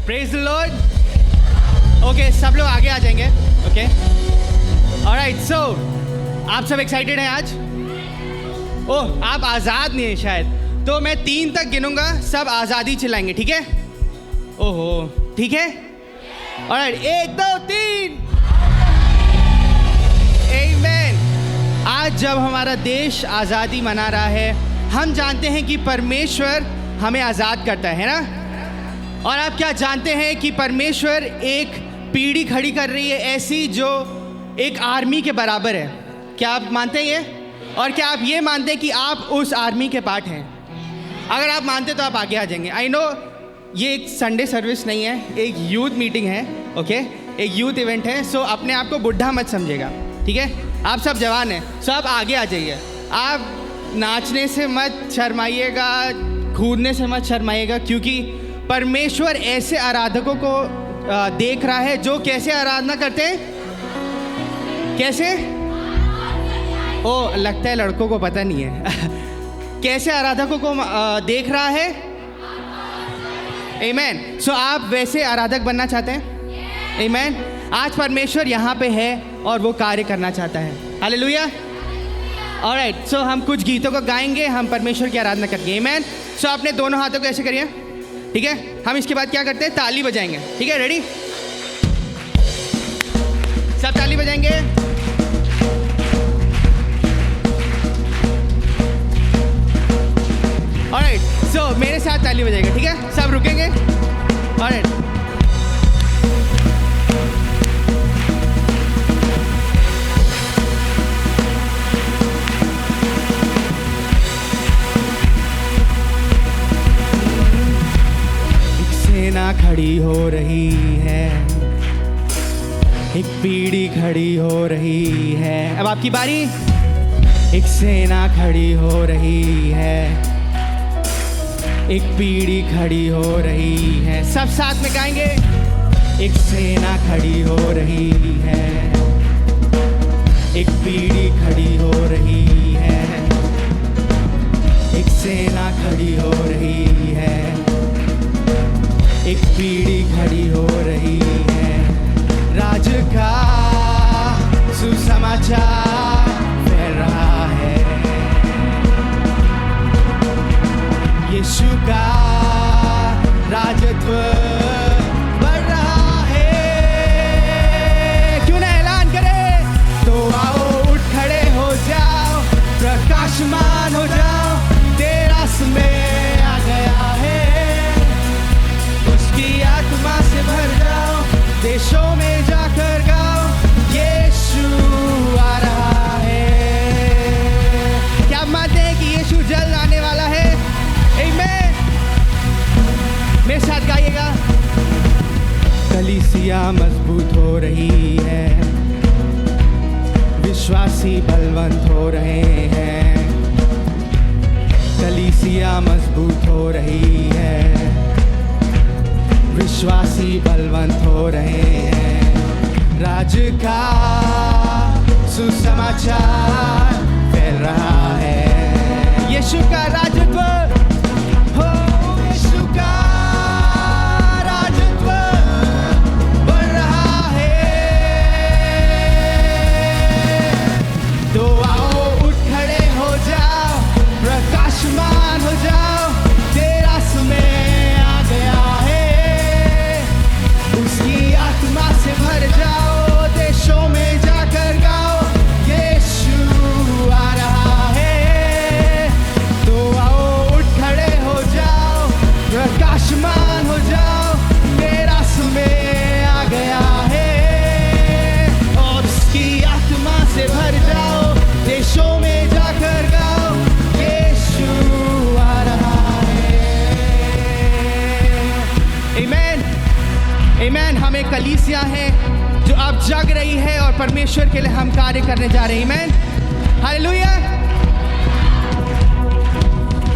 Praise the Lord. Okay, सब लोग आगे आ जाएंगे। Okay, alright. सो आप सब एक्साइटेड हैं आज? ओह, आप आज़ाद नहीं हैं शायद, तो मैं 3 तक गिनूंगा, सब आज़ादी चिल्लाएंगे, ठीक है? ओहो, ठीक है। ऑलराइट, 1 2 3। आमीन। आज जब हमारा देश आज़ादी मना रहा है, हम जानते हैं कि परमेश्वर हमें आज़ाद करता है ना? और आप क्या जानते हैं कि परमेश्वर एक पीढ़ी खड़ी कर रही है ऐसी जो एक आर्मी के बराबर है। क्या आप मानते हैं ये? और क्या आप ये मानते हैं कि आप उस आर्मी के पार्ट हैं? अगर आप मानते तो आप आगे आ जाएंगे। आई नो ये एक संडे सर्विस नहीं है, एक यूथ मीटिंग है। ओके, एक यूथ इवेंट है। सो अपने आप को बुढ़ा मत समझिएगा, ठीक है? आप सब जवान हैं, सो आप आगे आ जाइए। आप नाचने से मत शर्माइएगा, कूदने से मत शर्माइएगा, क्योंकि परमेश्वर ऐसे आराधकों को देख रहा है जो कैसे आराधना करते हैं। कैसे? ओ, लगता है लड़कों को पता नहीं है। कैसे आराधकों को देख रहा है। आमीन। सो आप वैसे आराधक बनना चाहते हैं? आमीन। आज परमेश्वर यहाँ पे है और वो कार्य करना चाहता है। हालेलुया। ऑलराइट, सो हम कुछ गीतों को गाएंगे, हम परमेश्वर की आराधना करेंगे। आमीन। सो अपने दोनों हाथों को ऐसे करिए, ठीक है? हम इसके बाद क्या करते हैं? ताली बजाएंगे, ठीक है? रेडी? सब ताली बजाएंगे। ऑलराइट, सो मेरे साथ ताली बजाएंगे, ठीक है? सब रुकेंगे। ऑलराइट, सेना खड़ी हो रही है, एक पीढ़ी खड़ी हो रही है। अब आपकी बारी। एक सेना खड़ी हो रही है, एक पीढ़ी खड़ी हो रही है। सब साथ में गाएंगे। एक सेना खड़ी हो रही है, एक पीढ़ी खड़ी हो रही है, एक सेना खड़ी हो रही है, एक पीढ़ी खड़ी हो रही है। राज का सुसमाचार फैल रहा है, यीशु का राजत्व बढ़ रहा है। क्यों ना ऐलान करें? तो आओ, उठ खड़े हो जाओ, प्रकाशमान हो जाओ, तेरा समय आ गया है। उसकी आत्मा से भर जाओ, देशों में जाकर गाओ, यीशु आ रहा है। क्या आप मानते हैं कि यीशु जल्द आने वाला है? आमीन। मेरे साथ गाइएगा। कलीसिया मजबूत हो रही है, विश्वासी बलवंत हो रहे हैं। कलीसिया मजबूत हो रही है, विश्वासी बलवंत हो रहे हैं। राज का सुसमाचार फैल रहा है, यीशु का राजत्व हो, यीशु का राजत्व बढ़ रहा है। तो आओ, उठ खड़े हो जाओ, प्रकाशमान हो जाओ, तेरा समय आ गया है। उसकी आत्मा से भर जाओ, देशों में जाकर गाओ, यीशु आ रहा है। तो आओ, उठ खड़े हो जाओ, प्रकाशमान हो जाओ, तेरा समय आ गया है। और उसकी आत्मा से भर जाओ, देशों में जाकर गाओ, यीशु आ रहा है। आमीन। आमीन। हम एक कलीसिया है जो अब जग रही है और परमेश्वर के लिए हम कार्य करने जा रहे हैं। आमीन। हालेलुया।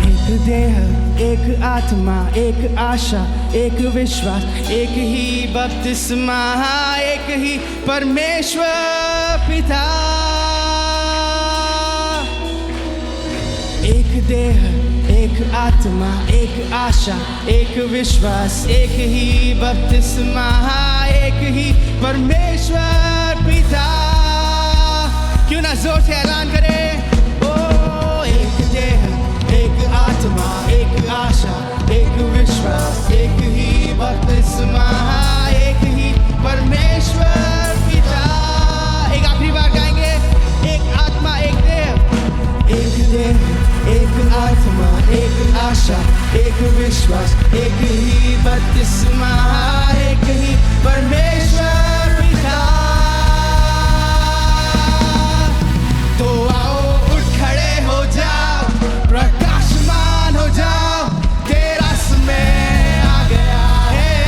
एक देह, एक आत्मा, एक आशा, एक विश्वास, एक ही बपतिस्मा, एक ही परमेश्वर पिता। एक देह, एक आत्मा, एक आशा, एक विश्वास, एक ही बपतिस्मा, एक ही परमेश्वर पिता। क्यों ना जोर से ऐलान करें, ओ एक देह, एक आत्मा, एक आशा, एक विश्वास, एक ही बपतिस्मा, एक ही परमेश्वर पिता। एक आखिरी बार गाएंगे, एक आत्मा, एक देह, एक आत्मा, एक आशा, एक विश्वास, एक ही बपतिस्मा, एक ही परमेश्वर पिता। तो आओ उठ खड़े हो जाओ, प्रकाशमान हो जाओ, तेरा समय आ गया है।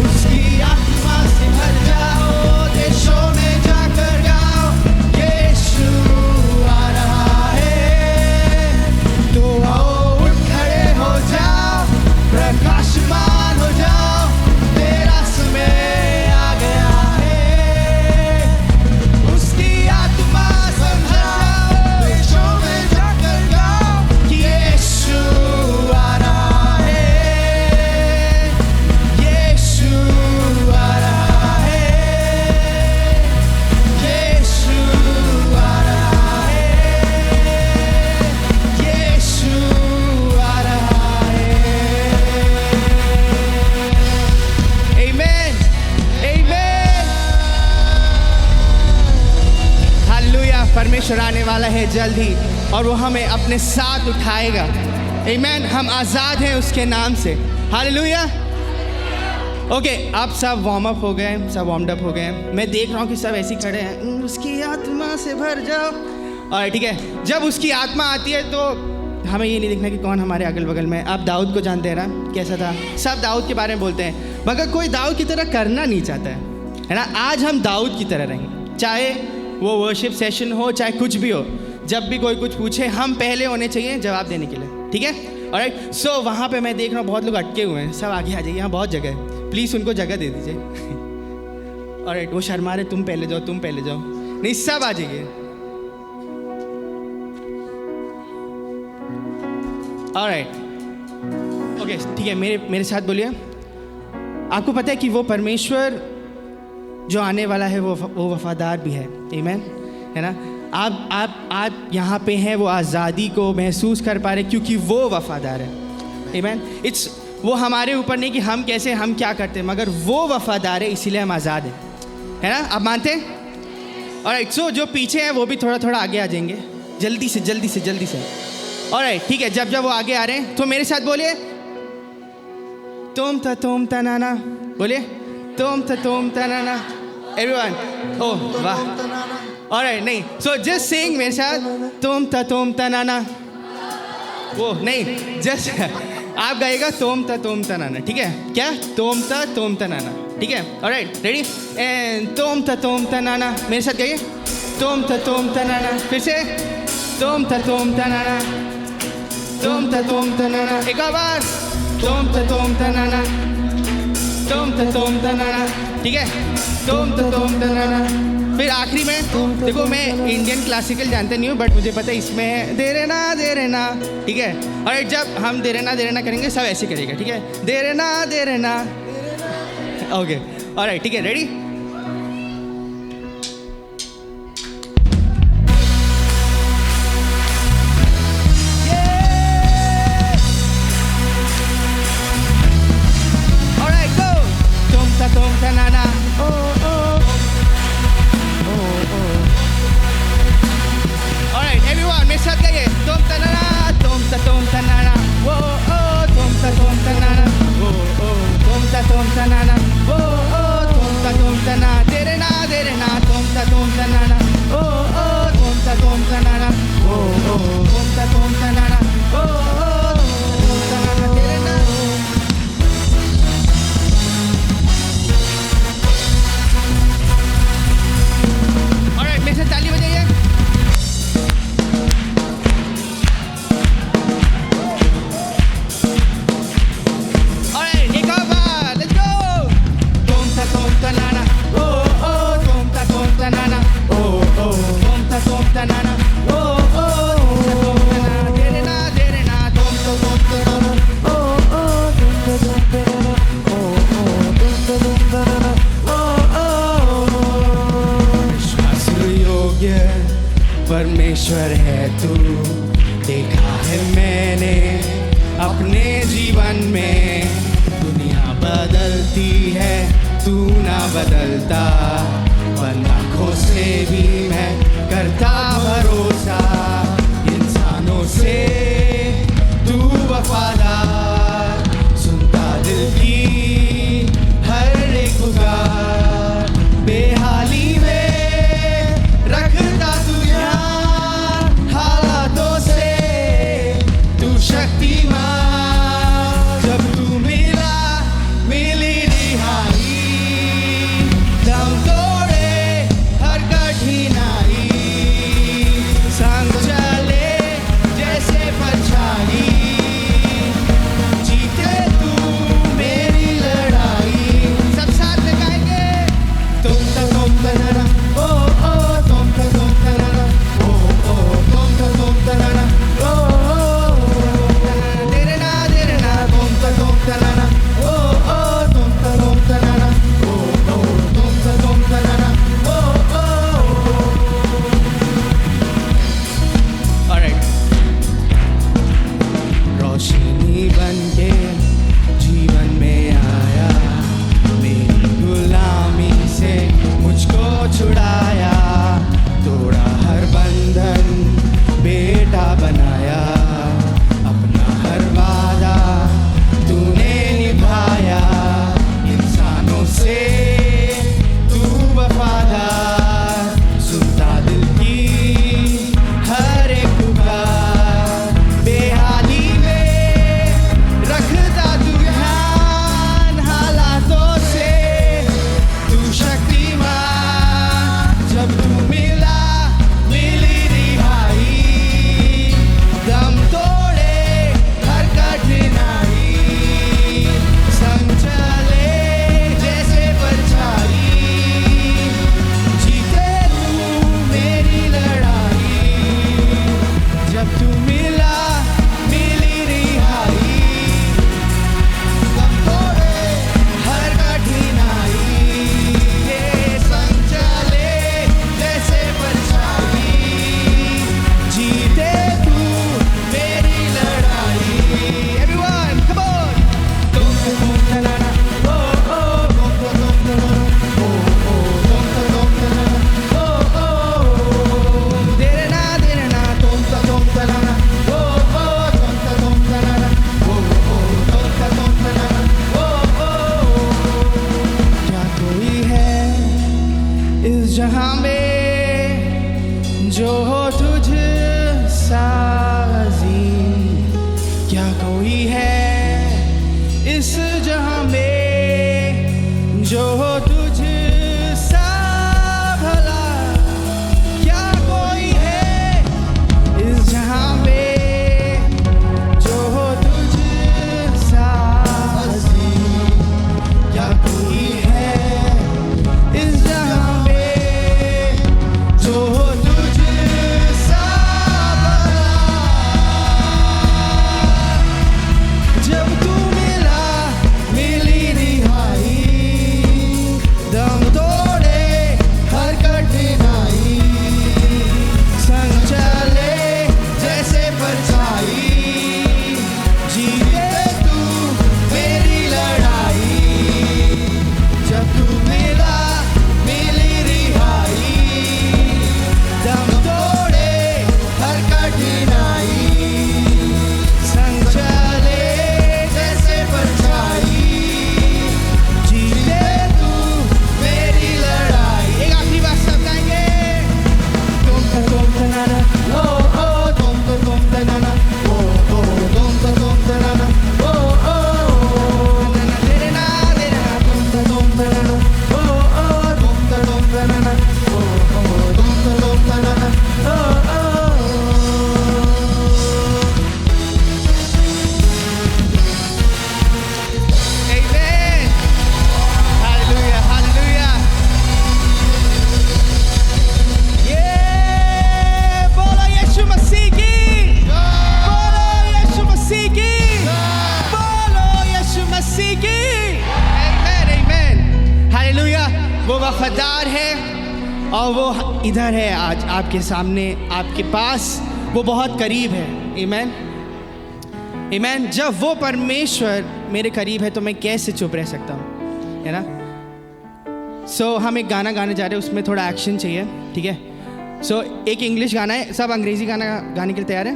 उसकी आत्मा से भर जाओ, देशों में जाकर गाओ, यीशु आ रहा है। तो आओ उठ खड़े हो जाओ, प्रकाशमान हो जाओ, तेरा समय आ गया है। उसकी आत्मा समझाओ, देशों में जाकर गाओ कि यीशु आ रहा है, यीशु आ रहा है, यीशु आ रहा है, यीशु आ रहा है। आमीन, आमीन। हालेलुया। परमेश्वर आने वाला है जल्द ही और वो हमें अपने साथ उठाएगा। आमीन। हम आज़ाद हैं उसके नाम से। हालेलुया। ओके, आप सब वार्म अप हो गए, सब वार्म अप हो गए। मैं देख रहा हूँ कि सब ऐसे ही खड़े हैं, उसकी आत्मा से भर जाओ। और ठीक है, जब उसकी आत्मा आती है तो हमें ये नहीं देखना कि कौन हमारे अगल बगल में। आप दाऊद को जानते हैं ना, कैसा था? सब दाऊद के बारे में बोलते हैं, मगर कोई दाऊद की तरह करना नहीं चाहता है ना। आज हम दाऊद की तरह रहेंगे, चाहे वो वर्शिप सेशन हो, चाहे कुछ भी हो। जब भी कोई कुछ पूछे, हम पहले होने चाहिए जवाब देने के लिए, ठीक है? ऑलराइट। सो वहाँ पे मैं देख रहा हूँ बहुत लोग अटके हुए हैं, सब आगे आ जाइए, यहाँ बहुत जगह है, प्लीज़ उनको जगह दे दीजिए। ऑलराइट, वो शर्मा रहे, तुम पहले जाओ, तुम पहले जाओ, नहीं सब आ जाइए। ऑलराइट, ओके, ठीक है, मेरे साथ बोलिए। आपको पता है कि वो परमेश्वर जो आने वाला है वो वफादार भी है। आमीन, है ना? आप यहाँ पे हैं, वो आज़ादी को महसूस कर पा रहे क्योंकि वो वफादार है। आमीन। इट्स वो हमारे ऊपर नहीं कि हम कैसे, हम क्या करते हैं, मगर वो वफादार है, इसीलिए हम आज़ाद हैं, है ना? आप मानते हैं? ऑलराइट। सो जो पीछे हैं वो भी थोड़ा थोड़ा आगे आ जाएंगे, जल्दी से जल्दी से जल्दी से। ऑलराइट, ठीक है। जब वो आगे आ रहे हैं तो मेरे साथ बोलिए, तुम ता नाना, बोलिए तुम ता नाना। एवरीवन, ओह वाह। ऑलराइट, नहीं, सो जस्ट सिंग मेरे साथ, तुम ता नाना। वो नहीं, जस्ट आप गाइएगा तुम ता नाना, ठीक है? क्या? तुम ता नाना, ठीक है? Alright, ready? एंड तुम ता नाना, मेरे साथ गाइए, तुम ता नाना। फिर से तुम ता नाना, तुम ता नाना। एक और बार, तुम ता नाना, तुम ता नाना, ठीक है? तुम ता नाना। फिर आखिरी में, देखो मैं इंडियन क्लासिकल जानते नहीं हूँ, बट मुझे पता है इसमें है दे रे ना, ठीक है? और जब हम दे रे ना करेंगे, सब ऐसे करेगा, ठीक है? दे रे ना। ओके, ऑलराइट, ठीक है, रेडी? तुम ता नाना, ओ ओ ओ ओ। ऑलराइट, एवरीवन मेरे साथ गाइए, तुम ता नाना, तुम ता नाना, ओ ओ, तुम ता नाना, ओ ओ, तुम ता नाना, ओ ओ, तुम ता परमेश्वर है तू, देखा है मैंने अपने जीवन में। दुनिया बदलती है तू ना बदलता, बंद आँखों से भी मैं करता भरोसा। इंसानों से तू वफादार, सुनता दिल की हर एक पुकार। बेहाली में रखता तू ध्यान, हालातों से तू शक्तिमान। जब तू मिला मिली रिहाई, दम तोड़े हर कठिनाई। संग चले जैसे परछाई, जीते तू मेरी लड़ाई। सब साथ में गाएंगे। तुम तनाना ओ ओ, तुम तनाना ओ ओ, तुम तनाना ओ ओ, तेरे ना तुम तनाना ओ ओ, तुम तनाना ओ ओ, तुम तनाना ओ ओ। ऑलराइट, रोशनी बनके जीवन में आया, मेरी गुलामी से मुझको छुड़ाया। तोड़ा हर बंधन बेटा बनाया, अपना हर वादा तूने निभाया। इंसानों से तू वफादार, सुनता दिल की हर एक पुकार। बेहाली में रखता तू ध्यान, हालातों से तू शक्तिमान। जब तू मिला मिली रिहाई, दम तोड़े हर कठिनाई। संग चले जैसे परछाई, जीते तू मेरी लड़ाई। जब तू मिला मिली रिहाई, दम तोड़े हर कठिनाई। ये संग चले जैसे परछाई, जीते तू मेरी लड़ाई। Everyone, come on! तुम तनाना ओ ओ, तुम तनाना ओ ओ, तुम तनाना ओ ओ, तेरे ना तुम तनाना ओ ओ, तुम तनाना ओ ओ, तुम तनाना ओ ओ। क्या कोई है इस जहां में जो हो तुझ सा अजीम? क्या कोई है इस जहां में जो हो तुझ सा भला? क्या कोई है इस जहां में जो हो तुझ सा अजीम? क्या कोई है इस जहां में जो हो तुझ सा भला? जब तू मिला मिली रिहाई, दम तोड़े हर कठिनाई। संग चले जैसे परछाई, जीते तू मेरी लड़ाई। जब तू मिला मिली रिहाई, दम तोड़े हर कठिनाई। संग चले जैसे परछाई, जीते तू मेरी लड़ाई। एक आखिरी बात सब गाएंगे। तुम तनाना ओ ओ, तुम तनाना ओ ओ, तुम तनाना ओ ओ, तेरे ना तुम तनाना ओ ओ, तुम तनाना ओ ओ, तुम तनाना ओ ओ। Amen. Hallelujah, hallelujah. Yeah, बोलो यीशु मसीह की, बोलो यीशु मसीह की, बोलो यीशु मसीह की। Amen, amen. Hallelujah. वो वफादार है, और वो इधर है आज आपके सामने, आपके पास, वो बहुत करीब है। आमीन, आमीन। जब वो परमेश्वर मेरे करीब है तो मैं कैसे चुप रह सकता हूँ, है ना। सो हम एक गाना गाने जा रहे हैं, उसमें थोड़ा एक्शन चाहिए, ठीक है। सो एक इंग्लिश गाना है, सब अंग्रेज़ी गाना गाने के लिए तैयार है?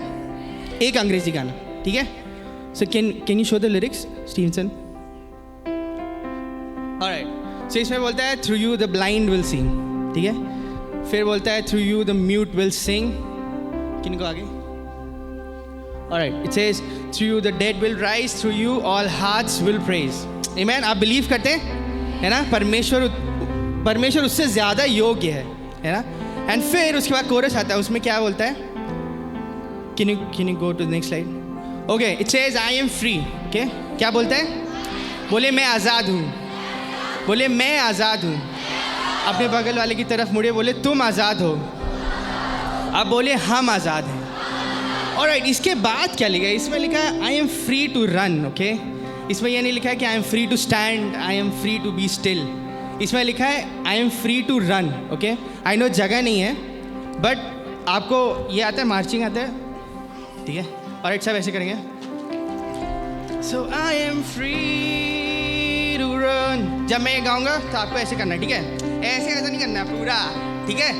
एक अंग्रेज़ी गाना, ठीक है। So can you show the lyrics Stevenson? Alright. So इसमें बोलता है through you the blind will see, ठीक है। फिर बोलता है through you the mute will sing. किन को आगे? Alright, it says through you the dead will rise, through you all hearts will praise. आमीन। आप बिलीव करते हैं, है ना, परमेश्वर उससे ज़्यादा योग्य है ना। एंड फिर उसके बाद कोरस आता है, उसमें क्या बोलता है? Can you go to the next slide? Okay, it says I am free. Okay, क्या बोलता है? बोले मैं आज़ाद हूँ, बोले मैं आज़ाद हूँ। अपने बगल वाले की तरफ मुड़े, बोले तुम आज़ाद हो। अब बोले हम आज़ाद हैं। ऑलराइट, इसके बाद क्या लिखा है? इसमें लिखा है I am free to run. Okay, इसमें यह नहीं लिखा है कि I am free to stand, I am free to be still. इसमें लिखा है I am free to run. Okay, I know जगह नहीं है, बट आपको ये आता है, मार्चिंग आता है, ठीक है। ऑलराइट, सब ऐसे करेंगे। So I am free to run. जब मैं ये गाऊंगा तो आपको ऐसे करना है, ठीक है। ऐसे नहीं करना पूरा, ठीक है।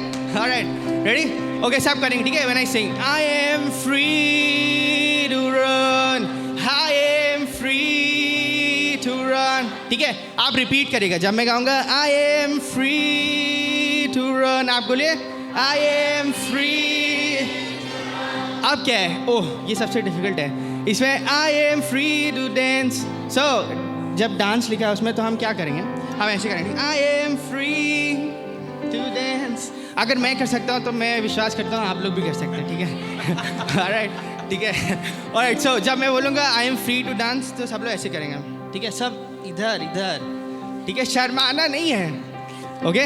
Alright, ready? ओके, सब करेंगे, ठीक है। When I sing I am free to run, I am free to run, ठीक है। आप रिपीट करिएगा। जब मैं गाऊंगा I am free to run, आप बोलिए आई एम फ्री। अब क्या है? ओह, ये सबसे डिफिकल्ट है। इसमें I am free to dance. So जब डांस लिखा है उसमें, तो हम क्या करेंगे? हम ऐसे करेंगे I am free to dance. अगर मैं कर सकता हूँ तो मैं विश्वास करता हूँ आप लोग भी कर सकते हैं, ठीक है। ऑलराइट, ठीक है। ऑलराइट, सो जब मैं बोलूँगा I am free to dance तो सब लोग ऐसे करेंगे, ठीक है। सब इधर इधर, ठीक है। शर्माना नहीं है, ओके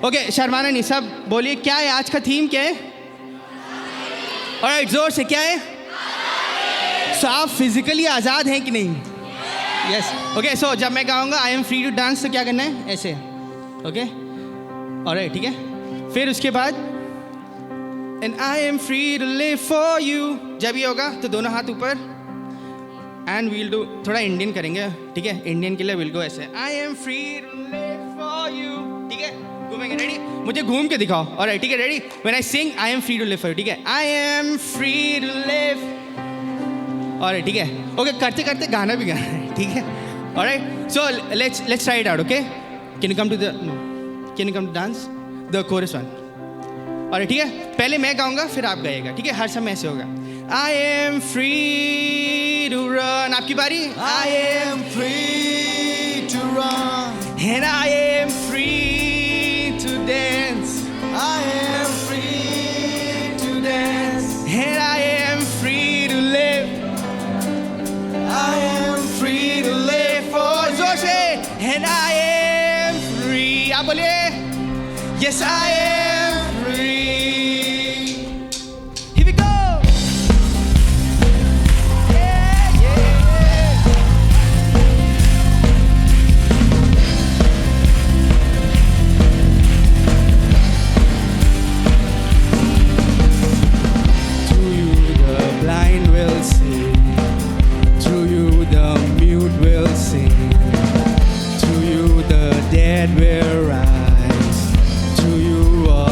ओके, शर्माना नहीं। सब बोलिए क्या है आज का थीम, क्या है? ऑलराइट, जोर से क्या है? सो आप फिजिकली आज़ाद हैं कि नहीं? Yes, okay. सो जब मैं कहूँगा I am free to dance तो क्या करना है? ऐसे, ओके। ऑलराइट, ठीक है। फिर उसके बाद and I am free to live for you. जब ये होगा तो दोनों हाथ ऊपर, एंड वील डू, थोड़ा इंडियन करेंगे, ठीक है। इंडियन के लिए विल गो ऐसे I am free to live for you, ठीक है। घूमेंगे, रेडी? मुझे घूम के दिखाओ। ऑलराइट, ठीक है, ready? When I sing I am free to live for you, ठीक है। I am free to live. Alright, ठीक है। ओके, करते करते गाना भी गाना है, ठीक है। Alright, so let's try it out. Okay, can you come to dance the chorus one? Alright, ठीक है। पहले मैं गाऊंगा, फिर आप गाइएगा, ठीक है। हर समय ऐसे होगा। I am free to run. आपकी बारी। I am free to run. And I am free to dance. I am free to dance. And I am free to live. I am free to live for जोर से। And I am free. आप बोलिए Yes, I am free. Here we go. Yeah, yeah. To you the blind will see. To you the mute will sing. To you the dead will rise. To you all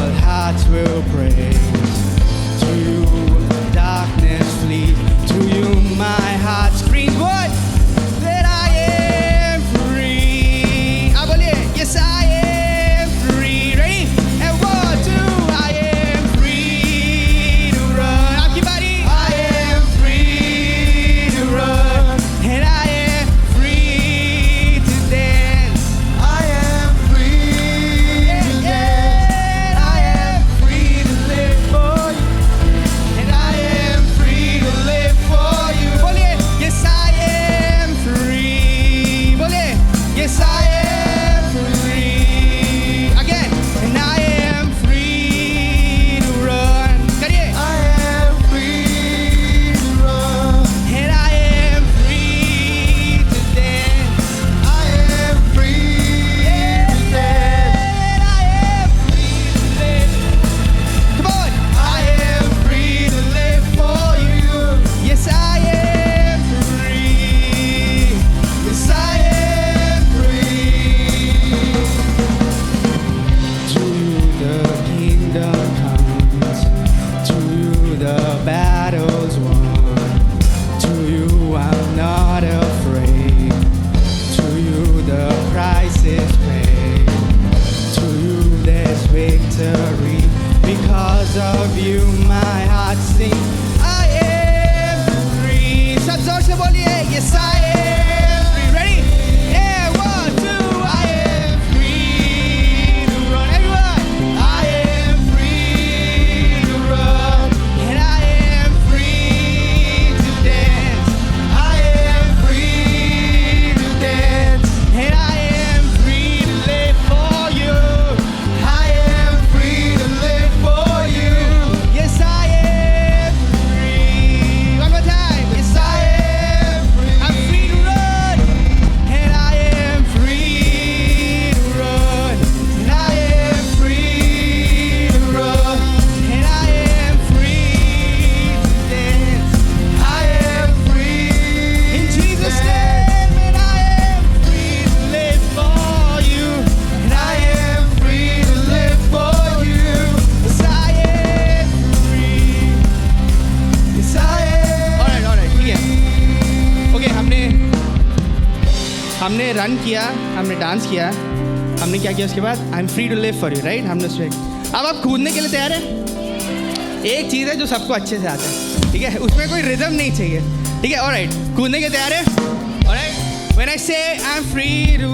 you, my heart sings. I am free. सब जोर से बोलिए, yes I am free. Ready? Yeah, 1, 2. I am free to run. Everyone, I am free to run, and I am free to dance. I am free to dance, and I am free to live for you. I am free to live for you. Yes, I am free. One more time. Yes, I am free. I'm free to run, and I am free to run, and I am free to run, and I am free to dance. I am free in Jesus' name, and I am free to live for you, and I am free to live for you. Yes, I am free. Yes, I am. All right, ठीक है. Okay, हमने run किया, हमने dance किया, हमने क्या किया उसके बाद? I am free to live for you, right? हमने उसमें अब आप कूदने के लिए तैयार हैं? एक चीज़ है जो सबको अच्छे से आता है, ठीक है? उसमें कोई रिदम नहीं चाहिए, ठीक है? ऑलराइट, कूदने के तैयार है? Alright, when I say I am free to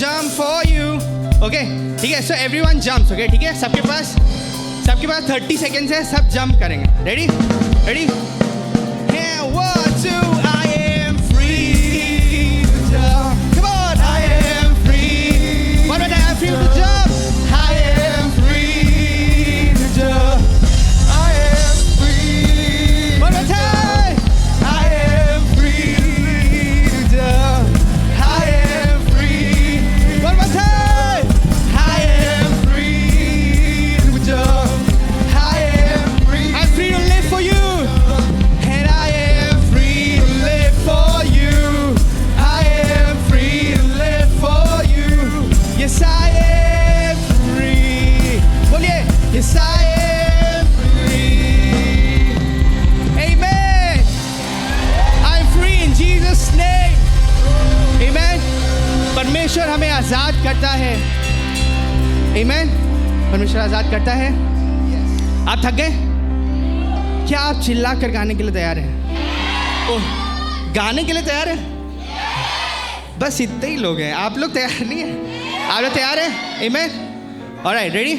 jump for you, okay, ठीक है? सो एवरीवन जंप्स, ओके, ठीक है? सबके पास 30 सेकेंड्स है, सब जंप करेंगे. Ready? Ready? 1, 2. I am free to jump. Come on, I am free. One more time, I'm free to jump. I am free to jump. I am free. One more time. I am free to jump. I am free. One more time. I am free to jump. I am free. I'm free to live for you. And I am free to live for you. I am free to live for you. Yes, I am free. बोलिए, yes, I am free. Amen. I'm free in Jesus' name. Amen. परमेश्वर हमें आज़ाद करता है. Amen. परमेश्वर आज़ाद करता है. आप थक गए? क्या आप चिल्ला कर गाने के लिए तैयार हैं? ओह, गाने के लिए तैयार हैं? बस इतने ही लोग हैं. आप लोग तैयार नहीं हैं? आप लोग तैयार हैं? Amen. Alright, ready?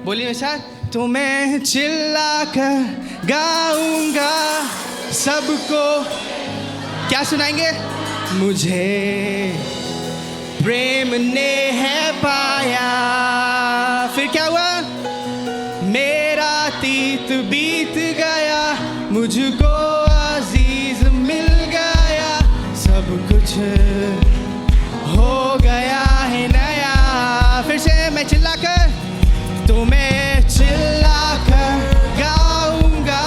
बोलिए मेरे साथ. तो मैं चिल्ला कर गाऊंगा, सबको क्या सुनाएंगे? मुझे प्रेम ने है पाया. फिर क्या हुआ? मेरा तीत बीत गया, मुझको अजीज मिल गया, सब कुछ हो गया है नया. फिर से मैं चिल्लाकर, तो मैं चिल्लाकर गाऊंगा,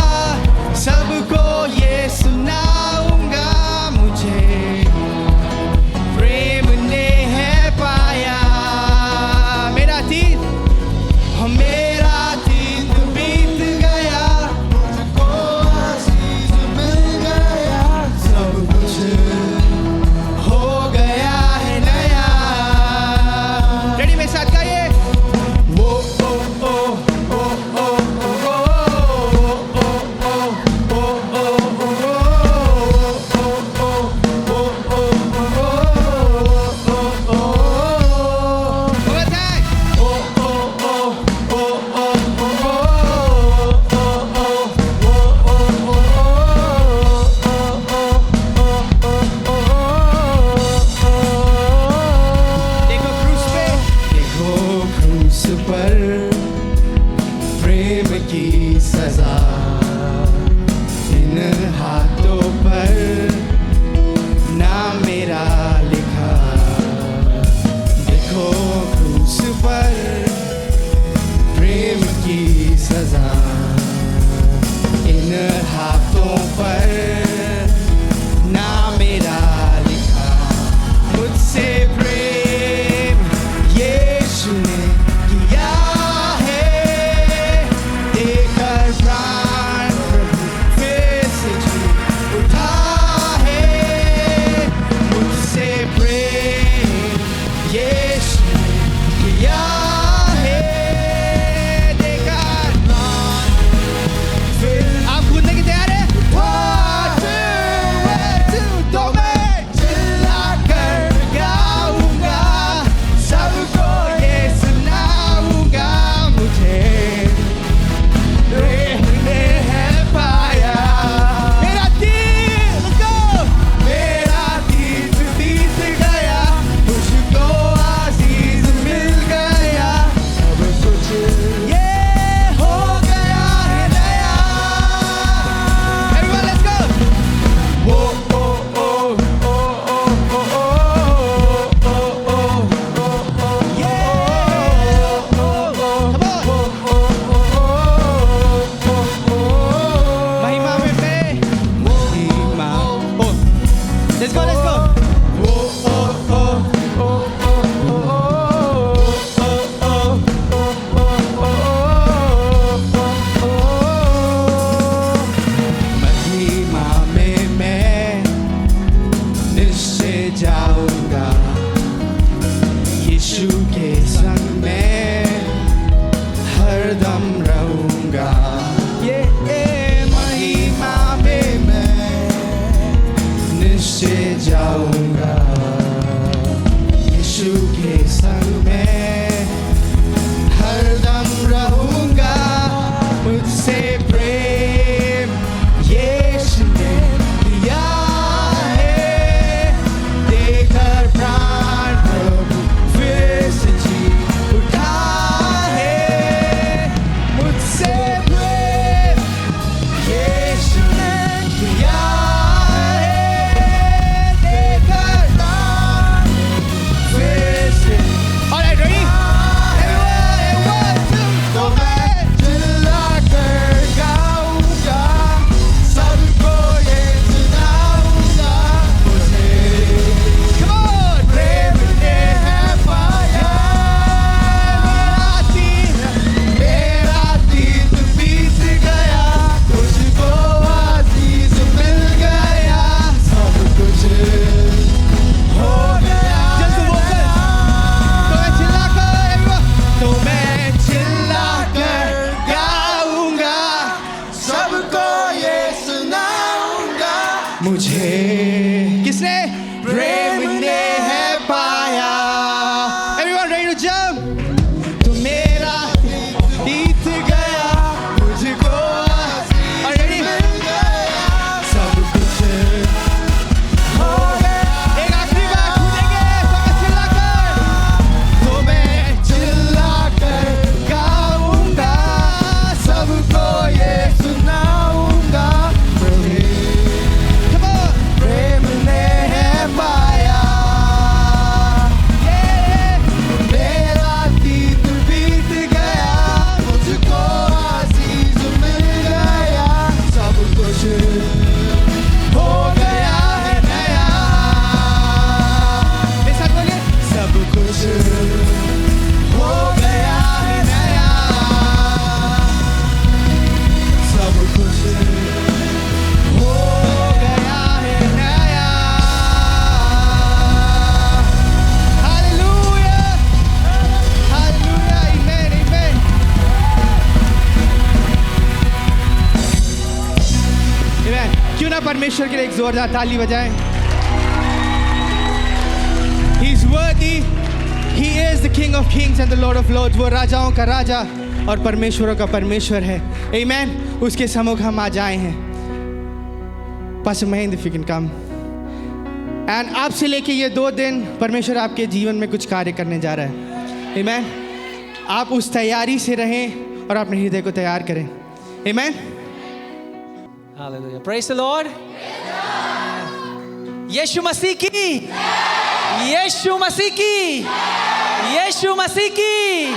सबको ये सुनाऊंगा, मुझे प्रेम ने है पाया. मेरा तीत, मेरा तीत बीत गया, मुझको अजीज मिल गया, सब कुछ हो गया जाऊंगा यीशु के संग में हरदम रहूंगा मुझसे प्रेम यीशु ने किया है देकर प्राण प्रभु फिर से जी उठा है मुझसे प्रेम यीशु ने किया है देकर प्राण फिर से Alright, ready? तो मैं चिल्ला कर गाऊंगा सबको ये सुनाऊंगा मुझे Come on! प्रेम ने है पाया मेरा तीत बीत गया तुझको अजीज मिल गया सब कुछ हो गया Just the vocals. तो मैं चिल्ला कर, everyone. तो मैं चिल्ला कर गाऊंगा सबको ये सुनाऊंगा मुझे किसने? प्रेम ने है पाया Everyone ready to jump? तू मेरा बीत गया मुझको अजीज Already? मिल गया सब कुछ हो गया एक आखिरी बार कूदेंगे तो मैं चिल्ला कर तो मैं चिल्ला कर गाऊंगा सबको ये सुनाऊंगा मुझे Come on! प्रेम ने है पाया मेरा तीत बीत गया मुझको अजीज मिल गया सब कुछ हो गया है नया मेरे साथ बोलिए सब कुछ हो गया है नया सब कुछ हो गया है नया Hallelujah! Hallelujah! Amen! Amen! Amen! क्यों ना परमेश्वर के लिए एक जोरदार ताली बजाएं? He is worthy. He is the King of Kings and the Lord of Lords. वो राजाओं का राजा और परमेश्वरों का परमेश्वर है. Amen. उसके सम्मुख हम आज आए हैं. Pastor Mahendra, if you can come. And आपसे लेके ये 2 दिन परमेश्वर आपके जीवन में कुछ कार्य करने जा रहा है. Amen. आप उस तैयारी से रहें और अपने हृदय को तैयार करें. Amen. Hallelujah. Praise the Lord. यीशु मसीह की यीशु मसीह की यीशु मसीह की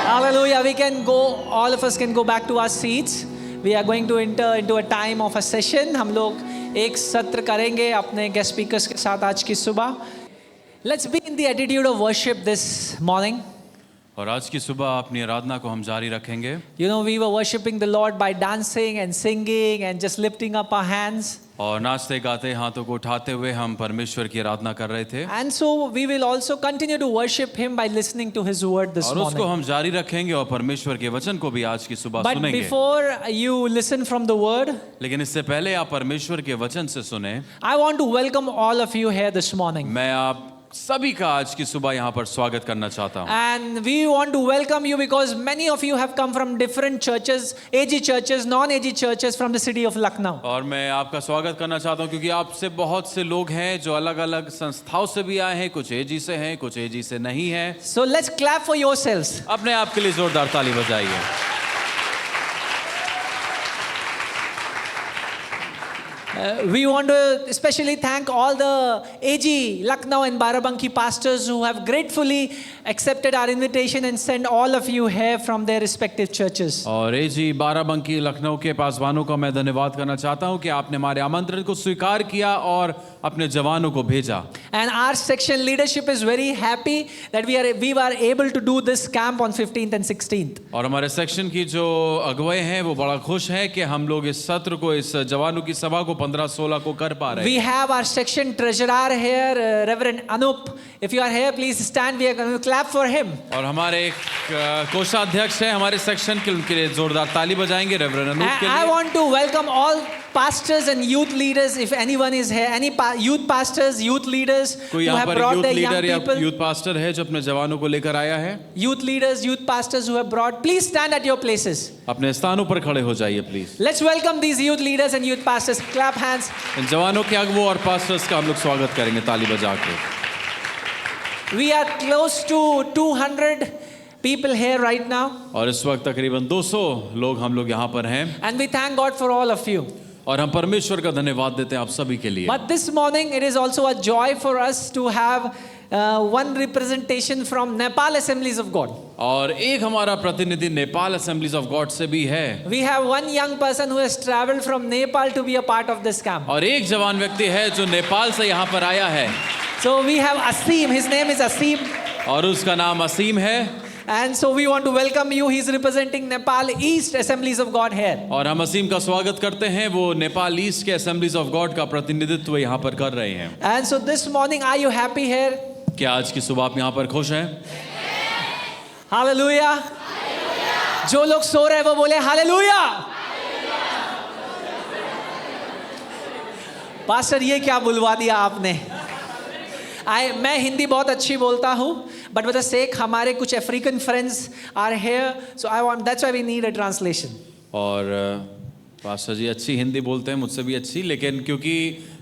Hallelujah. We can go, all of us can go back to our seats. We are going to enter into a time of a session. हम लोग एक सत्र करेंगे अपने guest speakers के साथ आज की सुबह. Let's be in the attitude of worship this morning. और आज की सुबह अपनी आराधना को हम जारी रखेंगे. You know, we were worshiping the Lord by dancing and singing and just lifting up our hands. और नाचते गाते हाथों को उठाते हुए हम परमेश्वर की आराधना कर रहे थे. And so we will also continue to worship Him by listening to His word this और उसको morning. हम जारी रखेंगे और परमेश्वर के वचन को भी आज की सुबह But सुनेंगे. before you listen from the word, लेकिन इससे पहले आप परमेश्वर के वचन से सुने, I want to welcome all of you here this morning. मैं आप सभी का आज की सुबह यहाँ पर स्वागत करना चाहता हूँ. And we want to welcome you because many of you have come from different churches, AG churches, non-AG churches from the city of Lucknow. और मैं आपका स्वागत करना चाहता हूँ क्योंकि आपसे बहुत से लोग हैं जो अलग अलग संस्थाओं से भी आए हैं. कुछ एजी से हैं, कुछ एजी से नहीं हैं. So let's clap for yourselves. अपने आप के लिए जोरदार ताली बजाइए. We want to especially thank all the AG, Lucknow and Barabanki pastors who have gratefully accepted our invitation and sent all of you here from their respective churches. और एजी बाराबंकी लखनऊ के पासवानों का मैं धन्यवाद करना चाहता हूं कि आपने हमारे आमंत्रण को स्वीकार किया और अपने जवानों को भेजा. And our section leadership is very happy that we were able to do this camp on 15th and 16th. और हमारे सेक्शन की जो अगुवाई हैं वो बड़ा खुश हैं कि हम लोग इस सत्र को, इस जवानों की सभा को 15-16 को कर पा रहे We हैं. have our section treasurer here, Reverend Anup. If you are here, please stand. We are going to clap for him. और हमारे एक कोषाध्यक्ष है हमारे सेक्शन के, उनके लिए जोरदार ताली बजाएंगे रेवरेंड अनूप के I लिए. want to welcome all pastors and youth leaders, if anyone is here, any youth pastors, youth leaders who कोई यहाँ have पर brought youth their young leader या people, यूथ पास्टर है जो अपने जवानों को लेकर आया है? youth leaders, youth pastors who have brought, please stand at your places. अपने स्थानों पर खड़े हो जाइए please. Let's welcome these youth leaders and youth pastors. Clap hands. इन जवानों के अगुओं और पास्टर्स का हम लोग स्वागत करेंगे ताली बजा के। We are close to 200 people here right now, और इस वक्त तकरीबन 200 लोग हम लोग यहाँ पर हैं and we thank God for all of you. और हम परमेश्वर का धन्यवाद देते हैं आप सभी के लिए। But this morning it is also a joy for us to have one representation from Nepal Assemblies of God. और एक हमारा प्रतिनिधि नेपाल असेंबलीज ऑफ गॉड से भी है। We have one young person who has traveled from Nepal to be a part of this camp. और एक जवान व्यक्ति है जो नेपाल से यहाँ पर आया है। So we have Asim. His name is Asim. और उसका नाम असीम है। And so we want to welcome you. He's representing Nepal East Assemblies of God here. और हम असीम का स्वागत करते हैं। वो नेपाल ईस्ट के असेंबलीज ऑफ गॉड का प्रतिनिधित्व यहाँ पर कर रहे हैं। And so this morning, are you happy here? क्या आज की सुबह आप यहाँ पर खुश हैं? Hallelujah. जो लोग सो रहे हैं वो बोले हालेलुया। पास्टर ये क्या बुलवा दिया आपने? मैं हिंदी बहुत अच्छी बोलता हूँ, बट विद द सेक हमारे कुछ African friends are here, so I want, that's why we need a translation. और पास्टर जी अच्छी हिंदी बोलते हैं, मुझसे भी अच्छी, लेकिन क्योंकि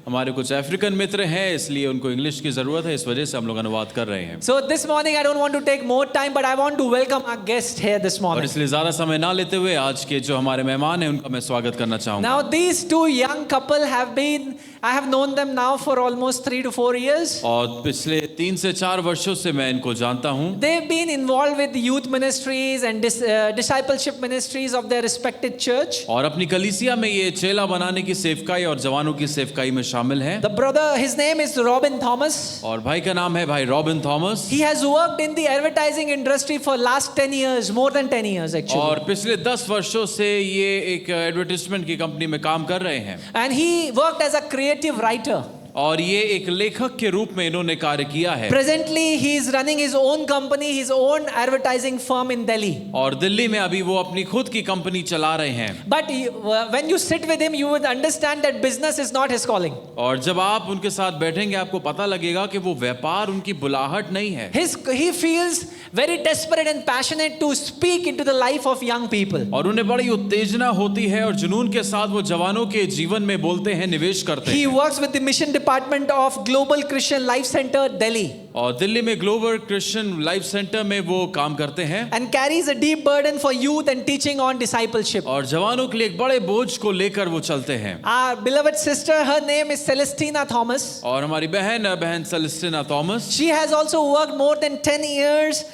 हमारे कुछ अफ्रीकन मित्र हैं इसलिए उनको इंग्लिश की जरूरत है, इस वजह से हम लोग अनुवाद कर रहे हैं। So this morning I don't want to take more time, but I want to welcome our guest here this और morning. इसलिए ज्यादा समय ना लेते हुए आज के जो हमारे मेहमान हैं उनका मैं स्वागत करना चाहूँगा। Now these two young couple have been, I have known them now for almost 3 to 4 years. और पिछले 3 से 4 वर्षों से मैं इनको जानता हूँ। They've been involved with youth ministries and discipleship ministries of their respected church. और अपनी कलीसिया में ये चेला बनाने की सेवकाई और जवानों की सेवकाई में शामिल हैं। The brother, his name is Robin Thomas. और भाई का नाम है भाई robin Thomas. He has worked in the advertising industry for last 10 years, more than 10 years actually. और पिछले 10 वर्षों से ये एक एडवर्टाइजमेंट की कंपनी में काम कर रहे हैं। And he worked as a creative writer. और ये एक लेखक के रूप में इन्होंने कार्य किया है। Presently he is running his own company, his own advertising firm in Delhi. और दिल्ली में अभी वो अपनी खुद की कंपनी चला रहे हैं। But when you sit with him, you would understand that business is not his calling. और जब आप उनके साथ बैठेंगे आपको पता लगेगा कि वो व्यापार उनकी बुलाहट नहीं है। He feels very desperate and passionate to speak into the life of young people. और उन्हें बड़ी उत्तेजना होती है और जुनून के साथ वो जवानों के जीवन में बोलते हैं, निवेश करते He हैं। works with the mission department of Global Christian Life Center, Delhi. और दिल्ली में ग्लोबल क्रिश्चियन लाइफ सेंटर में वो काम करते हैं। And carries a deep burden for youth and teaching on discipleship. और जवानों के लिए एक बड़े बोझ को लेकर वो चलते हैं। Our beloved sister, her name is Celestina Thomas. और हमारी बहन Celestina Thomas, She has also worked more than 10 years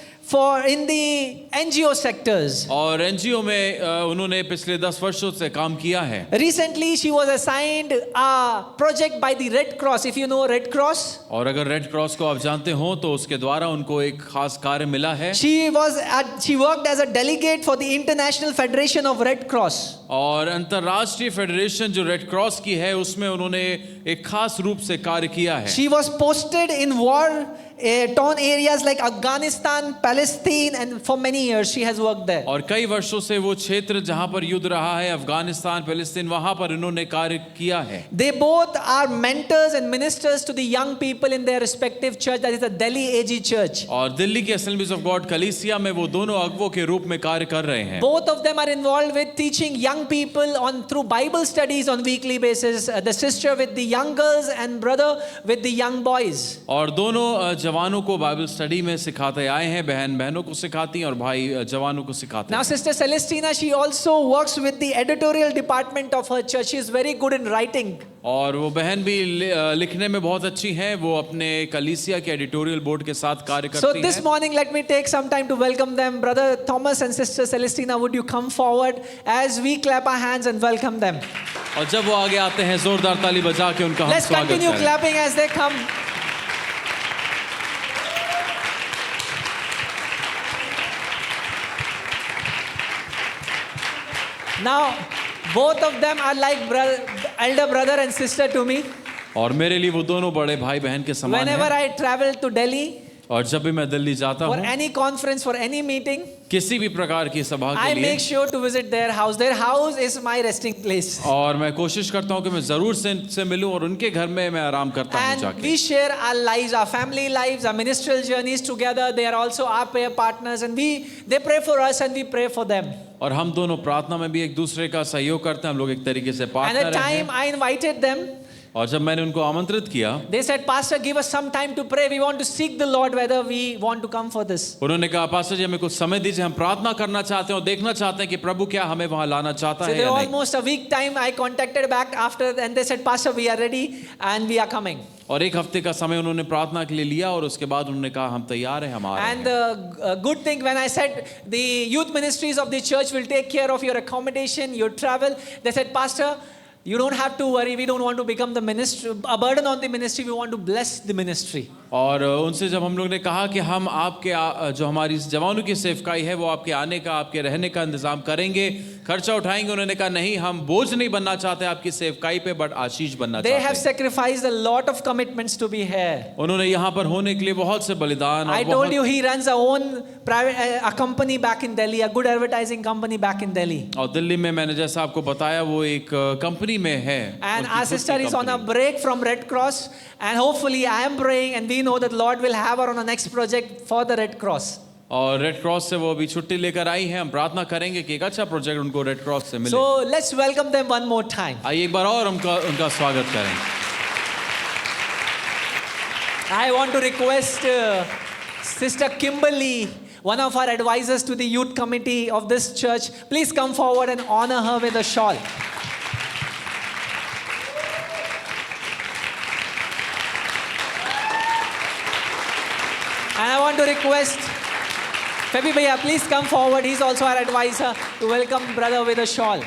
in the NGO sectors. और एनजीओ में उन्होंने पिछले 10 वर्षों से काम किया है। Recently she was assigned a project by the Red Cross, if you know Red Cross. और अगर रेड क्रॉस को आप जानते हो तो उसके द्वारा उनको एक खास कार्य मिला है। She worked as a delegate for the International Federation of Red Cross. और अंतर्राष्ट्रीय फेडरेशन जो रेड क्रॉस की है उसमें उन्होंने एक खास रूप से कार्य किया है। She was posted in war torn areas like Afghanistan, Palestine, and for many years she has worked there. और कई वर्षों से वो क्षेत्र जहां पर युद्ध रहा है, अफगानिस्तान, फिलिस्तीन, वहां पर इन्होंने कार्य किया है। They both are mentors and ministers to the young people in their respective church, that is the Delhi AG Church. और दिल्ली के असेंबलीज ऑफ गॉड कलीसिया में वो दोनों अगुवों के रूप में कार्य कर रहे हैं। Both of them are involved with teaching young people through Bible studies on weekly basis. The sister with the young girls and brother with the young boys. और दोनों जवानों को बाइबल स्टडी में सिखाते आए हैं, बहनों को सिखाती हैं और भाई जवानों को सिखाते Now हैं। Sister Celestina, she also works with the editorial department of her church. She is very good in writing. और वो बहन भी लिखने में बहुत अच्छी हैं, वो अपने कलीसिया के एडिटोरियल बोर्ड के साथ कार्य So करती this हैं। morning let me take some time to welcome them. Brother Thomas and Sister Celestina, would you come forward as we clap our hands and welcome them? और जब वो आगे आते हैं जोरदार ताली बजा के उनका हम Let's स्वागत continue करें। clapping as they come. Now, both of them are like elder brother and sister to me. और मेरे लिए वो दोनों बड़े भाई बहन के समान Whenever हैं। I travel to Delhi, और जब भी मैं दिल्ली जाता for हूँ any conference, for any meeting, किसी भी प्रकार की सभा I के लिए, make sure to visit their house. Their house is my resting place. और मैं कोशिश करता हूँ कि मैं जरूर से इनसे मिलूं और उनके घर में मैं आराम करता हूँ And जाके। we share our lives, our family lives, our ministerial journeys together. They are also our prayer partners, and they pray for us and we pray for them. और हम दोनों प्रार्थना में भी एक दूसरे का सहयोग करते हैं, हम लोग एक तरीके से And partner at the time हैं। I invited them, और जब मैंने उनको आमंत्रित किया, they said, Pastor, give us some time to pray. We want to seek the Lord whether we want to come for this. उन्होंने कहा पास्टर जी हमें कुछ समय दीजिए, हम प्रार्थना करना चाहते हैं और देखना चाहते हैं कि प्रभु क्या हमें वहां लाना चाहता So है they या नहीं। almost a week time I contacted back after, and they said, Pastor, we are ready and we are coming. और एक हफ्ते का समय उन्होंने प्रार्थना के लिए लिया और उसके बाद उन्होंने कहा हम तैयार हैं, हम आ रहे And हैं। the good thing, when I said the youth ministries of the church will take care of your accommodation, your travel, they said, Pastor, you don't have to worry. We don't want to become the ministry, a burden on the ministry. We want to bless the ministry. और उनसे जब हम लोग ने कहा कि हम आपके जो हमारी जवानों की सेवकाई है वो आपके आने का, आपके रहने का इंतजाम करेंगे, खर्चा उठाएंगे, उन्होंने कहा नहीं, हम बोझ नहीं बनना चाहते आपकी सेवकाई पे, बट आशीष बनना They have चाहते हैं। sacrificed a lot of commitments to be here. उन्होंने यहाँ पर होने के लिए बहुत से बलिदान I और told बहुत you he runs a own private a company back in Delhi, a good advertising company back in Delhi. और दिल्ली में मैंने जैसा आपको बताया वो एक कंपनी में है। And उनकी our खुद की sister is on a company. break from Red Cross, and hopefully I am praying, and we know that Lord will have her on the next project for the Red Cross. और red cross से वो अभी छुट्टी लेकर आई हैं, हम प्रार्थना करेंगे कि एक अच्छा प्रोजेक्ट उनको रेड क्रॉस से मिले। So let's welcome them one more time. आइए एक बार और उनका स्वागत करें। I want to request Sister Kimberly, one of our advisors to the youth committee of this church, please come forward and honor her with a shawl. And I want to request Febi Bhaiya, please come forward. He's also our advisor, to welcome brother with a shawl.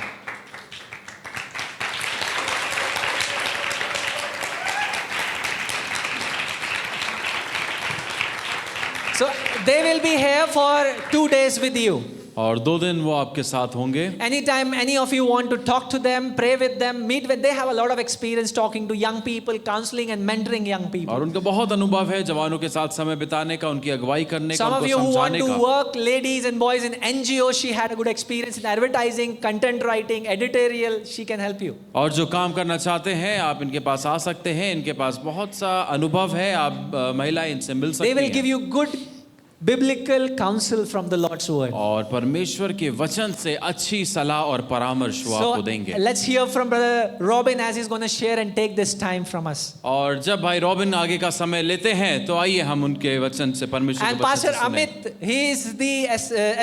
So they will be here for 2 days with you. और 2 दिन वो आपके साथ होंगे। Anytime any of you want to talk to them, pray with them, meet with, they have a lot of experience talking to young people, counseling and mentoring young people. और उनका बहुत अनुभव है जवानों के साथ समय बिताने का, उनकी अगुवाई करने का, Some of उनको you who want समझाने to का। work, ladies and boys, in NGO, she had a good experience in advertising, content writing, editorial, she can help you. और जो काम करना चाहते हैं आप इनके पास आ सकते हैं, इनके पास बहुत सा अनुभव है, आप महिलाएं इनसे मिल They will सकती give हैं। you good biblical counsel from the Lord's word. और परमेश्वर के वचन से अच्छी सलाह और परामर्श वो So आपको देंगे। let's hear from Brother Robin as he's going to share and take this time from us. और जब भाई रॉबिन आगे का समय लेते हैं तो आइए हम उनके वचन से, परमेश्वर And के वचन Pastor से सुनें। Amit, he is the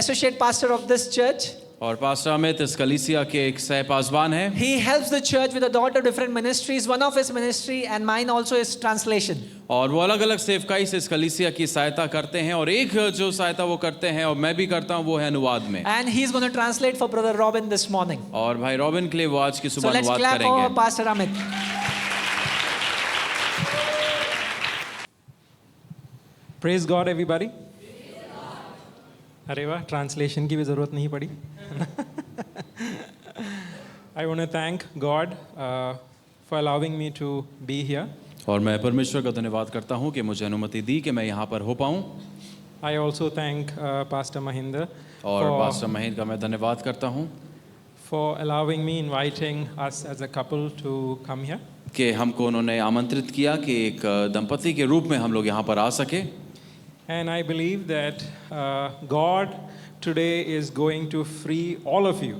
associate pastor of this church. और पास्टर अमित इस कलीसिया के एक सह पासवान हैं। He helps the church with a lot of different ministries. One of his ministry and mine also is translation. और वो अलग अलग सेवकाई से इस कलीसिया की सहायता करते हैं, और एक जो सहायता वो करते हैं और मैं भी करता हूँ वो है अनुवाद में। And he's going to translate for Brother Robin this morning. और भाई रॉबिन के लिए वो आज की So सुबह let's अनुवाद clap for करेंगे। Pastor Amit. Praise God everybody. अरे वाह, ट्रांसलेशन की भी ज़रूरत नहीं पड़ी। I want to thank God for allowing me to be here. और मैं परमेश्वर का धन्यवाद करता हूँ कि मुझे अनुमति दी कि मैं यहाँ पर हो पाऊँ। I also thank Pastor Mahinder और पास्टर महेंद्र का मैं धन्यवाद करता हूँ for allowing me, inviting us as a couple to come here. कि हमको उन्होंने आमंत्रित किया कि एक दंपति के रूप में हम लोग यहाँ पर आ सके। And I believe that God today is going to free all of you.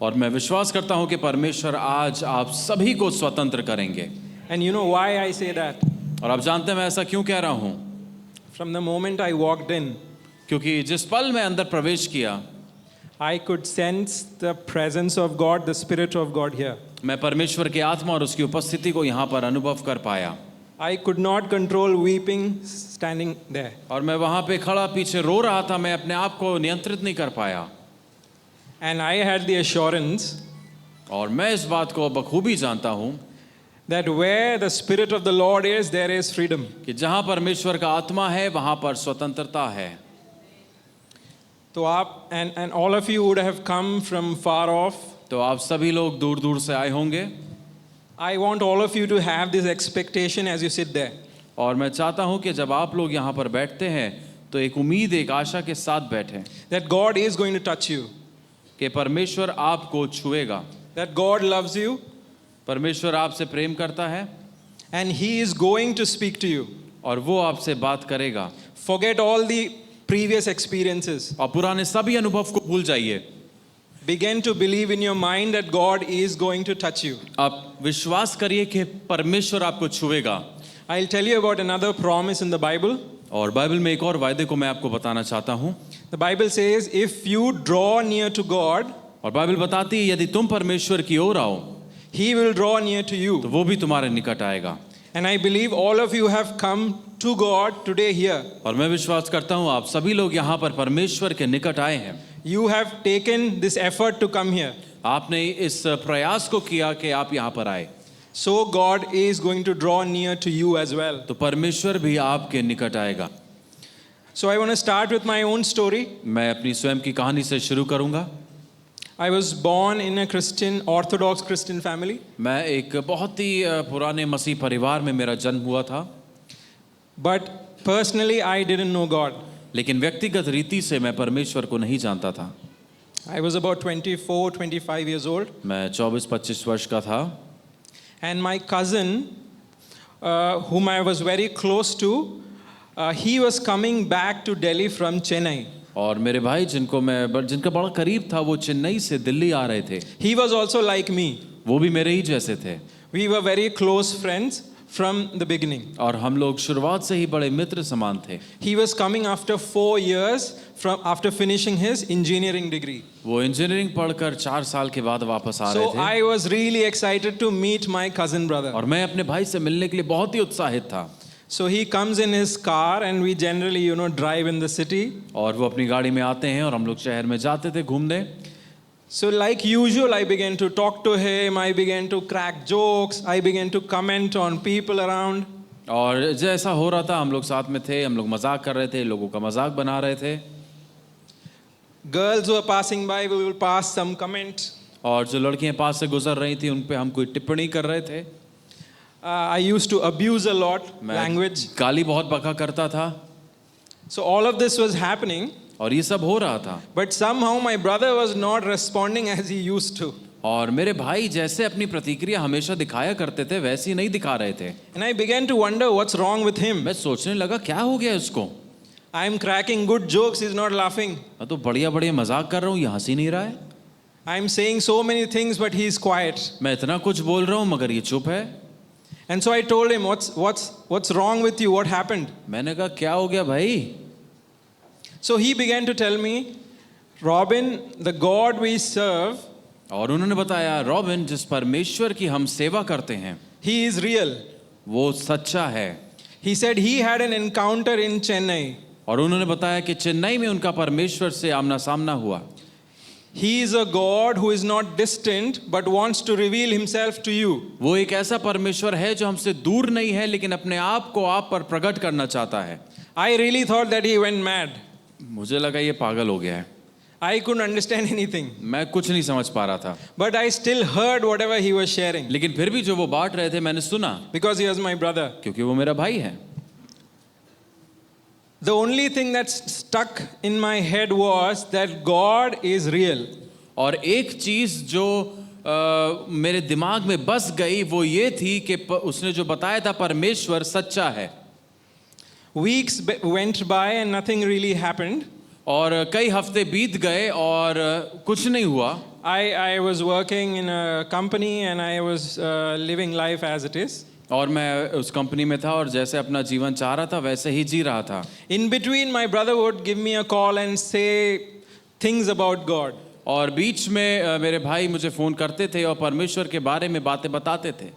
और मैं विश्वास करता हूँ कि परमेश्वर आज आप सभी को स्वतंत्र करेंगे। And you know why I say that? और आप जानते हैं मैं ऐसा क्यों कह रहा हूँ? From the moment I walked in, क्योंकि जिस पल मैं अंदर प्रवेश किया, I could sense the presence of God, the Spirit of God here. मैं परमेश्वर की आत्मा और उसकी उपस्थिति को यहाँ पर अनुभव कर पाया। I could not control weeping standing there. और मैं वहाँ पे खड़ा पीछे रो रहा था, मैं अपने आप को नियंत्रित नहीं कर पाया। And I had the assurance और मैं इस बात को बखूबी जानता हूँ that where the Spirit of the Lord is, there is freedom. कि जहाँ परमेश्वर का आत्मा है वहाँ पर स्वतंत्रता है। तो आप and all of you would have come from far off. तो आप सभी लोग दूर दूर से आए होंगे। I want all of you to have this expectation as you sit there. और मैं चाहता हूं कि जब आप लोग यहाँ पर बैठते हैं तो एक उम्मीद, एक आशा के साथ बैठें that God is going to touch you, कि परमेश्वर आपको छुएगा, that God loves you, परमेश्वर आपसे प्रेम करता है and He is going to speak to you. और वो आपसे बात करेगा। Forget all the previous experiences. और पुराने सभी अनुभव को भूल जाइए। Begin to believe in your mind that God is going to touch you. आप विश्वास करिए कि परमेश्वर आपको छुएगा। I'll tell you about another promise in the Bible. और बाइबल में एक और वायदे को मैं आपको बताना चाहता हूँ। The Bible says, if you draw near to God, और बाइबल बताती है यदि तुम परमेश्वर की ओर आओ He will draw near to तो you. वो भी तुम्हारे निकट आएगा। And I believe all of you have come to God today here. और मैं विश्वास करता हूँ आप सभी लोग यहाँ पर परमेश्वर के निकट आए हैं। You have taken this effort to come here. आपने इस प्रयास को किया कि आप यहाँ पर आए, So God is going to draw near to you as well. तो परमेश्वर भी आपके निकट आएगा। So I want to start with my own story. मैं अपनी स्वयं की कहानी से शुरू करूँगा। I was born in a Christian, Orthodox Christian family. मैं एक बहुत ही पुराने मसीह परिवार में मेरा जन्म हुआ था, But personally, I didn't know God. लेकिन व्यक्तिगत रीति से मैं परमेश्वर को नहीं जानता था। I was about 24, 25 years old. मैं 24-25 वर्ष का था And my cousin, whom I was very close to, he was coming back to Delhi from Chennai. और मेरे भाई जिनका बड़ा करीब था वो चेन्नई से दिल्ली आ रहे थे। He was also like me. वो भी मेरे ही जैसे थे We were very close friends from the beginning. और हम लोग शुरुआत से ही बड़े मित्र समान थे। He was coming after 4 years after finishing his engineering degree. वो इंजीनियरिंग पढ़कर 4 साल के बाद वापस आ So रहे थे I was really excited to meet my cousin brother. और मैं अपने भाई से मिलने के लिए बहुत ही उत्साहित था। So he comes in his car and we generally, drive in the city. और वो अपनी गाड़ी में आते हैं और हम लोग शहर में जाते थे घूमने। So like usual, I began to talk to him, I began to crack jokes, I began to comment on people around. और जैसा हो रहा था हम लोग साथ में थे, हम लोग मजाक कर रहे थे, लोगों का मजाक बना रहे थे। Girls who are passing by, we will pass some comment. और जो लड़कियां पास से गुजर रही थी उन पे हम कोई टिप्पणी कर रहे थे। I used to abuse a lot मैं language. गाली बहुत बका करता था So all of this was happening, और ये सब हो रहा था। but somehow my brother was not responding as he used to. और मेरे भाई जैसे अपनी प्रतिक्रिया हमेशा दिखाया करते थे वैसी नहीं दिखा रहे थे। And I began to wonder what's wrong with him. मैं सोचने लगा क्या हो गया उसको। I'm cracking good jokes, he's not laughing. मैं तो बढ़िया बढ़िया मजाक कर रहा हूँ, ये हंस ही नहीं रहा है। I'm saying so many things, but he's quiet. मैं इतना कुछ बोल रहा हूँ मगर ये चुप है। And so I told him, what's wrong with you? What happened? मैंने कहा क्या हो गया भाई? So he began to tell me, Robin, the God we serve, और उन्होंने बताया रॉबिन जिस परमेश्वर की हम सेवा करते हैं he is real. वो सच्चा है। He said he had an encounter in Chennai. और उन्होंने बताया कि चेन्नई में उनका परमेश्वर से आमना सामना हुआ। He is a God who is not distant but wants to reveal himself to you. वो एक ऐसा परमेश्वर है जो हमसे दूर नहीं है लेकिन अपने आप को आप पर प्रकट करना चाहता है। I really thought that he went mad. मुझे लगा ये पागल हो गया है। I couldn't understand anything. मैं कुछ नहीं समझ पा रहा था But I still heard whatever he was sharing लेकिन फिर भी जो वो बांट रहे थे मैंने सुना because he was my brother. क्योंकि वो मेरा भाई है। The only thing that stuck in my head was that God is real. और एक चीज जो मेरे दिमाग में बस गई वो ये थी कि उसने जो बताया था परमेश्वर सच्चा है। Weeks went by and nothing really happened. और कई हफ्ते बीत गए और कुछ नहीं हुआ। I was working in a company and I was living life as it is. और मैं उस कंपनी में था और जैसे अपना जीवन चाह रहा था वैसे ही जी रहा था। In between, my brother would give me a call and say things about God. और बीच में मेरे भाई मुझे फ़ोन करते थे और परमेश्वर के बारे में बातें बताते थे।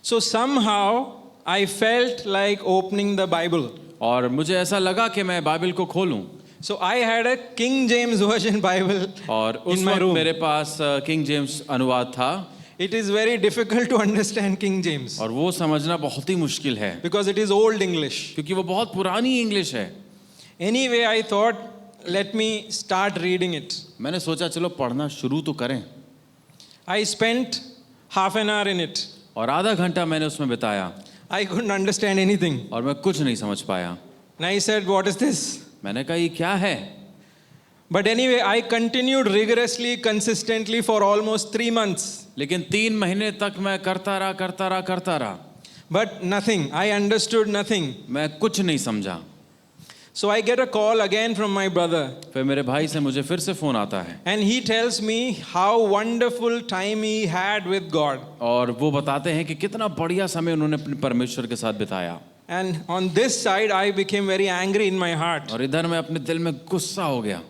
So somehow I felt like opening the Bible. और मुझे ऐसा लगा कि मैं बाइबल को खोलूं। So I had a King James Version Bible और उस in my वक्त room. मेरे पास किंग जेम्स अनुवाद था। It is very difficult to understand King James और वो समझना बहुत ही मुश्किल है because it is old English. क्योंकि वो बहुत पुरानी इंग्लिश है। Anyway, I thought, let me start reading it. मैंने सोचा चलो पढ़ना शुरू तो करें। I spent half an hour in it. और आधा घंटा मैंने उसमें बिताया। I couldn't understand anything. और मैं कुछ नहीं समझ पाया। And I said, what is this? मैंने कहा ये क्या है? But anyway, I continued rigorously, consistently for almost 3 months. लेकिन 3 महीने तक मैं करता रहा। But nothing. I understood nothing. मैं कुछ नहीं समझा। So I get a call again from my brother. फिर मेरे भाई से मुझे फिर से फोन आता है And he tells me how wonderful time he had with God. और वो बताते हैं कि कितना बढ़िया समय उन्होंने अपने परमेश्वर के साथ बिताया। And on this side, I became very angry in my heart. और इधर मैं अपने दिल में गुस्सा हो गया।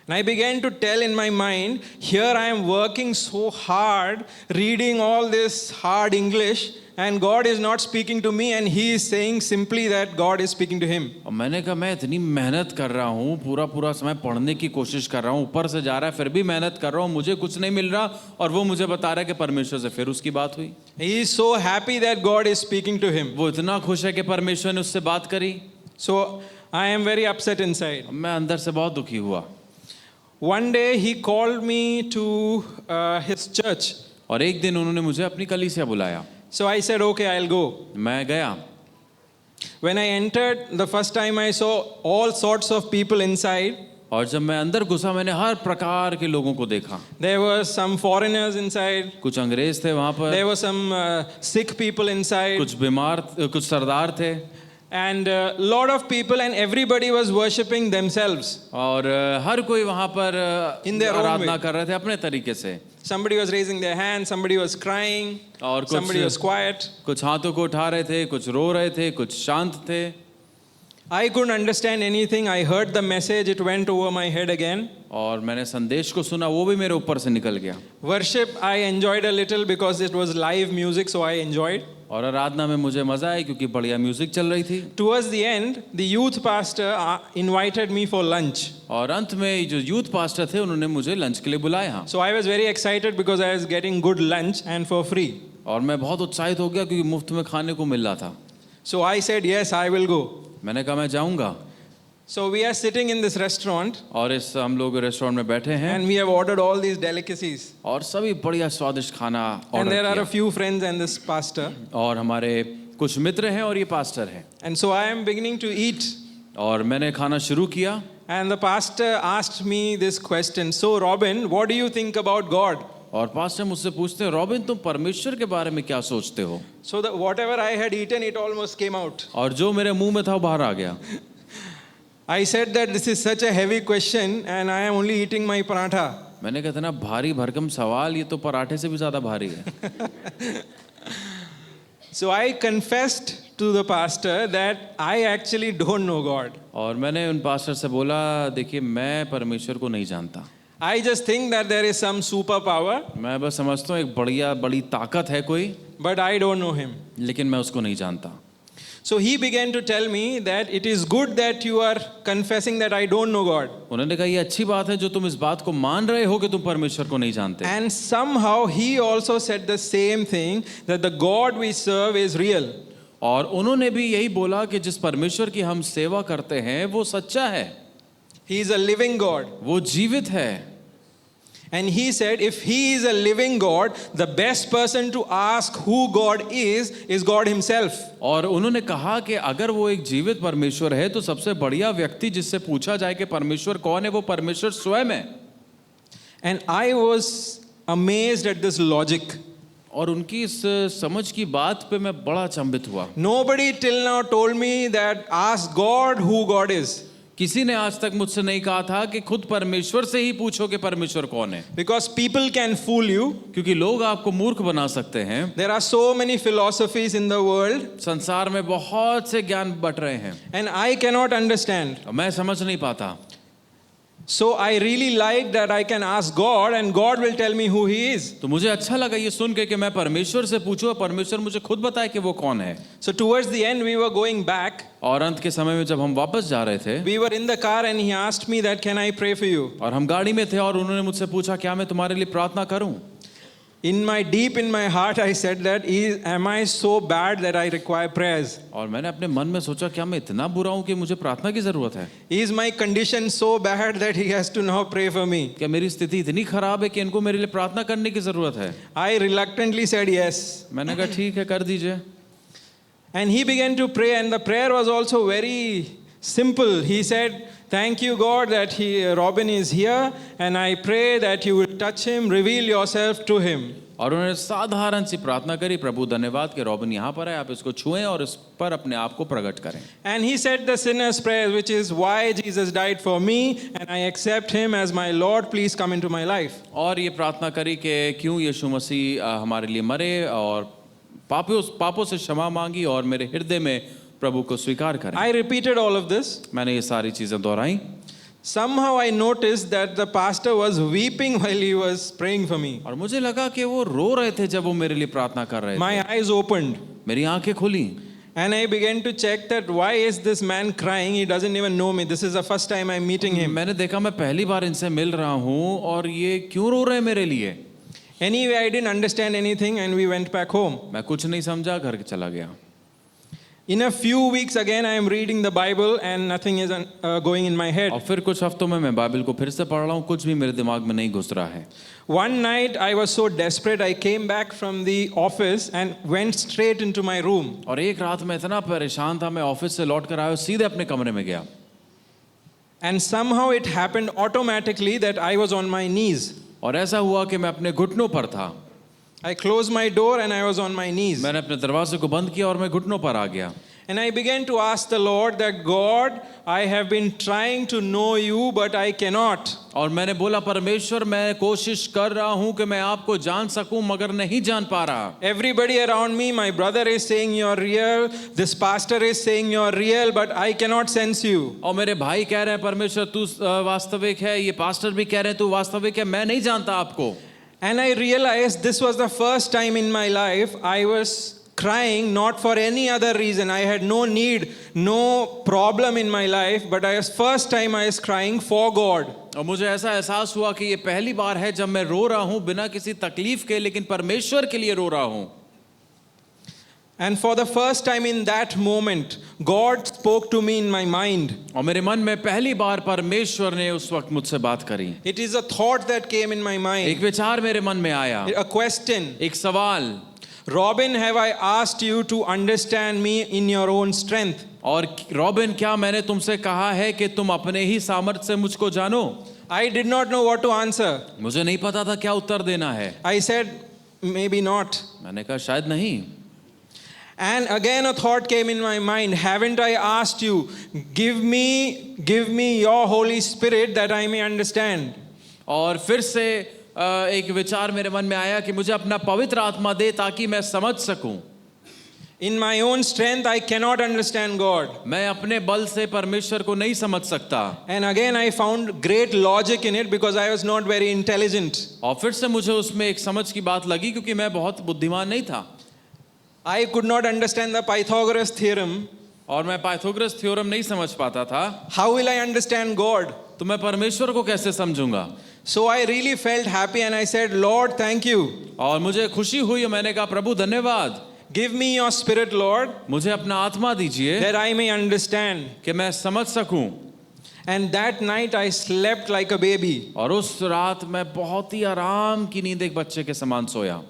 And I began to tell in my mind, here I am working so hard, reading all this hard English, and God is not speaking to me, and he is saying simply that God is speaking to him. और मैंने कहा मैं इतनी मेहनत कर रहा हूँ, पूरा समय पढ़ने की कोशिश कर रहा हूँ, ऊपर से जा रहा है, फिर भी मेहनत कर रहा हूँ, मुझे कुछ नहीं मिल रहा, और वो मुझे बता रहा है कि परमेश्वर से फिर उसकी बात हुई। He is so happy that God is speaking to him. वो इतना खुश है कि परमेश्वर ने उससे बात करी। So I am very upset inside. मैं अंदर से बहुत दुखी हुआ। One day he called me to his church. और एक दिन उन्होंने मुझे अपनी कलीसिया बुलाया। So I said, okay, I'll go. मैं गया। When I entered, the first time I saw all sorts of people inside. और जब मैं अंदर घुसा मैंने हर प्रकार के लोगों को देखा। There were some foreigners inside. कुछ अंग्रेज थे वहाँ पर। There were some sick people inside. कुछ बीमार, कुछ सरदार थे। And a lot of people, and everybody was worshipping themselves. और हर कोई वहाँ पर In their own Aradhana way. कर रहे थे अपने तरीके से। Somebody was raising their hand, somebody was crying, और somebody was quiet. कुछ हाथों को उठा रहे थे, कुछ रो रहे थे, कुछ शांत थे। I couldn't understand anything. I heard the message, it went over my head again. और मैंने संदेश को सुना, वो भी मेरे ऊपर से निकल गया। Worship, I enjoyed a little because it was live music, so I enjoyed. और आराधना में मुझे मजा आया क्योंकि बढ़िया म्यूजिक चल रही थी। Towards the end, the youth pastor invited me for lunch. और अंत में जो यूथ पास्टर थे उन्होंने मुझे लंच के लिए बुलाया। So I was very excited because I was getting good lunch and for free. और मैं बहुत उत्साहित हो गया क्योंकि मुफ्त में खाने को मिल रहा था। So I said, yes, I will go. मैंने कहा मैं जाऊंगा। So we are sitting in this restaurant. और इस हम लोग रेस्टोरेंट में बैठे हैं। And we have ordered all these delicacies. और सभी बढ़िया स्वादिष्ट खाना And order there are a किया। few friends and this pastor. और हमारे कुछ मित्र हैं और ये पास्टर हैं। And so I am beginning to eat. और मैंने खाना शुरू किया। And the pastor asked me this question. So Robin, what do you think about God? और पास्टर मुझसे पूछते हैं, रॉबिन तुम परमेश्वर के बारे में क्या सोचते हो? So that whatever I had eaten, it almost came out. और जो मेरे मुंह में था वो बाहर आ गया। I said that this is such a heavy question and I am only eating my paratha. मैंने कहा इतना भारी भरकम सवाल, ये तो पराठे से भी ज्यादा भारी है। So I confessed to the pastor that I actually don't know God. और मैंने उन पास्टर से बोला, देखिए मैं परमेश्वर को नहीं जानता। I just think that there is some superpower, मैं बस समझता हूँ एक बड़ी ताकत है कोई, but I don't know him. लेकिन मैं उसको नहीं जानता। So he began to tell me that it is good that you are confessing that I don't know God. उन्होंने कहा ये अच्छी बात है जो तुम इस बात को मान रहे हो कि तुम परमेश्वर को नहीं जानते। And somehow he also said the same thing, that the God we serve is real. और उन्होंने भी यही बोला कि जिस परमेश्वर की हम सेवा करते हैं वो सच्चा है, He is a living God. वो जीवित है। And he said, if he is a living God, the best person to ask who God is God himself. और उन्होंने कहा कि अगर वो एक जीवित परमेश्वर है तो सबसे बढ़िया व्यक्ति जिससे पूछा जाए कि परमेश्वर कौन है, वो परमेश्वर स्वयं है। And I was amazed at this logic. और उनकी इस समझ की बात पे मैं बड़ा अचंभित हुआ। Nobody till now told me that ask God who God is. किसी ने आज तक मुझसे नहीं कहा था कि खुद परमेश्वर से ही पूछो कि परमेश्वर कौन है। Because people can fool you. क्योंकि लोग आपको मूर्ख बना सकते हैं। There are so many philosophies in the world. संसार में बहुत से ज्ञान बट रहे हैं। And I cannot understand. मैं समझ नहीं पाता। So I really like that I can ask God and God will tell me who he is. तो मुझे अच्छा लगा ये सुन के कि मैं परमेश्वर से पूछूं और परमेश्वर मुझे खुद बताए कि वो कौन है। So towards the end we were going back. और अंत के समय में जब हम वापस जा रहे थे, We were in the car and he asked me that can I pray for you? और हम गाड़ी में थे और उन्होंने मुझसे पूछा क्या मैं तुम्हारे लिए प्रार्थना करूं? In my heart I said that am I so bad that I require prayers? और मैंने अपने मन में सोचा क्या मैं इतना बुरा हूं कि मुझे प्रार्थना की जरूरत है? Is my condition so bad that he has to now pray for me? क्या मेरी स्थिति इतनी खराब है कि इनको मेरे लिए प्रार्थना करने की जरूरत है? I reluctantly said yes. मैंने कहा ठीक है कर दीजिए। And he began to pray, and the prayer was also very simple. He said, "Thank you, God, that Robin is here, and I pray that you will touch him, reveal yourself to him." और उन्होंने साधारण सी प्रार्थना करी, प्रभु धन्यवाद कि robin यहाँ पर है, आप इसको छुएं और इस पर अपने आप को प्रकट करें। And he said the sinner's prayer, which is, "Why Jesus died for me, and I accept him as my Lord. Please come into my life." और ये प्रार्थना करी कि क्यों यीशु मसीह हमारे लिए मरे और पापों से क्षमा मांगी और मेरे हृदय में प्रभु को स्वीकार करें। I repeated all of this. मैंने ये सारी चीजें दोहराई। Somehow I noticed that the pastor was weeping while he was praying for me. और मुझे लगा कि वो रो रहे थे जब वो मेरे लिए प्रार्थना कर रहे थे। My eyes opened. मेरी आंखें खुली And I began to check that why is this man crying? He doesn't even know me. This is the first time I'm meeting him. मैंने देखा मैं पहली बार इनसे मिल रहा हूँ और ये क्यों रो रहे हैं मेरे लिए। Anyway, I didn't understand anything and we went back home. मैं कुछ नहीं समझा, घर चला गया। In a few weeks again I am reading the Bible and nothing is going in my head. और फिर कुछ हफ्तों में मैं बाइबल को फिर से पढ़ रहा हूँ, कुछ भी मेरे दिमाग में नहीं घुस रहा है। One night I was so desperate I came back from the office and went straight into my room. और एक रात मैं इतना परेशान था, मैं ऑफिस से लौट कर आया और सीधे अपने कमरे में गया। And somehow it happened automatically that I was on my knees. और ऐसा हुआ कि मैं अपने घुटनों पर था। I closed my door and I was on my knees. मैंने अपने दरवाजे को बंद किया और मैं घुटनों पर आ गया। And I began to ask the Lord that, God, I have been trying to know you but I cannot. और मैंने बोला, परमेश्वर मैं कोशिश कर रहा हूँ कि मैं आपको जान सकूं मगर नहीं जान पा रहा। Everybody around me, my brother is saying you're real, this pastor is saying you're real, but I cannot sense you. और मेरे भाई कह रहे हैं परमेश्वर तू वास्तविक है, ये पास्टर भी कह रहे हैं तू वास्तविक है, मैं नहीं जानता आपको। And I realized this was the first time in my life I was crying not for any other reason. I had no need, no problem in my life, but first time I was crying for God. और मुझे ऐसा एहसास हुआ कि ये पहली बार है जब मैं रो रहा हूँ बिना किसी तकलीफ के, लेकिन परमेश्वर के लिए रो रहा हूँ। And for the first time in that moment, God spoke to me in my mind. और मेरे मन में पहली बार परमेश्वर ने उस वक्त मुझसे बात करी। It is a thought that came in my mind. एक विचार मेरे मन में आया, A question. एक सवाल। Robin, have I asked you to understand me in your own strength? और रॉबिन, क्या मैंने तुमसे कहा है कि तुम अपने ही सामर्थ्य से मुझको जानो? I did not know what to answer. मुझे नहीं पता था क्या उत्तर देना है। I said, maybe not. मैंने कहा शायद नहीं। And again a thought came in my mind, haven't I asked you, give me your Holy Spirit that I may understand? और फिर से एक विचार मेरे मन में आया कि मुझे अपना पवित्र आत्मा दे ताकि मैं समझ सकूं। In my own strength I cannot understand God. मैं अपने बल से परमेश्वर को नहीं समझ सकता। And again I found great logic in it because I was not very intelligent. और फिर से मुझे उसमें एक समझ की बात लगी क्योंकि मैं बहुत बुद्धिमान नहीं था। I could not understand the Pythagoras theorem. और मैं पाइथागोरस थ्योरम नहीं समझ पाता था। How will I understand God? तो मैं परमेश्वर को कैसे समझूंगा? So I really felt happy and I said, Lord, thank you. और मुझे खुशी हुई और मैंने कहा प्रभु धन्यवाद। Give me your spirit, Lord, मुझे अपना आत्मा दीजिए that I may understand. कि मैं समझ सकूं। And that night I slept like a baby. और उस रात मैं बहुत ही आराम की नींद एक बच्चे के समान सोया।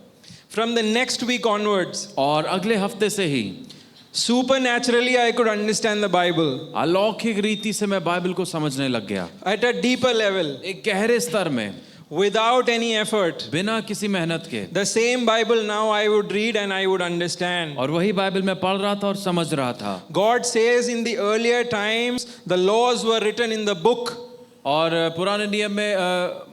From the next week onwards, और अगले हफ्ते से ही supernaturally I could understand the Bible अलौकिक रीति से मैं बाइबल को समझने लग गया, at a deeper level, एक गहरे स्तर में, without any effort. बिना किसी मेहनत के। The same Bible now I would read and I would understand. और वही बाइबल मैं पढ़ रहा था और समझ रहा था। God says in the earlier times the laws were written in the book. और पुराने नियम में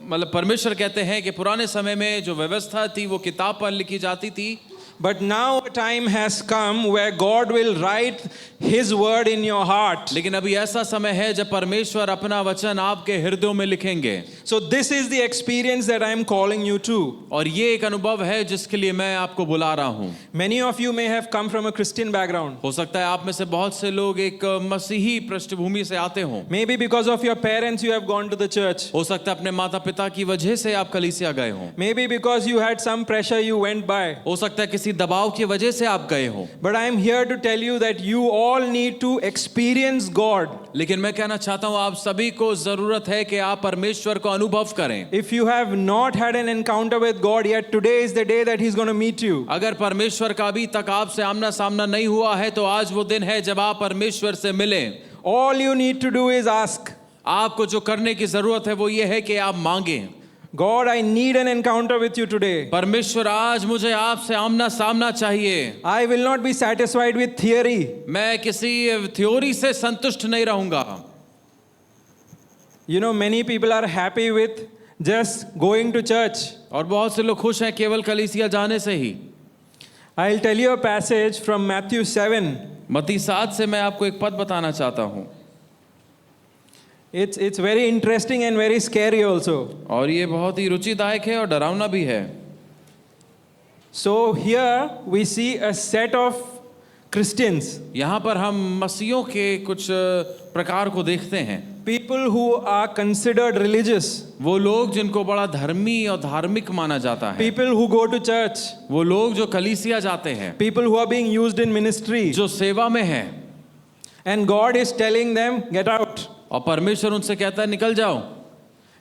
मतलब परमेश्वर कहते हैं कि पुराने समय में जो व्यवस्था थी वो किताब पर लिखी जाती थी। But now a time has come where God will write His word in your heart. लेकिन अभी ऐसा समय है जब परमेश्वर अपना वचन आपके हृदयों में लिखेंगे। So this is the experience that I am calling you to. और ये एक अनुभव है जिसके लिए मैं आपको बुला रहा हूँ। Many of you may have come from a Christian background. हो सकता है आप में से बहुत से लोग एक मसीही पृष्ठभूमि से आते हों। Maybe because of your parents you have gone to the church. हो सकता है अपने माता पिता की वजह से आप कलीसिया गए हों। Maybe because you had some pressure you went by. हो सकता है किसी दबाव की वजह से आप गए हो। But I am here to tell you that you all need to experience God. लेकिन मैं कहना चाहता हूं आप सभी को जरूरत है कि आप परमेश्वर को अनुभव करें। If you have not had an encounter with God yet, today is the day that He's going to meet you. अगर परमेश्वर का अभी तक आपसे आमना सामना नहीं हुआ है तो आज वो दिन है जब आप परमेश्वर से मिलें। All you need to do is ask. आपको जो करने की जरूरत है वो ये है कि आप मांगें। God, I need an encounter with you today. परमेश्वर आज मुझे आपसे आमना सामना चाहिए। I will not be satisfied with theory. मैं किसी थ्योरी से संतुष्ट नहीं रहूंगा। You know, many people are happy with just going to church. और बहुत से लोग खुश हैं केवल कलीसिया जाने से ही। I'll tell you a passage from Matthew 7. मत्ती 7 से मैं आपको एक पद बताना चाहता हूँ। It's very interesting and very scary also. और ये बहुत ही रुचिदायक है और डरावना भी है। So here we see a set of Christians, यहाँ पर हम मसीहों के कुछ प्रकार को देखते हैं। people who are considered religious, वो लोग जिनको बड़ा धर्मी और धार्मिक माना जाता है, people who go to church, वो लोग जो कलीसिया जाते हैं, people who are being used in ministry, जो सेवा में हैं, and God is telling them, get out. और परमेश्वर उनसे कहता है निकल जाओ,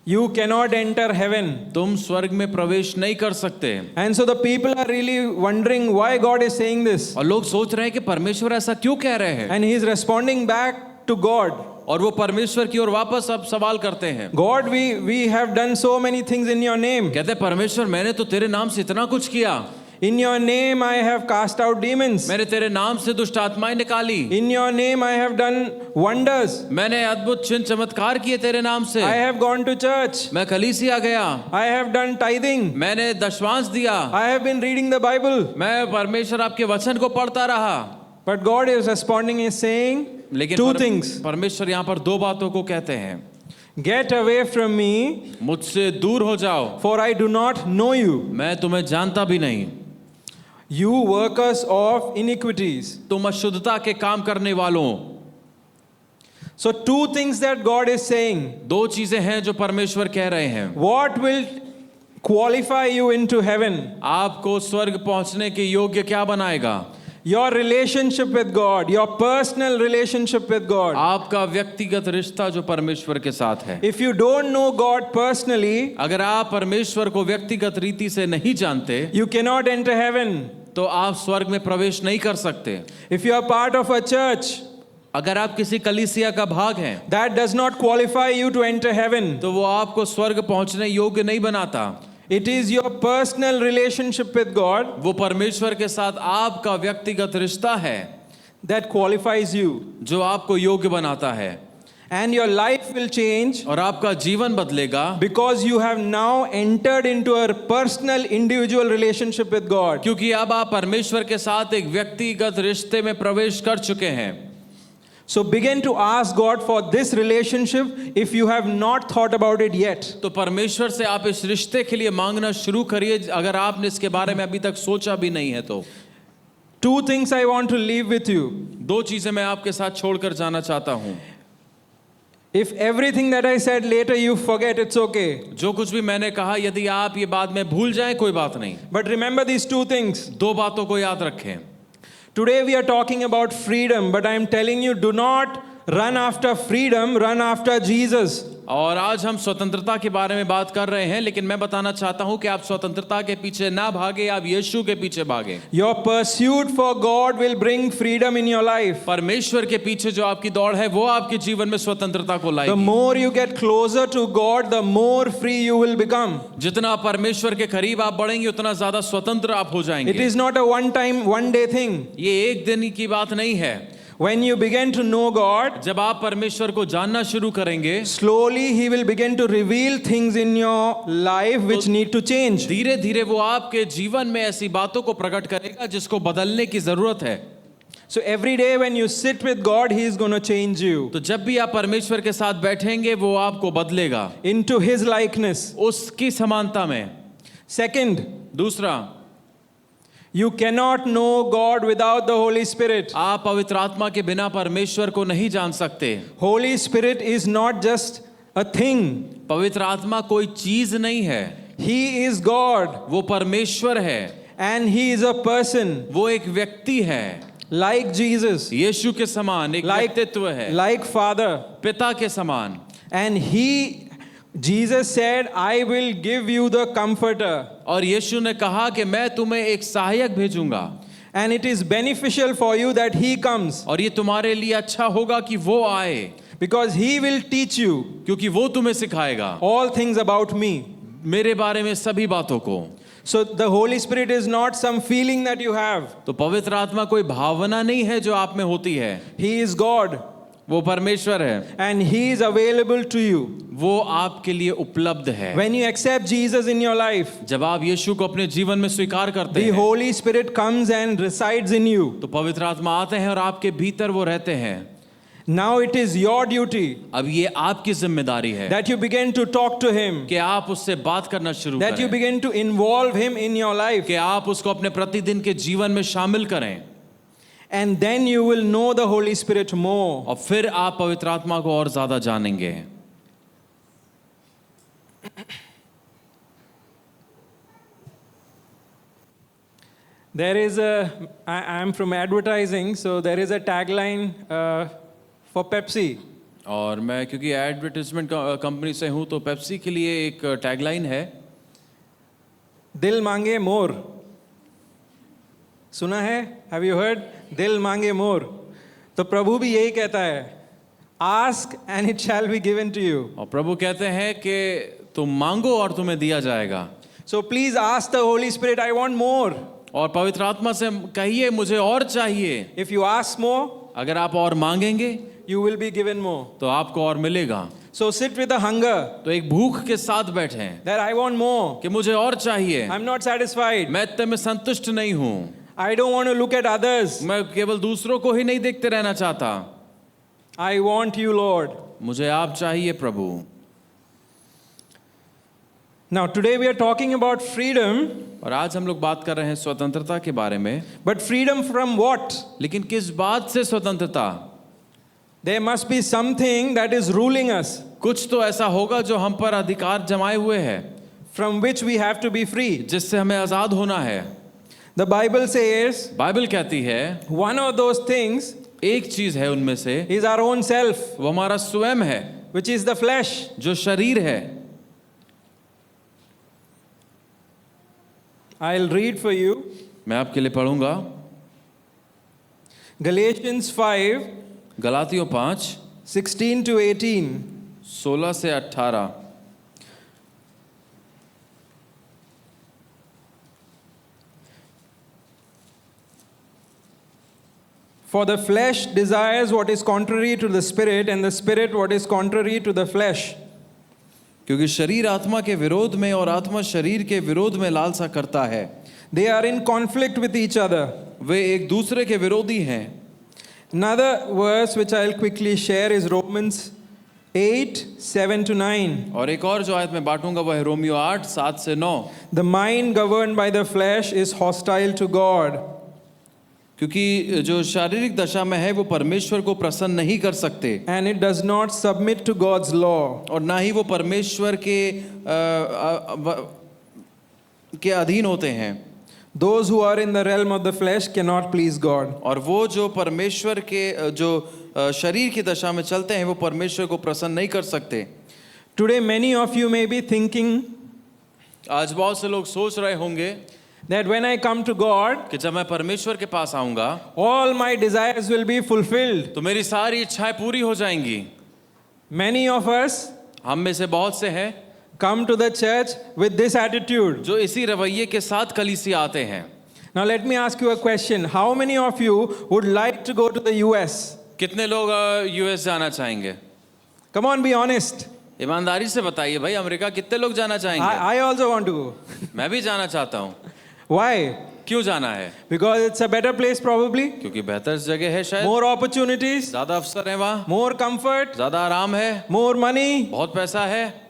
You cannot enter heaven. तुम स्वर्ग में प्रवेश नहीं कर सकते। And so the people are really wondering why God is saying this. और लोग सोच रहे हैं कि परमेश्वर ऐसा क्यों कह रहे हैं, And he is responding back to God. और वो परमेश्वर की ओर वापस अब सवाल करते हैं। God, we have done so many things in your name. कहते हैं परमेश्वर मैंने तो तेरे नाम से इतना कुछ किया, In your name I have cast out demons. मैंने तेरे नाम से दुष्ट आत्माएं निकाली, In your name I have done wonders. मैंने अद्भुत चिन्ह चमत्कार किए तेरे नाम से, I have gone to church. मैं कलीसिया गया, I have done tithing. मैंने दशवांश दिया, I have been reading the Bible. मैं परमेश्वर आपके वचन को पढ़ता रहा। But God is responding, is saying लेकिन two things. परमेश्वर यहाँ पर दो बातों को कहते हैं। Get away from me, मुझसे दूर हो जाओ, for I do not know you. मैं तुम्हें जानता भी नहीं। You workers of iniquities. तुम अशुद्धता के काम करने वालों। So two things that God is saying. दो चीजें हैं जो परमेश्वर कह रहे हैं। What will qualify you into heaven? आपको स्वर्ग पहुंचने के योग्य क्या बनाएगा? Your relationship with God, your personal relationship with God. आपका व्यक्तिगत रिश्ता जो परमेश्वर के साथ है। If you don't know God personally, अगर आप परमेश्वर को व्यक्तिगत रीति से नहीं जानते you cannot enter heaven. तो आप स्वर्ग में प्रवेश नहीं कर सकते। If you are part of a church, अगर आप किसी कलीसिया का भाग हैं that does not qualify you to enter heaven. तो वो आपको स्वर्ग पहुंचने योग्य नहीं बनाता। It is your personal relationship with God वो परमेश्वर के साथ आपका व्यक्तिगत रिश्ता है that qualifies you. जो आपको योग्य बनाता है, And your life will change और आपका जीवन बदलेगा because you have now entered into a personal individual relationship with God. क्योंकि अब आप परमेश्वर के साथ एक व्यक्तिगत रिश्ते में प्रवेश कर चुके हैं। So begin to ask God for this relationship if you have not thought about it yet. तो परमेश्वर से आप इस रिश्ते के लिए मांगना शुरू करिए अगर आपने इसके बारे में अभी तक सोचा भी नहीं है तो। Two things I want to leave with you. दो चीजें मैं आपके साथ छोड़कर जाना चाहता हूं। If everything that I said later you forget, it's okay. जो कुछ भी मैंने कहा यदि आप ये बाद में भूल जाएं कोई बात नहीं, But remember these two things. दो बातों को याद रखें। Today we are talking about freedom, but I am telling you, do not run after freedom, run after Jesus. और आज हम स्वतंत्रता के बारे में बात कर रहे हैं, लेकिन मैं बताना चाहता हूं कि आप स्वतंत्रता के पीछे ना भागे, आप यीशु के पीछे भागे। Your pursuit for God will bring freedom in your life. परमेश्वर के पीछे जो आपकी दौड़ है वो आपके जीवन में स्वतंत्रता को The लाएगी। more you get closer to God, the more free you will become. जितना आप परमेश्वर के करीब आप बढ़ेंगे उतना ज्यादा स्वतंत्र आप हो It जाएंगे। is not a one day thing. ये एक दिन की बात नहीं है। When you begin to know God, जब आप परमेश्वर को जानना शुरू करेंगे slowly He will begin to reveal things in your life which need to change. धीरे धीरे वो आपके जीवन में ऐसी बातों को प्रकट करेगा जिसको बदलने की जरूरत है। So every day when you sit with God, He is going to change you तो जब भी आप परमेश्वर के साथ बैठेंगे वो आपको बदलेगा into His likeness. उसकी समानता में। Second, दूसरा, you cannot know God without the Holy Spirit. आप पवित्र आत्मा के बिना परमेश्वर को नहीं जान सकते। Holy Spirit is not just a thing. पवित्र आत्मा कोई चीज नहीं है, He is God. वो परमेश्वर है। and he is a person वो एक व्यक्ति है, like Jesus, यीशु के समान एक like व्यक्तित्व है, like Father. पिता के समान। And Jesus said, I will give you the comforter. और यीशु ने कहा कि मैं तुम्हें एक सहायक भेजूंगा, And it is beneficial for you that he comes, और ये तुम्हारे लिए अच्छा होगा कि वो आए, because he will teach you क्योंकि वो तुम्हें सिखाएगा all things about me. मेरे बारे में सभी बातों को। So the Holy Spirit is not some feeling that you have. तो पवित्र आत्मा कोई भावना नहीं है जो आप में होती है, He is God वो परमेश्वर है, and he is available to you. वो आपके लिए उपलब्ध है। When you accept Jesus in your life, जब आप यीशु को अपने जीवन में स्वीकार करते the हैं, Holy Spirit comes and resides in you. तो पवित्र आत्मा आते हैं और आपके भीतर वो रहते हैं। Now it is your duty अब ये आपकी जिम्मेदारी है that you begin to talk to him, कि आप उससे बात करना शुरू that you करें, begin to involve him in your life, कि आप उसको अपने प्रतिदिन के जीवन में शामिल करें, and then you will know the Holy Spirit more. और फिर आप पवित्र आत्मा को और ज्यादा जानेंगे। There is I'm from advertising, so there is a tagline for Pepsi. और मैं क्योंकि एडवर्टाइजमेंट कंपनी से हूँ, तो पेप्सी के लिए एक टैगलाइन है, दिल मांगे मोर। सुना है? Have you heard? दिल मांगे मोर। तो प्रभु भी यही कहता है, ask and it shall be given to you. और प्रभु कहते हैं कि तुम मांगो और तुम्हें दिया जाएगा। So please ask the Holy Spirit, I want more. और पवित्र आत्मा से कहिए मुझे और चाहिए। If you ask more, अगर आप और मांगेंगे you will be given more. तो आपको और मिलेगा। So sit with a hunger तो एक भूख के साथ बैठें that I want more. कि मुझे और चाहिए, I'm not satisfied. मैं इतने में संतुष्ट नहीं हूँ, I don't want to look at others. मैं केवल दूसरों को ही नहीं देखते रहना चाहता, I want you, Lord. मुझे आप चाहिए प्रभु। Now today we are talking about freedom, और आज हम लोग बात कर रहे हैं स्वतंत्रता के बारे में, but freedom from what? लेकिन किस बात से स्वतंत्रता? There must be something that is ruling us, कुछ तो ऐसा होगा जो हम पर अधिकार जमाए हुए है, from which we have to be free. जिससे हमें आजाद होना है। The Bible says बाइबल कहती है one of those things एक चीज है उनमें से, is our own self, वो हमारा स्वयं है, which is the flesh. जो शरीर है। I'll read for you मैं आपके लिए पढ़ूंगा Galatians 5, गलातियों 5 16 to 18. 16 से 18। For the flesh desires what is contrary to the spirit, and the spirit what is contrary to the flesh. क्योंकि शरीर आत्मा के विरोध में और आत्मा शरीर के विरोध में लालसा करता है, They are in conflict with each other. वे एक दूसरे के विरोधी हैं। Another verse which I'll quickly share is Romans 8, 7 to 9. और एक और जो आयत में बांटूंगा वह है रोमियो 8 7 से 9। The mind governed by the flesh is hostile to God. क्योंकि जो शारीरिक दशा में है वो परमेश्वर को प्रसन्न नहीं कर सकते, And it does not submit to God's law. और ना ही वो परमेश्वर के अधीन होते हैं। Those who are in the realm of the flesh cannot please God. और वो जो परमेश्वर के जो शरीर की दशा में चलते हैं वो परमेश्वर को प्रसन्न नहीं कर सकते। Today many of you may be thinking आज बहुत से लोग सोच रहे होंगे that when I come to God, कि जब मैं परमेश्वर के पास आऊंगा all my desires will be fulfilled. तो मेरी सारी इच्छाएं पूरी हो जाएंगी। Many of us हम में से बहुत से हैं come to the church with this attitude. जो इसी रवैये के साथ कलीसिया आते हैं। Now let me ask you a question. How many of you would like to go to the US? कितने लोग यूएस जाना चाहेंगे? Come on, be honest. ईमानदारी से बताइए भाई, अमेरिका कितने लोग जाना चाहेंगे? I also want to go. मैं भी जाना चाहता हूँ। Why? क्यों जाना है? Because it's a better place probably. क्योंकि बेहतर जगह है शायद, More opportunities, ज्यादा अवसर है वहाँ, more comfort, ज्यादा आराम है, more money. बहुत पैसा है।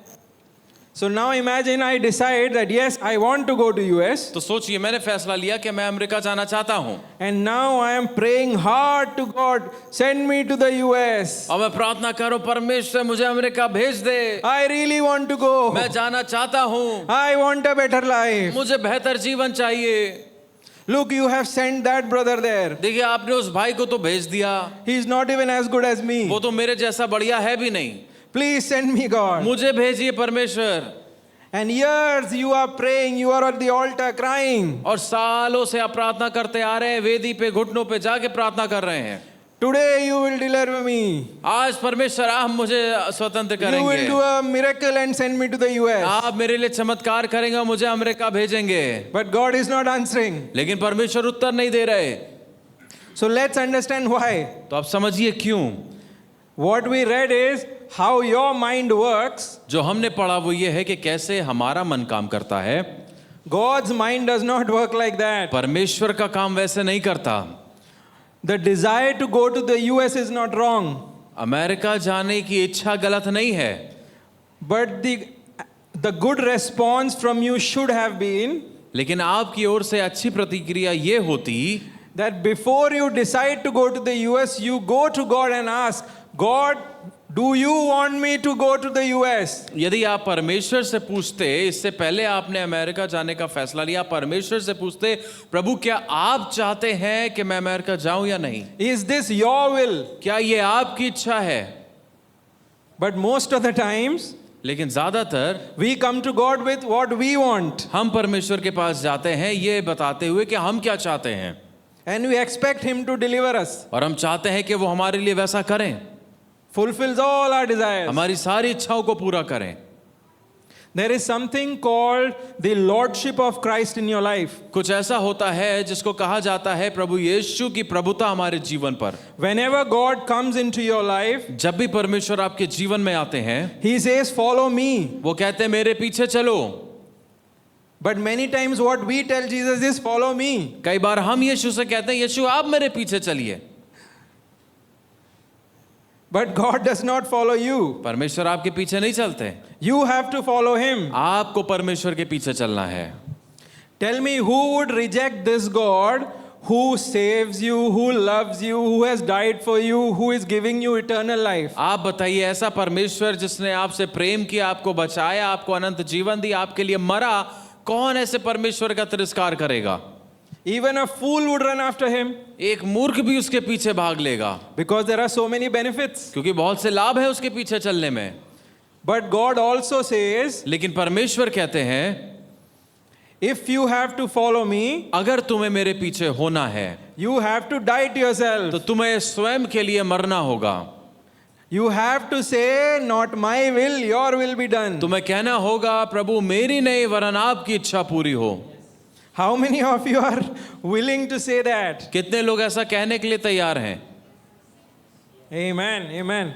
So now imagine I decide that yes, I want to go to US. तो सोचिए मैंने फैसला लिया कि मैं अमेरिका जाना चाहता हूँ, And now I am praying hard to God, send me to the US. और मैं प्रार्थना करूँ परमेश्वर मुझे अमेरिका भेज दे, I really want to go. मैं जाना चाहता हूँ, I want a better life. मुझे बेहतर जीवन चाहिए। Look, you have sent that brother there. देखिए आपने उस भाई को तो भेज दिया, He is not even as good as me. वो तो मेरे जैसा बढ़िया है भी नहीं, Please send me, God. मुझे भेजिए परमेश्वर। And years you are praying, you are at the altar crying. और सालों से आप प्रार्थना करते आ रहे हैं, वेदी पे घुटनों पे जाके प्रार्थना कर रहे हैं। Today you will deliver me. आज परमेश्वर आप मुझे स्वतंत्र You will do करेंगे, a miracle and send me to the US. आप मेरे लिए चमत्कार करेंगे और मुझे अमेरिका भेजेंगे। But God is not answering. लेकिन परमेश्वर उत्तर नहीं दे रहे। So let's understand why. तो आप समझिए क्यों। What we read is how your mind works. जो हमने पढ़ा वो ये है कि कैसे हमारा मन काम करता है। God's mind does not work like that. परमेश्वर का काम वैसे नहीं करता। The desire to go to the US is not wrong. America जाने की इच्छा गलत नहीं है, But the good response from you should have been लेकिन आपकी ओर से अच्छी प्रतिक्रिया ये होती that before you decide to go to the US, you go to God and ask, God, do you want me to go to the US? यदि आप परमेश्वर से पूछते, इससे पहले आपने अमेरिका जाने का फैसला लिया, परमेश्वर से पूछते, प्रभु क्या आप चाहते हैं कि मैं अमेरिका जाऊं या नहीं? Is this your will? क्या ये आपकी इच्छा है? But most of the times, लेकिन ज्यादातर we come to God with what we want. हम परमेश्वर के पास जाते हैं ये बताते हुए कि हम क्या चाहते हैं, And we expect Him to deliver us, और हम चाहते हैं कि वो हमारे लिए वैसा करें, fulfills all our desires. हमारी सारी इच्छाओं को पूरा करें। There is something called the Lordship of Christ in your life. कुछ ऐसा होता है जिसको कहा जाता है प्रभु यीशु की प्रभुता हमारे जीवन पर। Whenever God comes into your life, जब भी परमेश्वर आपके जीवन में आते हैं, He says, follow me. वो कहते हैं मेरे पीछे चलो। But many times what we tell Jesus is, follow me. कई बार हम यीशु से कहते हैं यीशु आप मेरे पीछे चलिए, But God does not follow you. परमेश्वर आपके पीछे नहीं चलते, You have to follow Him. आपको परमेश्वर के पीछे चलना है। Tell me who would reject this God who saves you, who loves you, who has died for you, who is giving you eternal life? आप बताइए ऐसा परमेश्वर जिसने आपसे प्रेम किया, आपको बचाया, आपको अनंत जीवन दिया, आपके लिए मरा, कौन ऐसे परमेश्वर का तिरस्कार करेगा? Even a fool would run after Him एक मूर्ख भी उसके पीछे भाग लेगा, because there are so many benefits. क्योंकि बहुत से लाभ है उसके पीछे चलने में। But God also says, लेकिन परमेश्वर कहते हैं if you have to follow me, अगर तुम्हें मेरे पीछे होना है you have to die to yourself. तो तुम्हें स्वयं के लिए मरना होगा। You have to say, not my will, your will be done. तुम्हें कहना होगा प्रभु मेरी नहीं वरन आपकी इच्छा पूरी हो। How many of you are willing to say that? कितने लोग ऐसा कहने के लिए तैयार हैं? Amen, amen.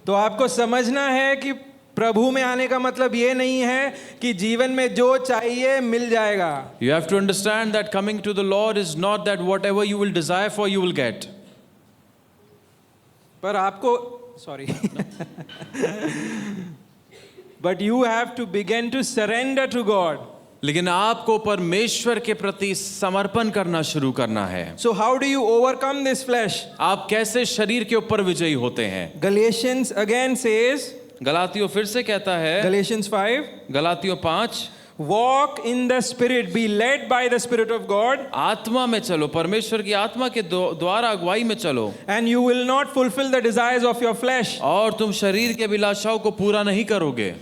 तो आपको समझना है कि प्रभु में आने का मतलब ये नहीं है कि जीवन में जो चाहिए मिल जाएगा। You have to understand that coming to the Lord is not that whatever you will desire for you will get. पर आपको sorry but you have to begin to surrender to God. लेकिन आपको परमेश्वर के प्रति समर्पण करना शुरू करना है। So how do you overcome this flesh? आप कैसे शरीर के ऊपर विजयी होते हैं? Galatians again says, गलातियों फिर से कहता है, Galatians 5, गलातियों 5, walk in the spirit, be led by the spirit of God, आत्मा में चलो, परमेश्वर की आत्मा के द्वारा अगुवाई में चलो, and you will not fulfill the desires of your flesh. और तुम शरीर के अभिलाषाओं को पूरा नहीं करोगे।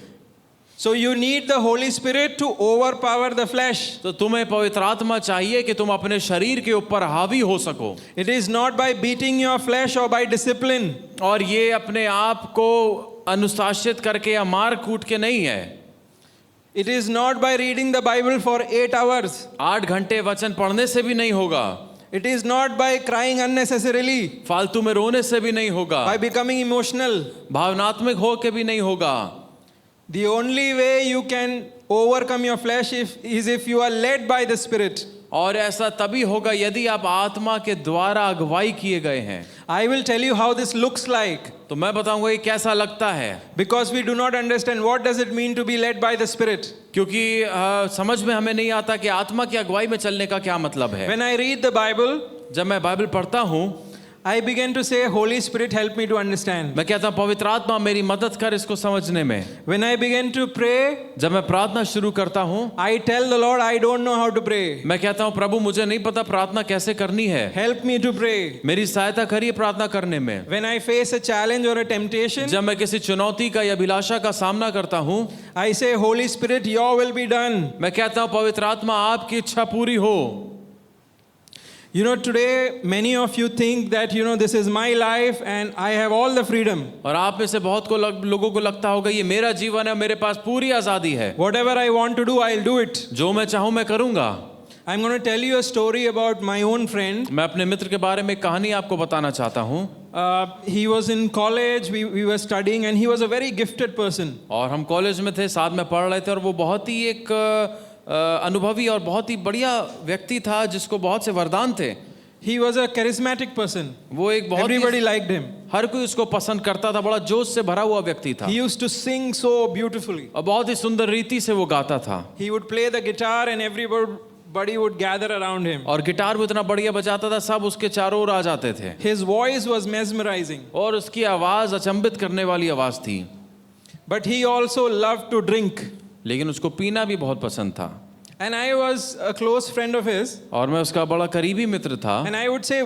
So you need the Holy Spirit to overpower the flesh. तो तुम्हें पवित्र आत्मा चाहिए कि तुम अपने शरीर के ऊपर हावी हो सको। It is not by beating your flesh or by discipline. और ये अपने आप को अनुशासित करके या मार कूट के नहीं है। It is not by reading the Bible for 8 hours. 8 घंटे वचन पढ़ने से भी नहीं होगा, It is not by crying unnecessarily, फालतू में रोने से भी नहीं होगा, by becoming emotional. भावनात्मक हो के भी नहीं होगा। The only way you can overcome your flesh is if you are led by the Spirit. और ऐसा तभी होगा यदि आप आत्मा के द्वारा अगुवाई किए गए हैं। I will tell you how this looks like. तो मैं बताऊंगा ये कैसा लगता है, Because we do not understand what does it mean to be led by the Spirit. क्योंकि समझ में हमें नहीं आता कि आत्मा की अगुवाई में चलने का क्या मतलब है। When I read the Bible, जब मैं बाइबल पढ़ता हूँ, I began to say, Holy Spirit, help me to understand. मैं कहता हूँ पवित्र आत्मा मेरी मदद कर इसको समझने में। When I began to pray, जब मैं प्रार्थना शुरू करता हूँ, I tell the Lord, I don't know how to pray. मैं कहता हूँ प्रभु मुझे नहीं पता प्रार्थना कैसे करनी है, Help me to pray. मेरी सहायता करिए प्रार्थना करने में। When I face a challenge or a temptation, जब मैं किसी चुनौती का या अभिलाषा का सामना करता हूँ, I say, Holy Spirit, your will be done. मैं कहता हूँ पवित्र आत्मा आपकी इच्छा पूरी हो। You know, today many of you think that, this is my life and I have all the freedom. और आप में से बहुत लोगों को लगता होगा ये मेरा जीवन है, मेरे पास पूरी आजादी है, Whatever I want to do, I'll do it. जो मैं चाहूँ मैं करूँगा। I'm going to tell you a story about my own friend. मैं अपने मित्र के बारे में एक कहानी आपको बताना चाहता हूँ। He was in college, we were studying, and he was a very gifted person. और हम कॉलेज में थे, साथ में पढ़ रहे थे, और वो बहुत ही एक अनुभवी और बहुत ही बढ़िया व्यक्ति था जिसको बहुत से वरदान थे। He was a charismatic person. वो एक बहुत Everybody liked him. हर कोई उसको पसंद करता था, बड़ा जोश से भरा हुआ व्यक्ति था He used to sing so beautifully. और बहुत ही सुंदर रीति से वो गाता था। He would play the guitar and everybody would gather around him. और गिटार भी इतना बढ़िया बजाता था, सब उसके चारों ओर आ जाते थे। His voice was mesmerizing. और उसकी आवाज अचंभित करने वाली आवाज थी। But he also loved to drink. लेकिन उसको पीना भी बहुत पसंद था। And I was a close friend of his. और मैं उसका बड़ा करीबी मित्र था। And I would say,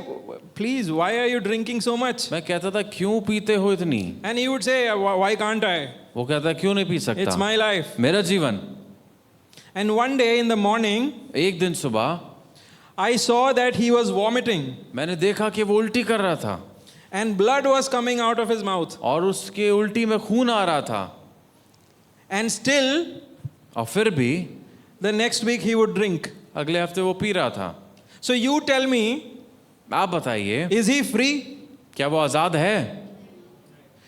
please, why are you drinking so much? मैं कहता था क्यों पीते हो इतनी? And he would say, why can't I? वो कहता क्यों नहीं पी सकता? It's my life. मेरा जीवन। And one day in the morning, एक दिन सुबह I saw that he was vomiting. मैंने देखा कि वो उल्टी कर रहा था And blood was coming out of his mouth. और उसके उल्टी में खून आ रहा था। And still, और फिर भी the next week he would drink. अगले हफ्ते वो पी रहा था। So you tell me, आप बताइए, is he free? क्या वो आजाद है?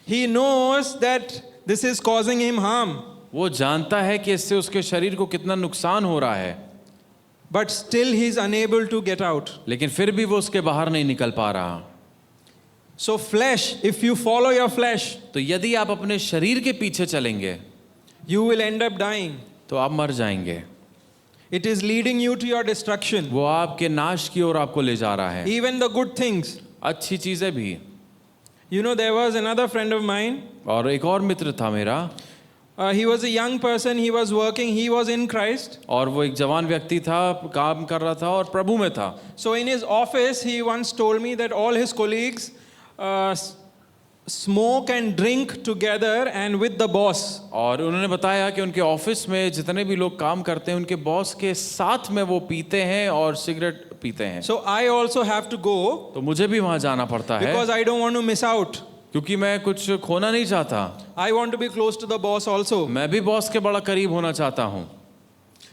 He knows that this is causing him harm. वो जानता है कि इससे उसके शरीर को कितना नुकसान हो रहा है, But still he is unable to get out. लेकिन फिर भी वो उसके बाहर नहीं निकल पा रहा। So flesh, if you follow your flesh, तो यदि आप अपने शरीर के पीछे चलेंगे you will end up dying. तो आप मर जाएंगे। It is leading you to your destruction. वो आपके नाश की ओर आपको ले जा रहा है। Even the good things. अच्छी चीजें भी। You know, there was another friend of mine. और एक और मित्र था मेरा, He was a young person. He was working. He was in Christ. और वो एक जवान व्यक्ति था, काम कर रहा था और प्रभु में था। So in his office, he once told me that all his colleagues smoke and drink together and with the boss. और उन्होंने बताया कि उनके ऑफिस में जितने भी लोग काम करते हैं उनके बॉस के साथ में वो पीते हैं और सिगरेट पीते हैं। So I also have to go तो मुझे भी वहां जाना पड़ता है because I don't want to miss out. क्योंकि मैं कुछ खोना नहीं चाहता। I want to be close to the boss also. मैं भी बॉस के बड़ा करीब होना चाहता हूँ।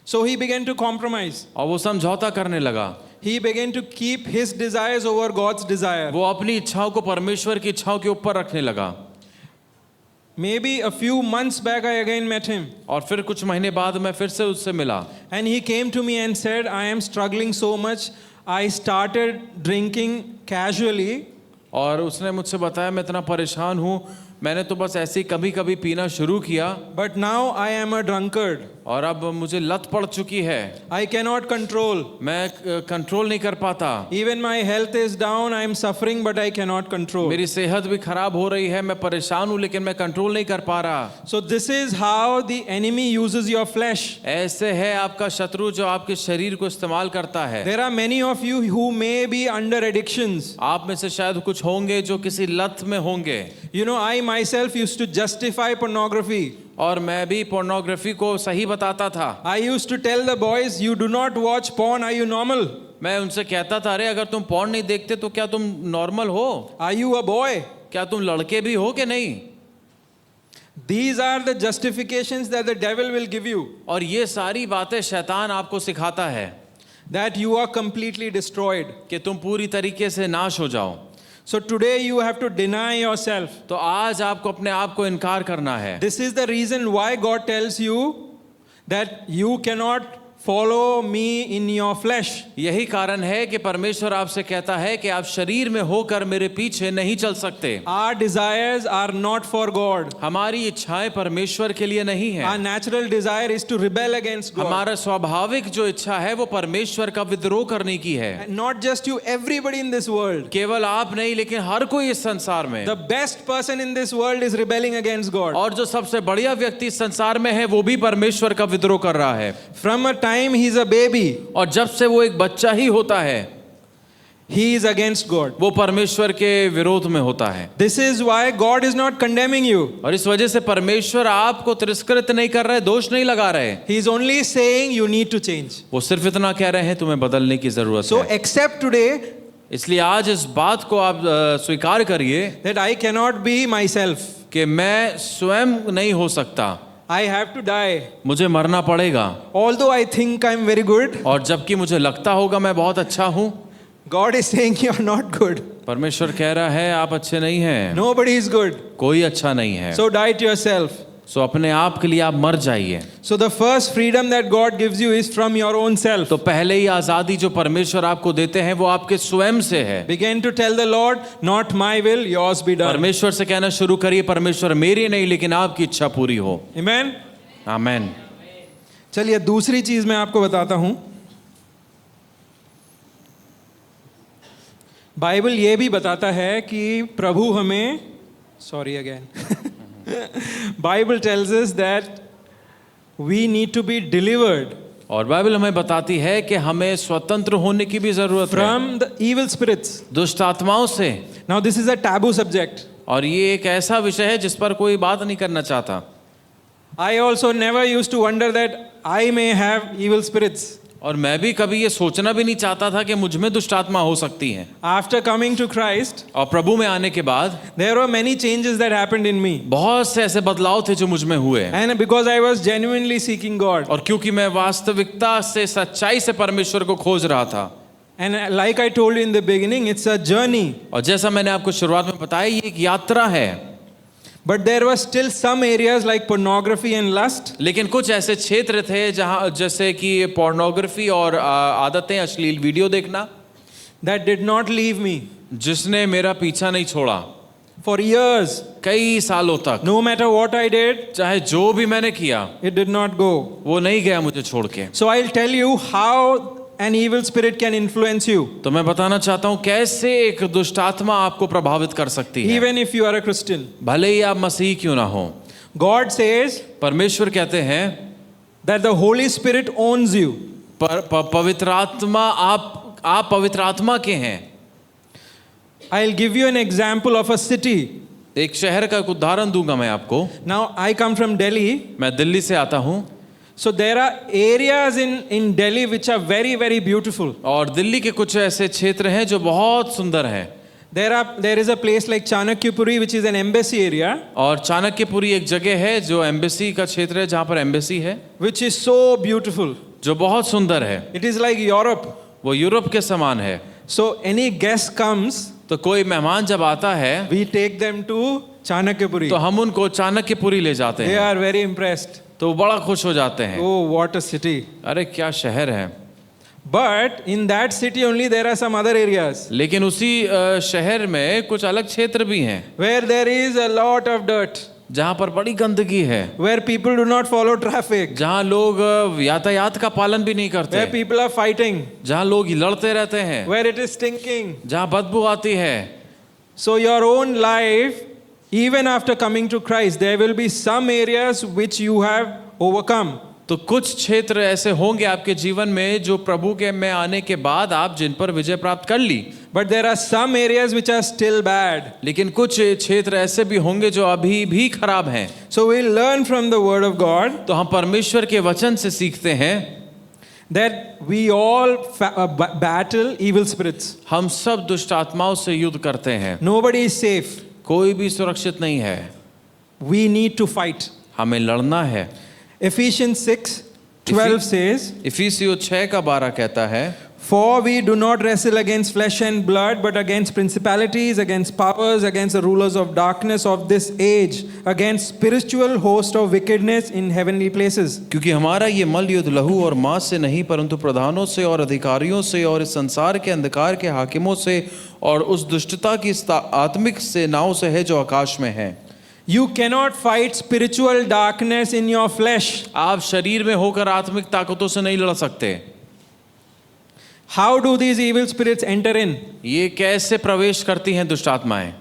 So he began to compromise. और वो समझौता करने लगा। He began to keep his desires over God's desire. वो अपनी इच्छाओं को परमेश्वर की इच्छाओं के ऊपर रखने लगा। Maybe a few months back I again met him. और फिर कुछ महीने बाद मैं फिर से उससे मिला। And he came to me and said, I am struggling so much. I started drinking casually. और उसने मुझसे बताया मैं इतना परेशान हूँ, मैंने तो बस ऐसे ही कभी कभी पीना शुरू किया, But now I am a drunkard. और अब मुझे लत पड़ चुकी है। I cannot control. मैं कंट्रोल नहीं कर पाता। Even my health is down. I am suffering, but I cannot control. मेरी सेहत भी खराब हो रही है, मैं परेशान हूँ लेकिन मैं कंट्रोल नहीं कर पा रहा। So this is how the enemy uses your flesh. ऐसे है आपका शत्रु जो आपके शरीर को इस्तेमाल करता है। There are many of you who may be under addictions. आप में से शायद कुछ होंगे जो किसी लत में होंगे। You know, I myself used to justify pornography. और मैं भी पोर्नोग्राफी को सही बताता था। I used to tell the boys, you do not watch porn, are you normal? मैं उनसे कहता था, अरे अगर तुम पॉर्न नहीं देखते तो क्या तुम नॉर्मल हो? Are you a boy? क्या तुम लड़के भी हो कि नहीं? These are the justifications that the devil will give you. और ये सारी बातें शैतान आपको सिखाता है That you are completely destroyed. कि तुम पूरी तरीके से नाश हो जाओ। So today you have to deny yourself. तो आज आपको अपने आप को इनकार करना है। This is the reason why God tells you that you cannot follow me in your flesh. यही कारण है कि परमेश्वर आपसे कहता है कि आप शरीर में होकर मेरे पीछे नहीं चल सकते। Our desires are not for God. हमारी इच्छाएं परमेश्वर के लिए नहीं है। Our natural desire is to rebel against God. हमारा स्वाभाविक जो इच्छा है वो परमेश्वर का विद्रोह करने की है। And not just you, everybody in this world. केवल आप नहीं, लेकिन हर कोई इस संसार में। The best person in this world is rebelling against God. और जो सबसे बढ़िया व्यक्ति इस संसार में है वो भी परमेश्वर का विद्रोह कर रहा है। From a time he is a baby, और जब से वो एक बच्चा ही होता है he is against God. वो परमेश्वर के विरोध में होता है। This is why God is not condemning you. और इस वजह से परमेश्वर आपको तिरस्कृत नहीं कर रहे, दोष नहीं लगा रहे। He is only saying you need to change. वो सिर्फ इतना कह रहे हैं तुम्हें बदलने की जरूरत So है। accept today इसलिए आज इस बात को आप स्वीकार करिए that I cannot be myself. कि मैं स्वयं नहीं हो सकता, I have to die. मुझे मरना पड़ेगा। Although I think I'm very good, और जबकि मुझे लगता होगा मैं बहुत अच्छा हूँ, God is saying you're not good. परमेश्वर कह रहा है आप अच्छे नहीं हैं। Nobody is good. कोई अच्छा नहीं है। So die to yourself. सो अपने आप के लिए आप मर जाइए। So the first freedom that God gives you is from your own self. तो पहले ही आजादी जो परमेश्वर आपको देते हैं वो आपके स्वयं से है। Begin to tell the Lord, not my will, yours be done. परमेश्वर से कहना शुरू करिए, परमेश्वर मेरी नहीं लेकिन आपकी इच्छा पूरी हो। Amen. आमेन। चलिए दूसरी चीज मैं आपको बताता हूं। बाइबल ये भी बताता है कि प्रभु हमें sorry again Bible tells us that we need to be delivered और बाइबल हमें बताती है कि हमें स्वतंत्र होने की भी जरूरत है फ्रॉम द इविल स्पिरिट्स। दुष्ट आत्माओं से। Now this is a taboo subject. और ये एक ऐसा विषय है जिस पर कोई बात नहीं करना चाहता। I also never used to wonder that I may have evil spirits. और मैं भी कभी ये सोचना भी नहीं चाहता था कि मुझ में दुष्ट आत्मा हो सकती है। After coming to Christ, और प्रभु में आने के बाद there were many changes that happened in me. बहुत से ऐसे बदलाव थे जो मुझ में हुए। And because I was genuinely seeking God. और क्योंकि मैं वास्तविकता से, सच्चाई से परमेश्वर को खोज रहा था। And like I told you in the beginning, it's a journey. और जैसा मैंने आपको शुरुआत में बताया, ये एक यात्रा है। But there were still some areas like pornography and lust. लेकिन कुछ ऐसे क्षेत्र थे जहां, जैसे कि पोर्नोग्राफी और आदतें, अश्लील वीडियो देखना, that did not leave me जिसने मेरा पीछा नहीं छोड़ा for years. कई सालों तक। No matter what I did, चाहे जो भी मैंने किया it did not go. वो नहीं गया मुझे छोड़ के। So I'll tell you how an evil spirit can influence you. तो मैं बताना चाहता हूँ कैसे एक दुष्ट आत्मा आपको प्रभावित कर सकती है, Even if you are a Christian. भले ही आप मसीही क्यों ना हो। God says परमेश्वर कहते हैं that the Holy Spirit owns you. पवित्र आत्मा, आप पवित्र आत्मा के हैं। I'll give you an example of a city. एक शहर का एक उदाहरण दूंगा मैं आपको। Now I come from Delhi. मैं दिल्ली से आता हूँ। So there are areas in Delhi which are very very beautiful. और दिल्ली के कुछ ऐसे क्षेत्र हैं जो बहुत सुंदर हैं। There is a place like Chanakyapuri which is an embassy area. और चाणक्यपुरी एक जगह है जो एम्बेसी का क्षेत्र है, जहाँ पर एम्बेसी है, Which is so beautiful. जो बहुत सुंदर है। It is like Europe. वो यूरोप के समान है। So any guest comes, तो कोई मेहमान जब आता है we take them to Chanakyapuri. तो हम उनको चाणक्यपुरी ले जाते They हैं। are very impressed. तो वो बड़ा खुश हो जाते हैं। Oh, what a city. अरे क्या शहर है। But in that city only there are some other areas लेकिन उसी शहर में कुछ अलग क्षेत्र भी हैं where there is a lot of dirt, जहाँ पर बड़ी गंदगी है, where people do not follow traffic, जहाँ लोग यातायात का पालन भी नहीं करते, where people are fighting, जहाँ लोग लड़ते रहते हैं, where it is stinking. जहाँ बदबू आती है। So your own life, even after coming to Christ, there will be some areas which you have overcome. तो कुछ क्षेत्र ऐसे होंगे आपके जीवन में जो प्रभु के में आने के बाद आप जिन पर विजय प्राप्त कर ली। But there are some areas which are still bad. लेकिन कुछ क्षेत्र ऐसे भी होंगे जो अभी भी खराब हैं। So we'll learn from the word of God तो हम परमेश्वर के वचन से सीखते हैं that we all battle evil spirits. हम सब दुष्ट आत्माओं से युद्ध करते हैं। Nobody is safe. कोई भी सुरक्षित नहीं है। We need to fight. हमें लड़ना है। Ephesians 6:12 says, इफिसियों 6 का 12 कहता है, For we do not wrestle against flesh and blood, but against principalities, against powers, against the rulers of darkness of this age, against spiritual host of wickedness in heavenly places. क्योंकि हमारा ये मल युद्ध लहू और मांस से नहीं परंतु प्रधानों से और अधिकारियों से और इस संसार के अंधकार के हाकिमों से और उस दुष्टता की आत्मिक सेनाओं से है जो आकाश में है। You cannot fight spiritual darkness in your flesh. आप शरीर में होकर आत्मिक ताकतों से नहीं लड़ सकते। How do these evil spirits enter in? ये कैसे प्रवेश करती हैं दुष्ट आत्माएं?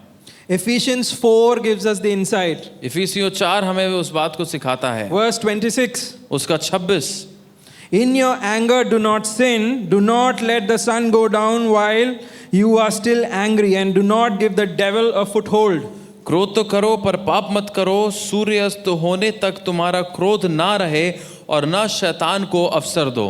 Ephesians 4 gives us the insight. इफिसियों 4 हमें उस बात को सिखाता है। Verse 26. उसका 26, In your anger do not sin, do not let the sun go down while you are still angry, and do not give the devil a foothold. क्रोध तो करो पर पाप मत करो, सूर्य अस्त होने तक तुम्हारा क्रोध ना रहे और ना शैतान को अवसर दो।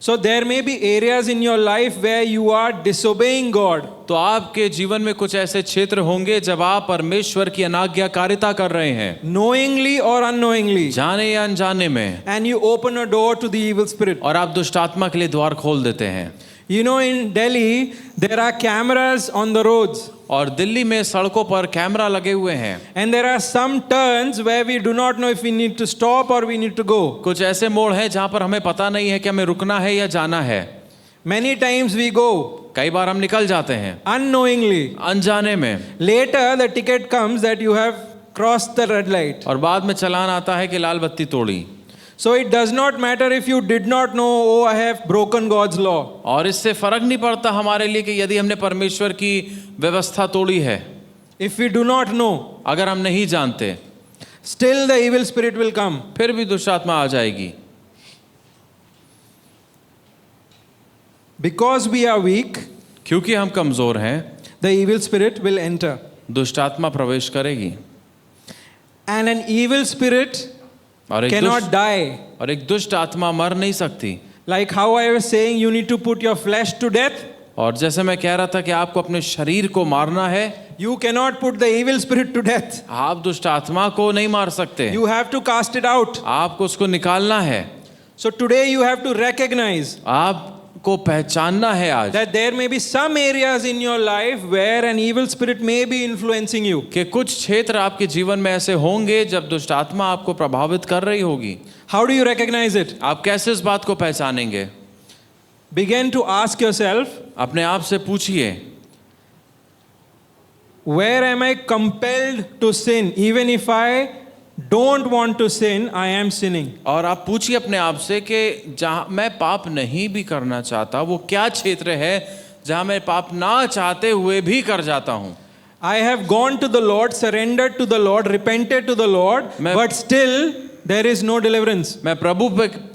So there may be areas in your life where you are disobeying God. तो आपके जीवन में कुछ ऐसे क्षेत्र होंगे जब आप परमेश्वर की अनाज्ञाकारिता कर रहे हैं, Knowingly or unknowingly. जाने या अनजाने में, And you open a door to the evil spirit. और आप दुष्ट आत्मा के लिए द्वार खोल देते हैं। You know, in Delhi, there are cameras on the roads. और दिल्ली में सड़कों पर कैमरा लगे हुए हैं। And there are some turns where we do not know if we need to stop or we need to go. कुछ ऐसे मोड़ हैं जहां पर हमें पता नहीं है कि हमें रुकना है या जाना है। Many times we go कई बार हम निकल जाते हैं unknowingly. अनजाने में, Later, the ticket comes that you have crossed the red light. और बाद में चालान आता है कि लाल बत्ती तोड़ी। So it does not matter if you did not know, oh, I have broken God's law. और इससे फर्क नहीं पड़ता हमारे लिए कि यदि हमने परमेश्वर की व्यवस्था तोड़ी है। If we do not know, अगर हम नहीं जानते, still the evil spirit will come. फिर भी दुष्ट आत्मा आ जाएगी। Because we are weak, क्योंकि हम कमजोर हैं, the evil spirit will enter. दुष्ट आत्मा प्रवेश करेगी। And an evil spirit और cannot die. और एक दुष्ट आत्मा मर नहीं सकती। Like how I was saying, you need to put your flesh to death. और जैसे मैं कह रहा था कि आपको अपने शरीर को मारना है, You cannot put the evil spirit to death. आप दुष्ट आत्मा को नहीं मार सकते, You have to cast it out. आपको उसको निकालना है। So today you have to recognize आपको पहचानना है आज that there may be some areas in your life where an evil spirit may be influencing you. कि कुछ क्षेत्र आपके जीवन में ऐसे होंगे जब दुष्ट आत्मा आपको प्रभावित कर रही होगी। How do you recognize it? आप कैसे इस बात को पहचानेंगे? Begin to ask yourself, अपने आप से पूछिए, where am I compelled to sin? Even if I don't want to sin, I am sinning. और आप पूछिए अपने आप से कि जहाँ मैं पाप नहीं भी करना चाहता, वो क्या क्षेत्र है जहाँ मैं पाप ना चाहते हुए भी कर जाता हूँ। I have gone to the Lord, surrendered to the Lord, repented to the Lord, but still there is no deliverance. मैं प्रभु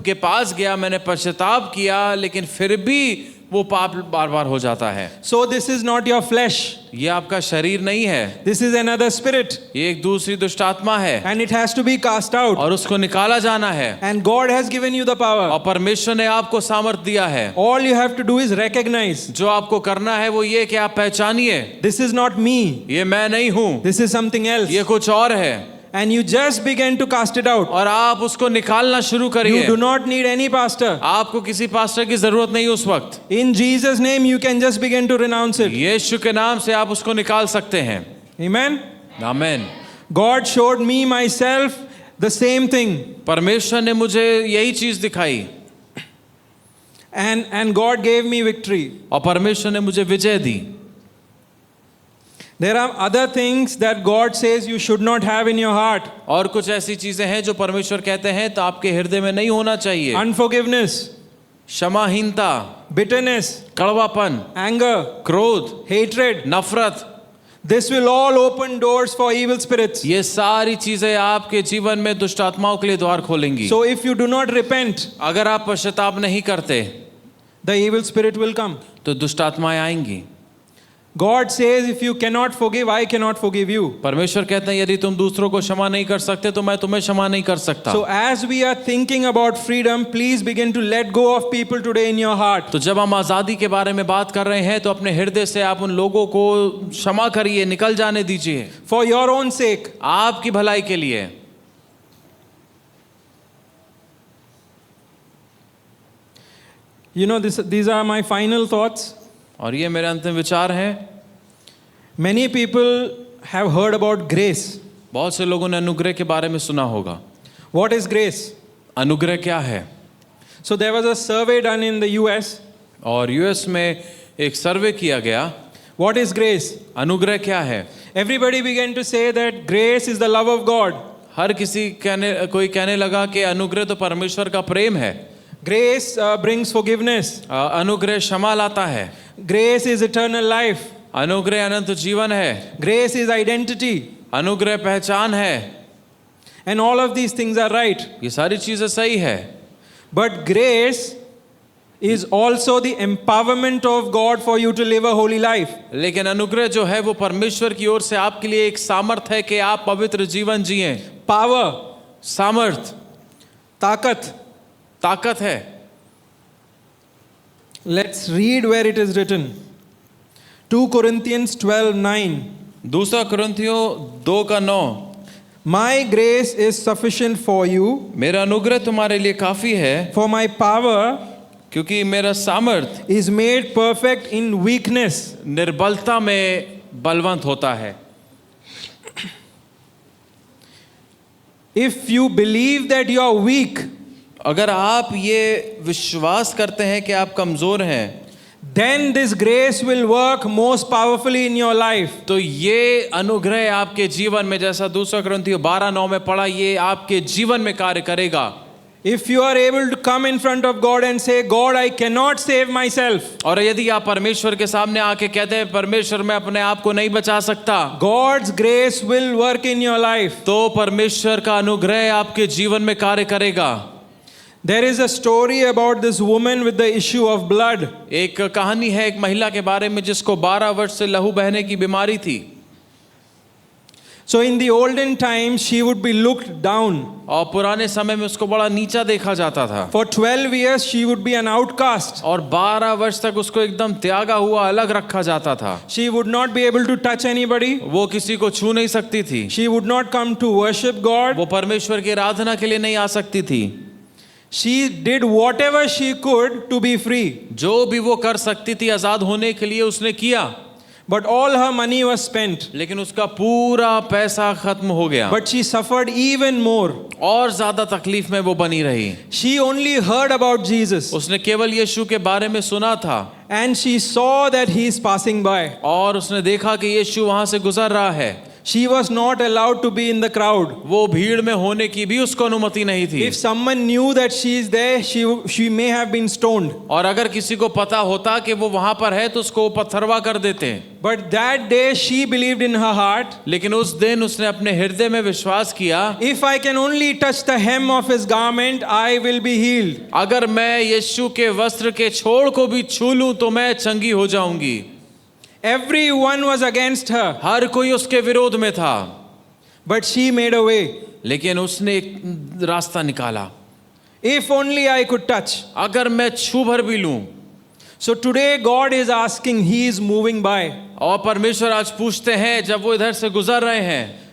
के पास गया, मैंने पश्चाताप किया, लेकिन फिर भी वो पाप बार बार हो जाता है। So this is not your flesh. ये आपका शरीर नहीं है, This is another spirit. ये एक दूसरी दुष्ट आत्मा है, And it has to be cast out. और उसको निकाला जाना है। And God has given you the power. और परमेश्वर ने आपको सामर्थ दिया है। All you have to do is recognize, जो आपको करना है वो ये कि आप पहचानिए, this is not me. ये मैं नहीं हूँ, This is something else. ये कुछ और है। And you just begin to cast it out. और आप उसको निकालना शुरू You करिए। do not need any pastor. आपको किसी पास्टर की जरूरत नहीं उस वक्त। In Jesus' name, you can just begin to renounce it. यीशु के नाम से आप उसको निकाल सकते हैं। Amen. आमीन। God showed me myself the same thing. परमेश्वर ने मुझे यही चीज दिखाई, And God gave me victory. और परमेश्वर ने मुझे विजय दी। There are other things that God says you should not have in your heart. और कुछ ऐसी चीजें हैं जो परमेश्वर कहते हैं तो आपके हृदय में नहीं होना चाहिए। Unforgiveness, क्षमाहीनता, bitterness, कड़वापन, anger, क्रोध, hatred. नफरत, This will all open doors for evil spirits. ये सारी चीजें आपके जीवन में दुष्ट आत्माओं के लिए द्वार खोलेंगी। So if you do not repent, अगर आप पश्चाताप नहीं करते the evil spirit will come. तो दुष्ट आत्माएं आएंगी। God says, if you cannot forgive, I cannot forgive you. परमेश्वर कहते हैं यदि तुम दूसरों को क्षमा नहीं कर सकते तो मैं तुम्हें क्षमा नहीं कर सकता। So as we are thinking about freedom, please begin to let go of people today in your heart. तो जब हम आज़ादी के बारे में बात कर रहे हैं तो अपने हृदय से आप उन लोगों को क्षमा करिए, निकल जाने दीजिए, For your own sake. आपकी भलाई के लिए। You know, these are my final thoughts. और ये मेरे अंतिम विचार हैं. Many people have heard about grace. बहुत से लोगों ने अनुग्रह के बारे में सुना होगा. What is grace? अनुग्रह क्या है? So there was a survey done in the US. और यूएस में एक सर्वे किया गया. What is grace? अनुग्रह क्या है? Everybody began to say that grace is the love of God. हर कोई कहने लगा कि अनुग्रह तो परमेश्वर का प्रेम है. Grace brings forgiveness. अनुग्रह क्षमा लाता है. Grace is eternal life. अनुग्रह अनंत जीवन है. Grace is identity. अनुग्रह पहचान है. And all of these things are right. ये सारी चीजें सही है. But grace is also the empowerment of God for you to live a holy life. लेकिन अनुग्रह जो है वो परमेश्वर की ओर से आपके लिए एक सामर्थ है कि आप पवित्र जीवन जिएं. Power, सामर्थ, ताकत है. Let's read where it is written. 2 Corinthians 12:9. 2 कुरिन्थियों 2:9. My grace is sufficient for you, मेरा अनुग्रह तुम्हारे लिए काफी है, for my power क्योंकि मेरा सामर्थ is made perfect in weakness. निर्बलता में बलवंत होता है. If you believe that you are weak, अगर आप ये विश्वास करते हैं कि आप कमजोर हैं, then this grace will work most powerfully in your life. तो ये अनुग्रह आपके जीवन में, जैसा 2 कुरिन्थियों 12:9 में पढ़ा, ये आपके जीवन में कार्य करेगा. If you are able to come in front of God and say, God, I cannot save myself. और यदि आप परमेश्वर के सामने आके कहते हैं, परमेश्वर मैं अपने आप को नहीं बचा सकता, God's grace will work in your life. तो परमेश्वर का अनुग्रह आपके जीवन में कार्य करेगा. There is a story about this woman with the issue of blood. एक कहानी है एक महिला के बारे में जिसको 12 वर्ष से लहू बहने की बीमारी थी. So in the olden times, she would be looked down. और पुराने समय में उसको बड़ा नीचा देखा जाता था. For 12 years, she would be an outcast. और 12 वर्ष तक उसको एकदम त्यागा हुआ अलग रखा जाता था. She would not be able to touch anybody. वो किसी को छू नहीं सकती थी. She would not come to worship God. वो परमेश्वर की आराधना के लिए नहीं आ सकती थी. She did whatever she could to be free. जो भी वो कर सकती थी आजाद होने के लिए उसने किया. But all her money was spent. लेकिन उसका पूरा पैसा खत्म हो गया. But she suffered even more. और ज्यादा तकलीफ में वो बनी रही. She only heard about Jesus. उसने केवल यीशु के बारे में सुना था. And she saw that he is passing by. और उसने देखा कि यीशु वहां से गुजर रहा है. She was not allowed to be in the crowd. वो भीड़ में होने की भी उसको अनुमति नहीं थी. If someone knew that she is there, she may have been stoned. और अगर किसी को पता होता कि वो वहां पर है तो उसको पत्थरवा कर देते. But that day she believed in her heart. लेकिन उस दिन उसने अपने हृदय में विश्वास किया, If I can only touch the hem of his garment, I will be healed. अगर मैं यीशु के वस्त्र के छोड़ को भी छू लूं तो मैं चंगी हो जाऊंगी. Everyone was against her. हर कोई उसके विरोध में था. But she made a way. लेकिन उसने एक रास्ता निकाला. If only I could touch. अगर मैं छू भर भी लूं. So today God is asking, He is moving by. और परमेश्वर आज पूछते हैं जब वो इधर से गुजर रहे हैं.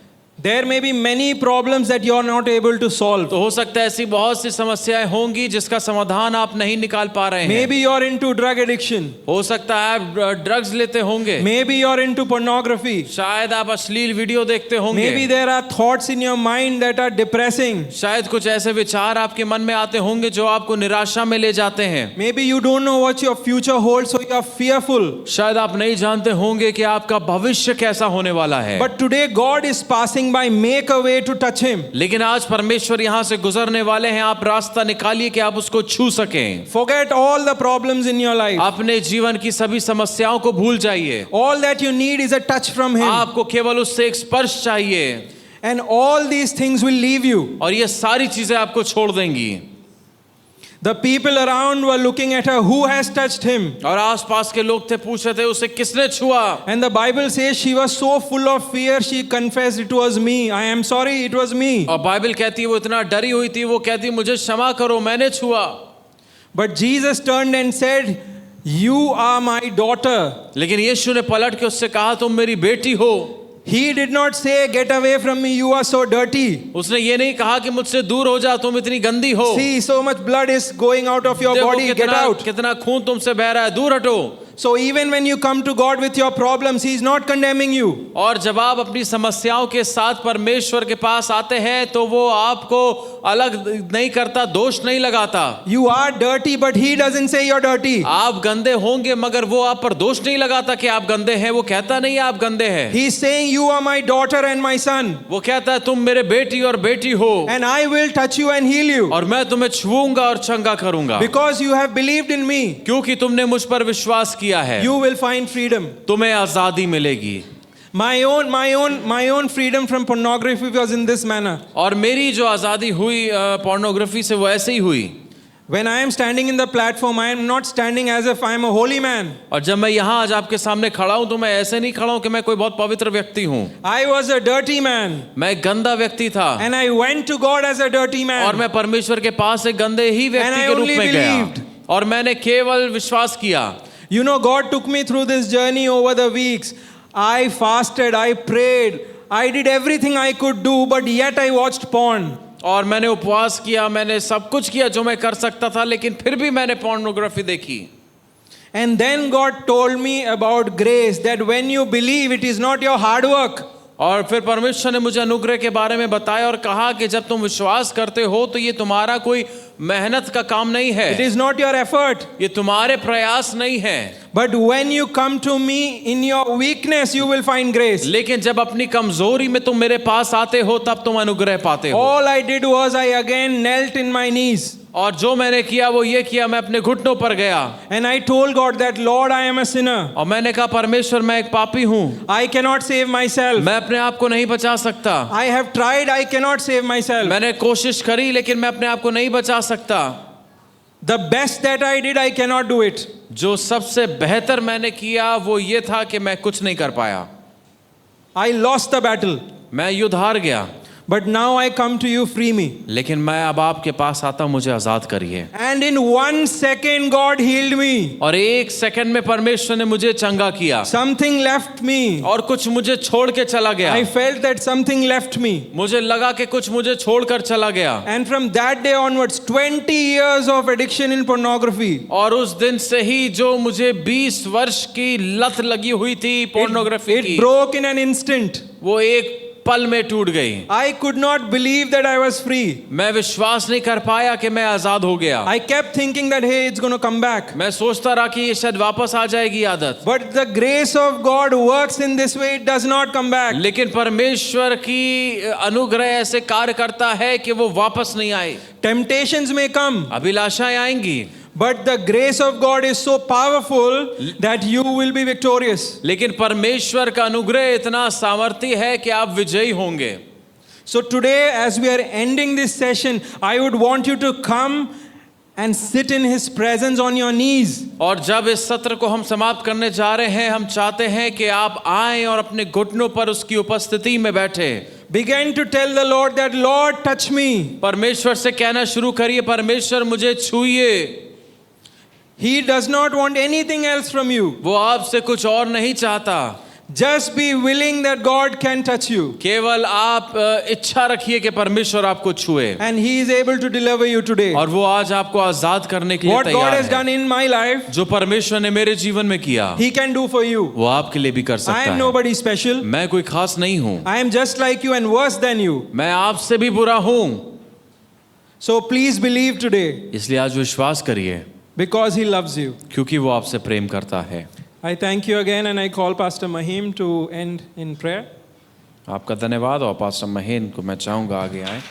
There may be many problems that you are not able to solve. तो हो सकता है ऐसी बहुत सी समस्याएं होंगी जिसका समाधान आप नहीं निकाल पा रहे हैं. Maybe you are into drug addiction. हो सकता है आप ड्रग्स लेते होंगे. Maybe you are into pornography. शायद आप अश्लील वीडियो देखते होंगे. Maybe there are thoughts in your mind that are depressing. शायद कुछ ऐसे विचार आपके मन में आते होंगे जो आपको निराशा में ले जाते हैं. Maybe you don't know what your future holds, so you are fearful. शायद आप नहीं जानते होंगे कि आपका भविष्य कैसा होने वाला है. But today God is passing by, make a way to touch him. लेकिन आज परमेश्वर यहाँ से गुजरने वाले हैं. आप रास्ता निकालिए कि आप उसको छू सकें. Forget all the problems in your life. अपने जीवन की सभी समस्याओं को भूल जाइए. All that you need is a touch from him. आपको केवल उससे एक स्पर्श चाहिए. And all these things will leave you. और ये सारी चीजें आपको छोड़ देंगी. The people around were looking at her, who has touched him? और आसपास के लोग थे, पूछ रहे थे उसे किसने छुआ. And the Bible says she was so full of fear, she confessed, it was me. I am sorry, it was me. और बाइबल कहती है वो इतना डरी हुई थी, वो कहती मुझे क्षमा करो, मैंने छुआ. But Jesus turned and said, you are my daughter. लेकिन यीशु ने पलट के उससे कहा तुम मेरी बेटी हो. He did not say, "Get away from me, you are so dirty." उसने ये नहीं कहा कि मुझसे दूर हो जा, तुम इतनी गंदी हो। See, so much blood is going out of your देखो body. Get कितना out. कितना खून तुमसे बह रहा है, दूर हटो। So even when you come to God with your problems, He is not condemning you. और जब आप अपनी समस्याओं के साथ परमेश्वर के पास आते हैं तो वो आपको अलग नहीं करता, दोष नहीं लगाता। You are dirty, but He doesn't say you're dirty. आप गंदे होंगे मगर वो आप पर दोष नहीं लगाता कि आप गंदे हैं, वो कहता नहीं आप गंदे हैं। He's saying, "You are my daughter and my son, वो कहता है तुम मेरे बेटी और बेटी हो and I will touch you and heal you और मैं तुम्हें छूऊंगा और चंगा करूंगा, because you have believed in me. क्योंकि तुमने मुझ पर विश्वास किया है। You will find freedom." तुम्हें आजादी मिलेगी। My own freedom from pornography was in this manner. और मेरी जो आजादी हुई पोर्नोग्राफी से वो ऐसे ही हुई। When I am standing in the platform, I am not standing as if I am a holy man. और जब मैं यहाँ आज आपके सामने खड़ा हूँ तो मैं ऐसे नहीं खड़ा हूँ कि मैं कोई बहुत पवित्र व्यक्ति हूँ। I was a dirty man, मैं एक गंदा व्यक्ति था and I went to God as a dirty man. और मैं परमेश्वर के पास एक गंदे ही And व्यक्ति I के रूप only में गया believed. और मैंने केवल विश्वास किया। You know, God took me through this journey over the weeks. I fasted, I prayed, I did everything I could do, but yet I watched porn. और मैंने उपवास किया, मैंने सब कुछ किया जो मैं कर सकता था, लेकिन फिर भी मैंने पोर्नोग्राफी देखी। And then God told me about grace, that when you believe, it is not your hard work. और फिर परमेश्वर ने मुझे अनुग्रह के बारे में बताया और कहा कि जब तुम विश्वास करते हो तो ये तुम्हारा कोई मेहनत का काम नहीं है, It is not your effort. ये तुम्हारे प्रयास नहीं है, But when you come to me in your weakness, you will find grace. लेकिन जब अपनी कमजोरी में तुम मेरे पास आते हो तब तुम अनुग्रह पाते हो। All I did was I again knelt in my knees. और जो मैंने किया वो ये किया, मैं अपने घुटनों पर गया And I told God that, "Lord, I am a sinner. और मैंने कहा परमेश्वर मैं एक पापी हूँ, I cannot save myself. मैं अपने आप को नहीं बचा सकता, I have tried, I cannot save myself. मैंने कोशिश करी लेकिन मैं अपने आप को नहीं बचा सकता। The best that I did, I cannot do it. जो सबसे बेहतर मैंने किया वो ये था कि मैं कुछ नहीं कर पाया, I lost the battle. मैं युद्ध हार गया। But now I come to you, free me." लेकिन मैं अब आपके पास आता हूं, मुझे आजाद करिए। And in 1 second, God healed me. और एक सेकंड में परमेश्वर ने मुझे चंगा किया Something left me. और कुछ मुझे छोड़ के चला गया। I felt that something left me. मुझे लगा कि कुछ मुझे छोड़कर चला गया। And from that day onwards, 20 years of addiction in pornography. और उस दिन से ही जो मुझे 20 वर्ष की लत लगी हुई थी पोर्नोग्राफी It की, broke in an instant. वो एक पल में टूट गई। I could not believe that I was free. मैं विश्वास नहीं कर पाया कि मैं आजाद हो गया। I kept thinking that, hey, it's going to come back. मैं सोचता रहा कि ये शायद वापस आ जाएगी आदत, But the grace of God works in this way, it does not come back. लेकिन परमेश्वर की अनुग्रह ऐसे कार्य करता है कि वो वापस नहीं आए। Temptations may come, अभिलाषाएं आएंगी but the grace of God is so powerful that you will be victorious. लेकिन परमेश्वर का अनुग्रह इतना सामर्थ्य है कि आप विजयी होंगे। So today, as we are ending this session, I would want you to come and sit in His presence on your knees. और जब इस सत्र को हम समाप्त करने जा रहे हैं, हम चाहते हैं कि आप आएं और अपने घुटनों पर उसकी उपस्थिति में बैठे। Begin to tell the Lord that, "Lord, touch me." परमेश्वर से कहना शुरू करिए, परमेश्वर मुझे छूइए। He does not want anything else from you. वो आपसे कुछ और नहीं चाहता, Just be willing that God can touch you. केवल आप इच्छा रखिए कि परमेश्वर आपको छुए। And He is able to deliver you today. और वो आज आपको आजाद करने के लिए What God तैयार has है। done in my life, जो परमेश्वर ने मेरे जीवन में किया He can do for you. वो आपके लिए भी कर I सकता am है। nobody special. मैं कोई खास नहीं हूँ, I am just like you and worse than you. मैं आपसे भी बुरा हूँ। So please believe today, इसलिए आज विश्वास करिए because He loves you. क्योंकि वो आपसे प्रेम करता है। I thank you again and I call Pastor Mahim to end in prayer. आपका धन्यवाद और पास्टर महेन को मैं चाहूँगा आगे आए।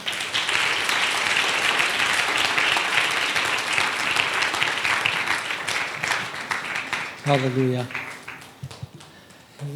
Hallelujah.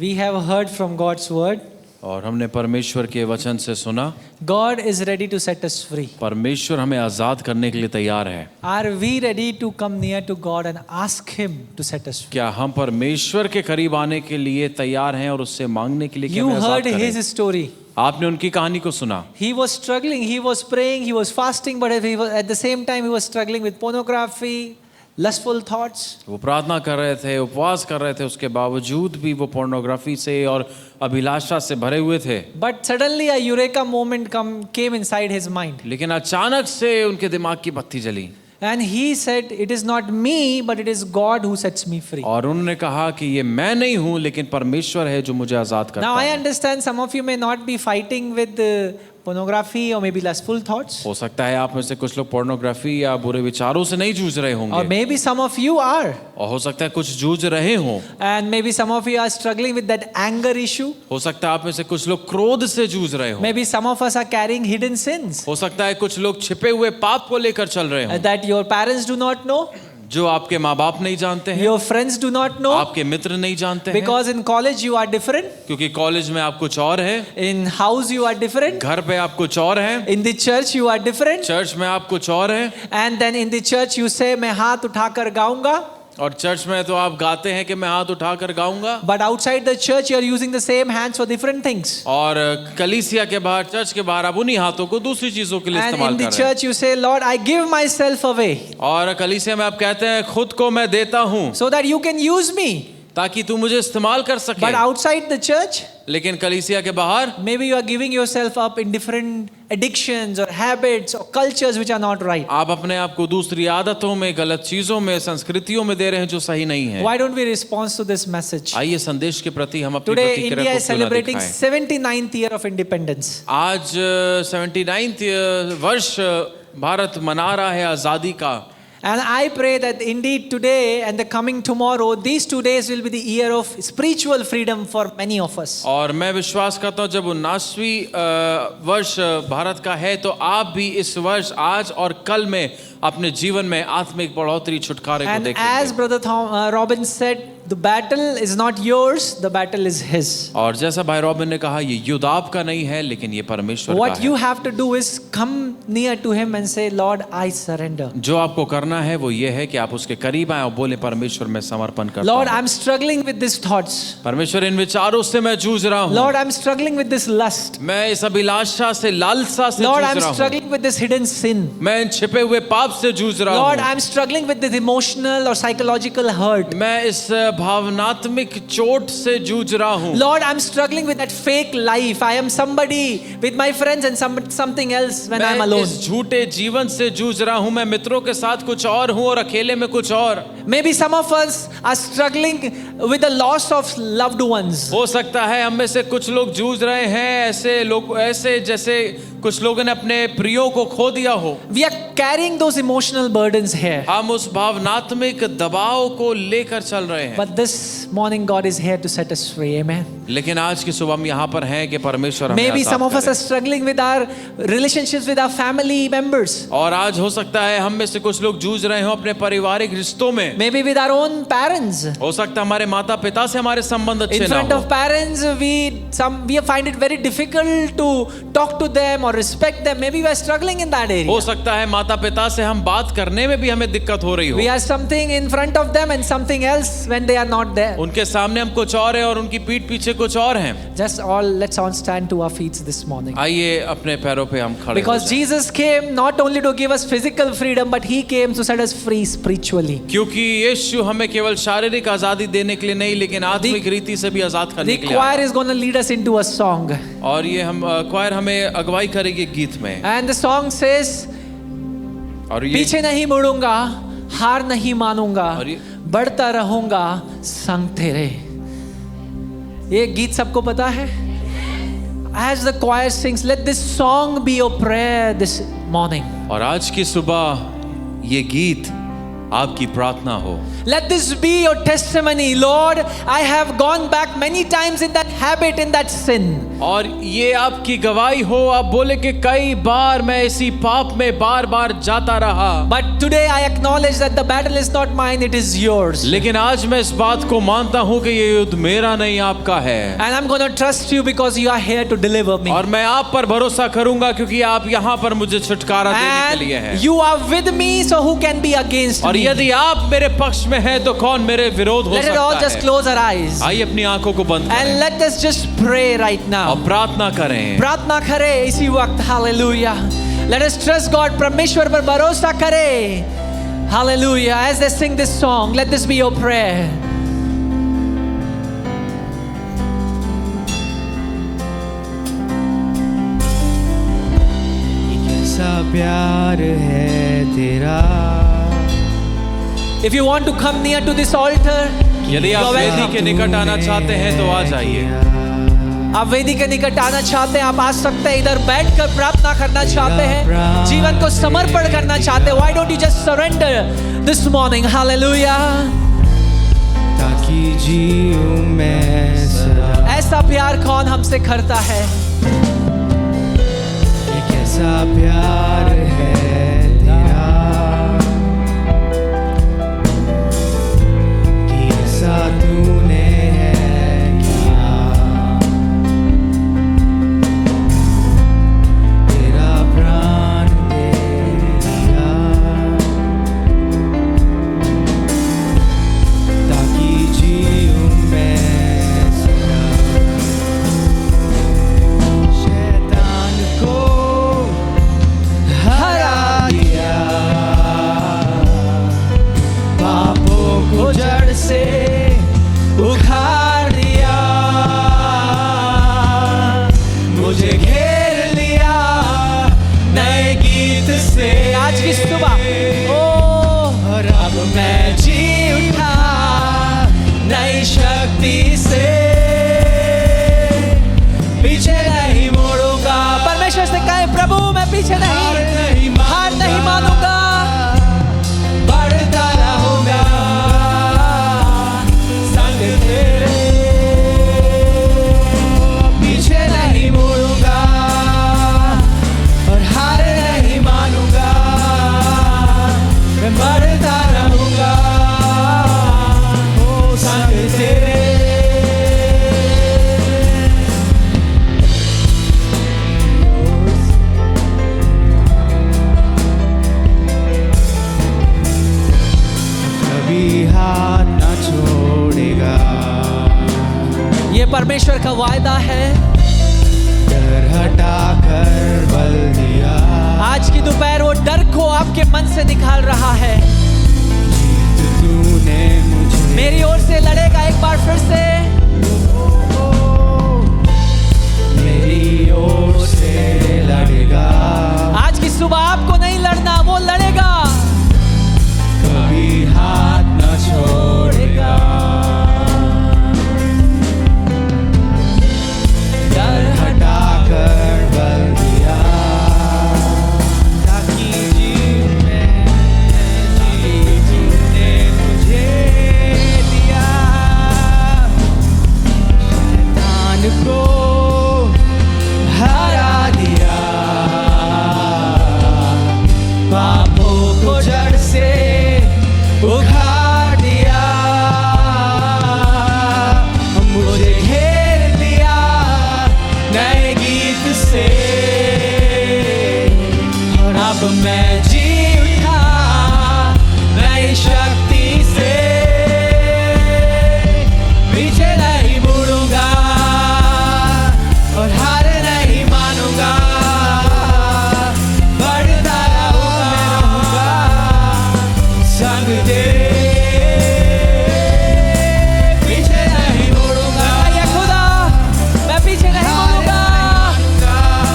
We have heard from God's word. और हमने परमेश्वर के वचन से सुना, God is ready to set us free. परमेश्वर हमें आजाद करने के लिए तैयार है। Are we ready to come near to God and ask Him to set us free? क्या हम परमेश्वर के करीब आने के लिए तैयार हैं और उससे मांगने के लिए कि You हमें आजाद heard करें? his story. आपने उनकी कहानी को सुना। He was struggling, he was praying, he was fasting, but at the same time he was struggling with pornography, lustful thoughts. वो प्रार्थना कर रहे थे, उपवास कर रहे थे, उसके बावजूद भी वो पोर्नोग्राफी से और अभिलाषा से भरे हुए थे। But suddenly a eureka moment came inside his mind. लेकिन अचानक से उनके दिमाग की बत्ती जली And he said, it is not me, but it is God who sets me free. और उन्होंने कहा कि ये मैं नहीं हूं, लेकिन परमेश्वर है जो मुझे आजाद करता Now I है। understand some of you may not be fighting with pornography or maybe lustful thoughts. हो सकता है आप में से कुछ लोग पोर्नोग्राफी या बुरे विचारों से नहीं जूझ रहे Or होंगे, maybe some of you are. और हो सकता है कुछ जूझ रहे हों। And maybe some of you are struggling with that anger issue. हो सकता है आप में से कुछ लोग क्रोध से जूझ रहे हों। Maybe some of us are carrying hidden sins हो सकता है कुछ लोग छिपे हुए पाप को लेकर चल रहे हों, that your parents do not know, जो आपके माँ बाप नहीं जानते हैं, your friends do not know, आपके मित्र नहीं जानते हैं, because in college you are different, क्योंकि कॉलेज में आप कुछ और हैं, in house you are different, घर पे आप कुछ और हैं, in the church you are different, church में आप कुछ और हैं, and then in the church you say मैं हाथ उठाकर गाऊंगा, और चर्च में तो आप गाते हैं कि मैं हाथ उठाकर गाऊंगा, but outside the church you are using the same hands for different things. और कलीसिया के बाहर, चर्च के बाहर आप उन्हीं हाथों को दूसरी चीजों के लिए And इस्तेमाल in the कर रहे हैं। church you say, Lord, I give myself away और कलीसिया में आप कहते हैं खुद को मैं देता हूँ so that you can use me. ताकि तू मुझे इस्तेमाल कर सके। But outside the church, लेकिन कलीसिया के बाहर maybe you are giving yourself up in different addictions or habits or cultures which are not right. आप अपने आप को दूसरी आदतों में, गलत चीजों में, संस्कृतियों में दे रहे हैं जो सही नहीं है। Why don't we respond to this message? आइए संदेश के प्रति हम अपनी Today प्रतिक्रिया India को is क्यों ना celebrating दिखाएं। 79th year of independence. आज 79th वर्ष भारत मना रहा है आजादी का। And I pray that indeed today and the coming tomorrow, these 2 days will be the year of spiritual freedom for many of us. और मैं विश्वास करता हूँ जब 79वीं वर्ष भारत का है तो आप भी इस वर्ष, आज और कल में अपने जीवन में आत्मिक बढ़ोतरी, छुटकारे को And as देखेंगे। Brother Robin said, the battle is not yours, the battle is his. और जैसा भाई रॉबिन ने कहा, ये युद्ध आपका नहीं है लेकिन ये परमेश्वर What का you है। have to do is come near to him and say, Lord, I surrender. जो आपको करना है वो ये है कि आप उसके करीब आए और बोले, परमेश्वर मैं समर्पण करता Lord, हूँ। I'm struggling with these thoughts. परमेश्वर इन विचारों से मैं जूझ रहा हूँ। Lord, I'm struggling with this lust. मैं इस अभिलाषा से, लालसा से Lord, जूझ I'm रहा हूँ। struggling with this hidden sin. मैं इन छिपे हुए पाप से जूझ रहा Lord, हूँ। I'm struggling with this emotional or psychological hurt. मैं इस भावनात्मक चोट से जूझ रहा हूँ। Lord, I'm struggling with that fake life. I am somebody with my friends and something else when I'm मैं alone. इस झूठे जीवन से जूझ रहा हूँ। मैं मित्रों के साथ कुछ और हूँ और अकेले में कुछ और। Maybe some of us are struggling with the loss of loved ones. हो सकता है हम में से कुछ लोग जूझ रहे हैं, ऐसे लोग, ऐसे जैसे कुछ लोगों ने अपने प्रियों को खो दिया हो। We are carrying those emotional burdens here. हम उस भावनात्मक दबाव को लेकर चल रहे हैं। But this morning God is here to set us free. Amen. लेकिन आज की सुबह हम यहाँ पर हैं कि परमेश्वर हमें Maybe Azad some of us करे। are struggling with our relationships with our family members. और आज हो सकता है हम में से कुछ लोग जूझ रहे हो अपने पारिवारिक रिश्तों में। Maybe with our own parents. हो सकता है हमारे माता पिता से हमारे संबंध अच्छे In ना front हो। of parents, we find it very difficult to talk to them or respect them. Maybe we are struggling in that area. हो सकता है माता पिता से हम बात करने में भी हमें दिक्कत हो रही हो। We are something in front of them and something else when they are not there. उनके सामने हम कुछ और हैं और उनकी पीठ पीछे कुछ और हैं। Let's all stand to our feet this morning. आइए अपने पैरों पे हम खड़े हो Because जाएं। Jesus came not only to give us physical freedom, but He came to set us free spiritually. क्योंकि यीशु हमें केवल शारीरिक आजादी देने के लिए नहीं, लेकिन आत्मिक रीति से भी आजाद करने The के लिए choir आया। is going to lead us into a song. और ये हम क्वायर हमें अगुवाई करेगी गीत में। And the song says, और ये पीछे नहीं मुड़ूंगा, हार नहीं मानूंगा, और ये- बढ़ता रहूंगा संग तेरे। ये गीत सबको पता है? As the choir sings, let this song be your prayer this morning. और आज की सुबह ये गीत आपकी प्रार्थना हो। Let this be your testimony. Lord, I have gone back many times in that habit, in that sin. और ये आपकी गवाही हो, आप बोले कि कई बार मैं इसी पाप में बार बार जाता रहा, But today I acknowledge that the battle is not mine, it is yours. लेकिन आज मैं इस बात को मानता हूँ कि ये युद्ध मेरा नहीं आपका है। And I'm going to trust you because you are here to deliver me. और मैं आप पर भरोसा करूंगा क्योंकि आप यहाँ पर मुझे छुटकारा देने के लिए And हैं। you are with me, so who can be against और me? यदि आप मेरे पक्ष में हैं तो कौन मेरे विरोध हो Let it all सकता just है? close our eyes. आइए अपनी आंखों को बंद And करें let us just pray right now. और प्रार्थना करें। प्रार्थना करें इसी वक्त. Hallelujah. Let us trust God. परमेश्वर पर भरोसा करें. Hallelujah. As they sing this song, let this be your prayer. कैसा प्यार है तेरा. If you want to come near to this altar, यदि आप you're वेदी welcome. के निकट आना चाहते हैं तो आ जाइए. आप वेदी के निकट आना चाहते हैं, आप आ सकते हैं. इधर बैठकर प्रार्थना करना चाहते हैं, जीवन को समर्पण करना चाहते हैं. Why don't you just surrender this morning? Hallelujah. ताकि जीऊं मैं सदा. ऐसा प्यार कौन हमसे करता है? ये कैसा प्यार है तेरा कि ऐसा तूने किया. तेरा प्राण दे दिया ताकि जीऊं मैं सदा. शैतान को हरा दिया, पापों को जड़ से उखाड़ दिया. मुझे घेर लिया नए गीत से. आज की सुबह और अब मैं जी उठा नई शक्ति से. पीछे नहीं मुड़ूंगा. परमेश्वर से कहे, प्रभु मैं पीछे नहीं, हार नहीं मानूंगा. बढ़ता रहूंगा संग तेरे. पीछे नहीं मुड़ूंगा और हार नहीं मानूंगा. मैं बढ़ता रहूंगा ओ संग तेरे. कभी हाथ न छोड़ेगा. ये परमेश्वर का वायदा है. डर हटा कर बल दिया. आज की दोपहर वो डर को आपके मन से निकाल रहा है. जीत तूने मुझे मेरी ओर से लड़ेगा. एक बार फिर से. मेरी ओर से लड़ेगा. आज की सुबह आपको नहीं लड़ना, वो लड़ेगा. कभी हाथ न छोड़ेगा. डर हटा कर बल दिया ताकि जीने मुझे दिया. शैतान को हरा दिया, पापों को जड़ से उखाड़ दिया. मुझे घेर लिया नए गीत से और अब मैं जी उठा नई शक्ति से. पीछे नहीं मुड़ूंगा और हार नहीं मानूंगा. बढ़ता रहूंगा संग तेरे. पीछे नहीं मुड़ूंगा. ये खुदा, मैं पीछे नहीं मुड़ूंगा,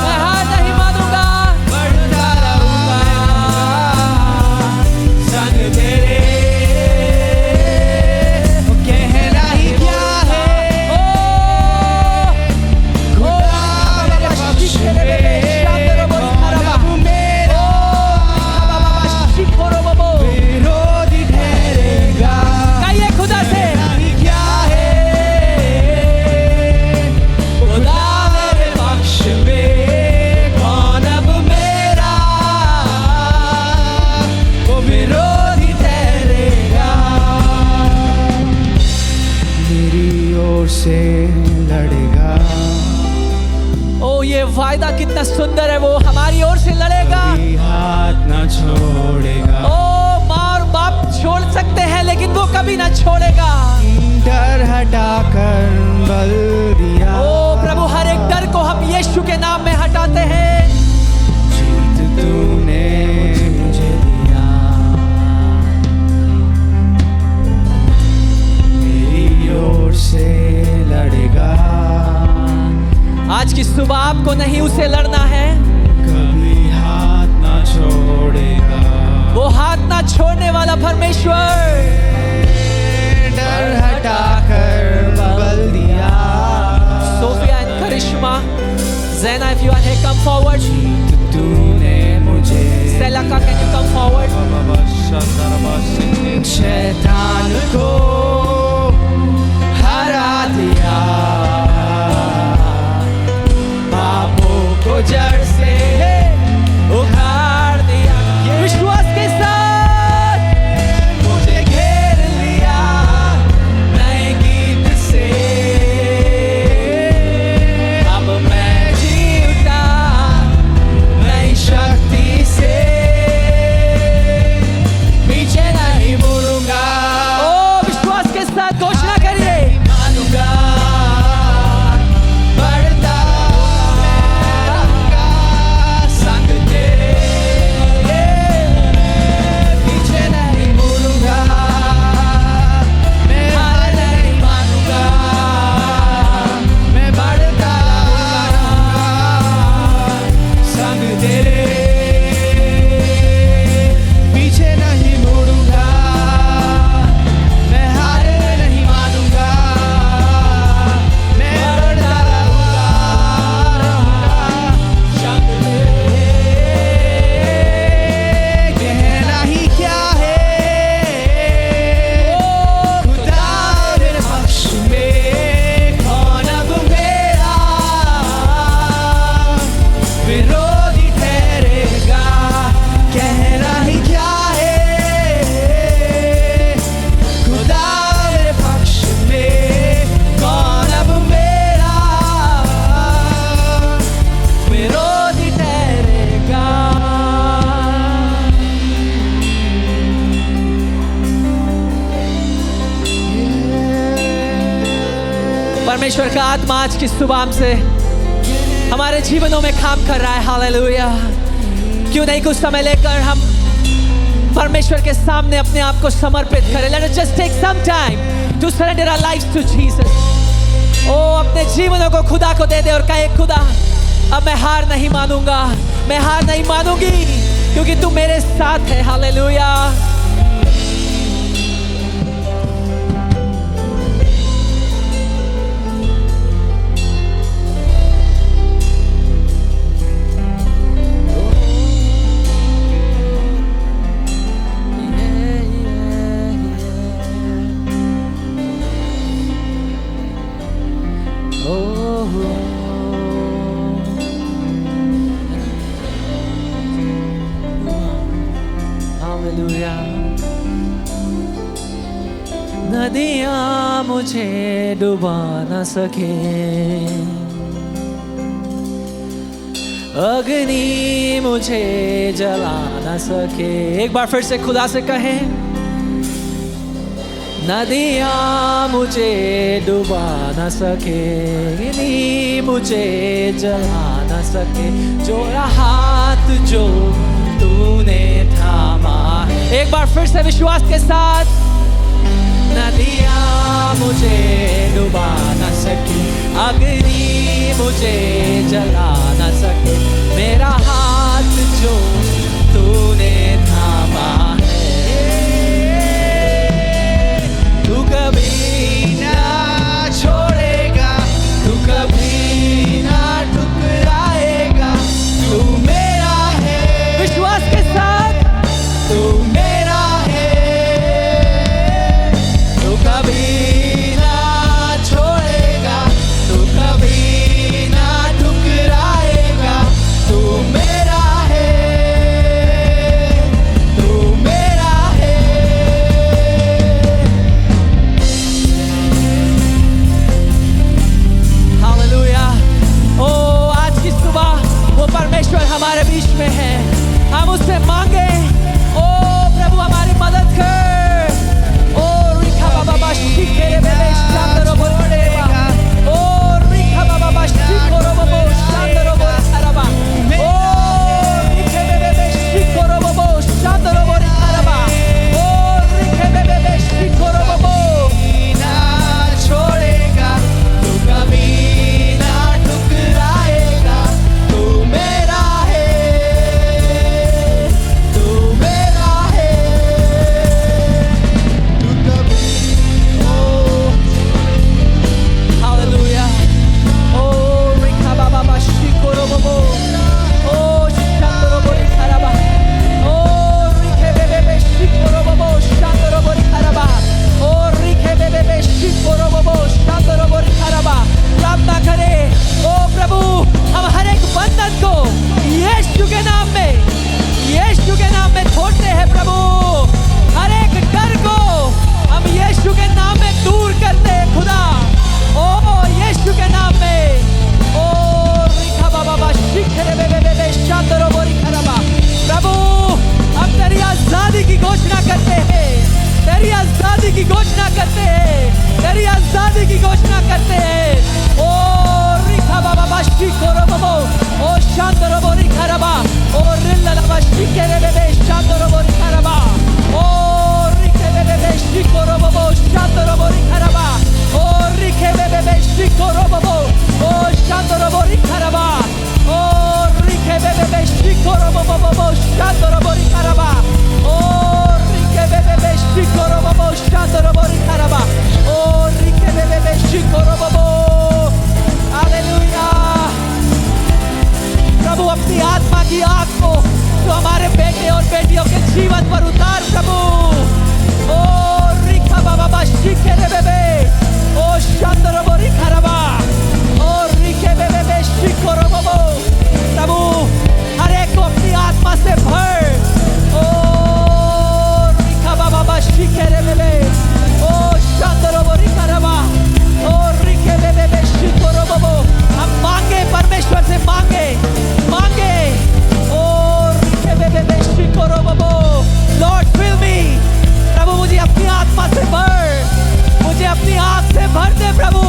मैं हार नहीं मानूंगा. बढ़ता रहूंगा संग तेरे. वो कहना ही क्या है खुदा मेरे पक्ष में. प्रभु मेरा विरोधी ठहरेगा. कहिए खुदा से, नहीं क्या है खुदा मेरे पक्ष में. कौन अब मेरा वो विरोधी ठहरेगा. मेरी ओर से लड़ेगा. ओ ये वायदा कितना सुंदर है. वो हमारी ओर से लड़ेगा. कभी हाथ न छोड़ेगा. ओ माँ और बाप छोड़ सकते हैं, लेकिन वो कभी ना छोड़ेगा. डर हटा कर बल दिया. ओ प्रभु, हर एक डर को हम यीशु के नाम में हटाते हैं. जीत तूने मुझे दिया नहीं उसे लड़ना है, कभी हाथ ना छोड़ेगा। वो हाथ ना छोड़ने वाला परमेश्वर। डर हटाकर बल दिया। Sophia and Karishma, Zena, if you are here, come forward. तूने मुझे Selaka, can you come forward? शैतान को हरा दिया, पापों को जड़ से उखाड़ दिया। विश्वास के साथ मुझे घेर लिया नए गीत से, अब मैं जीता नई शक्ति से, पीछे नहीं मुड़ूंगा। ओ विश्वास के साथ घोषणा करिए, मानूंगा, बढ़ता रहूंगा संग तेरे, पीछे नहीं मुड़ूंगा, मैं हार नहीं मानूंगा, मैं बढ़ता रहूंगा संग तेरे, पीछे नहीं मुड़ूंगा, मैं हार नहीं मानूंगा, मैं बढ़ता रहूंगा संग तेरे। कहना ही क्या है, खुदा मेरे पक्ष में, कौन अब मेरा विरोधी ठहरेगा। कहना ही क्या है, खुदा मेरे पक्ष में, कौन अब मेरा विरोधी ठहरेगा। परमेश्वर का आत्मा आज की सुबह से हमारे जीवनों में काम कर रहा है। हालेलुया। क्यों नहीं कुछ समय लेकर हम परमेश्वर के सामने अपने आप को समर्पित करें। Let us just take some time to surrender our lives to Jesus. ओ अपने जीवनों को खुदा को दे दे और कहे, खुदा अब मैं हार नहीं मानूंगा, मैं हार नहीं मानूंगी, क्योंकि तू मेरे साथ है। हालेलुया। हालेलुया। नदियाँ मुझे डुबा न सके, अग्नि मुझे जला न सके। एक बार फिर से खुदा से कहे, नदियाँ मुझे डुबा न सके, अग्नि मुझे जला न सके, जो हाथ जो तूने थामा है। एक बार फिर से विश्वास के साथ, नदियाँ मुझे डुबा न सकी, अग्नि मुझे जला न सके, मेरा हाथ जो तूने थामा है, तू कभी ना छोड़ेगा, तू कभी ना ठुकराएगा, तू मेरा है। विश्वास के साथ, तू मेरा है, तू कभी ना छोड़ेगा, तू कभी ना ठुकराएगा, तू मेरा है, तू मेरा है। करते हैं, तेरी आजादी की घोषणा करते हैं, तेरी आजादी की घोषणा करते हैं। ओ रिखा बाबा बाशी कोरो बाबो, ओ शांतरो बोरी खराबा, ओ रिल्ला बाशी केरे बेबे शांतरो बोरी खराबा, ओ रिखे बेबे शिकोरो बाबो शांतरो बोरी खराबा, ओ रिखे बेबे शिकोरो बाबो, ओ शांतरो बोरी खराबा, ओ रिखे बेबे शिकोरो बाबो शांतरो बोरी खराबा, ओ रिखे बेबे शिकोरो बाबो शांतरो बोरी खराबा, ओ रिखे बेबे शिकोरो बाबो। हालेलुया। प्रभु अपनी आत्मा की आग को तो हमारे बेटे और बेटियों के जीवन पर उतार प्रभु। ओ रिखा बाबा बाशी केरे बेबे, ओ शांतरो बोरी खराबा, ओ रिखे बेबे शिकोरो बाबो। प्रभु हर एक को अपनी आत्मा से भर। ओ रिखा बाबा बाशी केरे बेबे, ओ शांतरो बोरी खराबा, ओ रिखे बेबे शिकोरो बाबो। हम मांगे, परमेश्वर से मांगे, मांगे। ओ रिखे बेबे शिकोरो बाबो। लॉर्ड फिल मी, प्रभु मुझे अपनी आत्मा से भर, मुझे अपनी आग से भर दे प्रभु।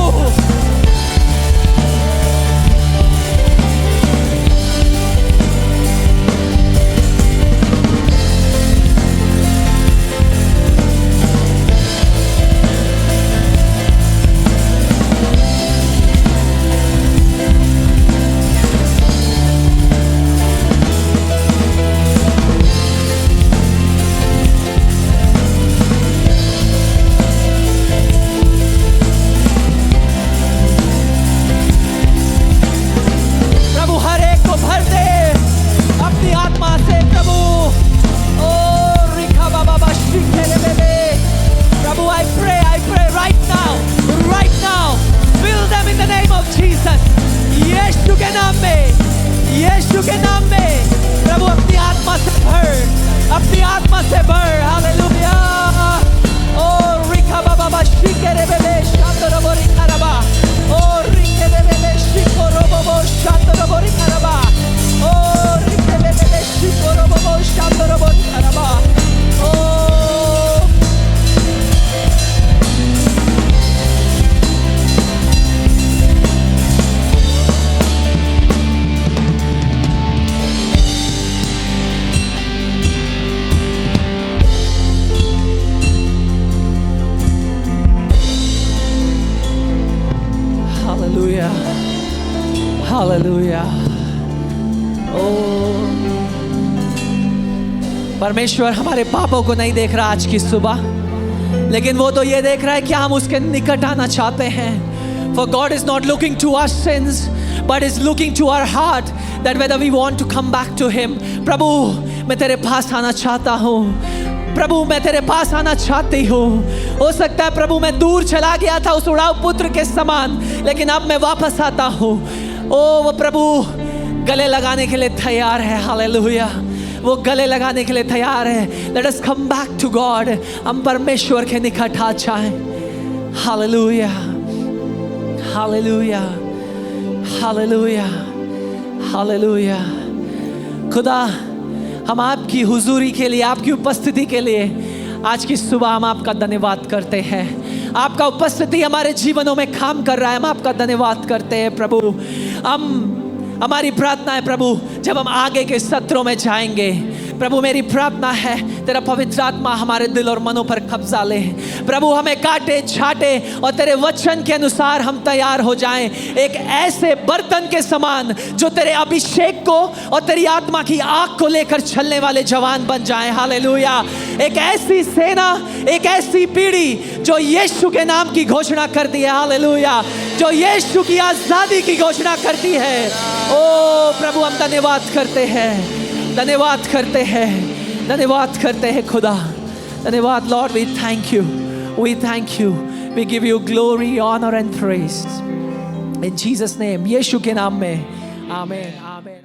यीशु के नाम में प्रभु अपनी आत्मा से भर, अपनी आत्मा से भर। हालेलुया। ओ रिखा बाबा बाशी केरे बेबे शांतरो बोरी खराबा, ओ रिखे बेबे शिकोरो बाबो शांतरो बोरी खराबा, ओ रिखे बेबे शिकोरो बाबो शांतरो बोरी खराबा। ओ Hallelujah. Hallelujah. Oh. परमेश्वर हमारे पापों को नहीं देख रहा आज की सुबह, लेकिन वो तो ये देख रहा है कि हम उसके निकट आना चाहते हैं। For God is not looking to our sins, but is looking to our heart, that whether we want to come back to Him. प्रभु मैं तेरे पास आना चाहता हूँ, प्रभु मैं तेरे पास आना चाहती हूँ। हो सकता है प्रभु मैं दूर चला गया था उस उड़ाऊ पुत्र के समान, लेकिन अब मैं वापस आता हूँ। ओ वो प्रभु गले लगाने के लिए तैयार है। हालेलुया। वो गले लगाने के लिए तैयार है। Let us come back to God. हम परमेश्वर के निकट आ जाएं। Hallelujah, hallelujah, hallelujah, hallelujah. खुदा हम आपकी हुजूरी के लिए, आपकी उपस्थिति के लिए आज की सुबह हम आपका धन्यवाद करते हैं। आपका उपस्थिति हमारे जीवनों में काम कर रहा है, हम आपका धन्यवाद करते हैं प्रभु। हमारी प्रार्थना है प्रभु, जब हम आगे के सत्रों में जाएंगे, प्रभु मेरी प्रार्थना है तेरा पवित्र आत्मा हमारे दिल और मनों पर कब्जा ले। प्रभु हमें काटे छाटे और तेरे वचन के अनुसार हम तैयार हो जाएं, एक ऐसे बर्तन के समान जो तेरे अभिषेक को और तेरी आत्मा की आग को लेकर चलने वाले जवान बन जाएं। हालेलुया। एक ऐसी सेना, एक ऐसी पीढ़ी जो यीशु के नाम की घोषणा करती है। हालेलुया। जो यीशु की आजादी की घोषणा करती है। ओ प्रभु हम धन्यवाद करते हैं, धन्यवाद करते हैं, धन्यवाद करते हैं खुदा। धन्यवाद Lord, we thank you, we thank you, we give you glory, honour and praise in Jesus name. Yeshu के नाम में आमीन, आमीन।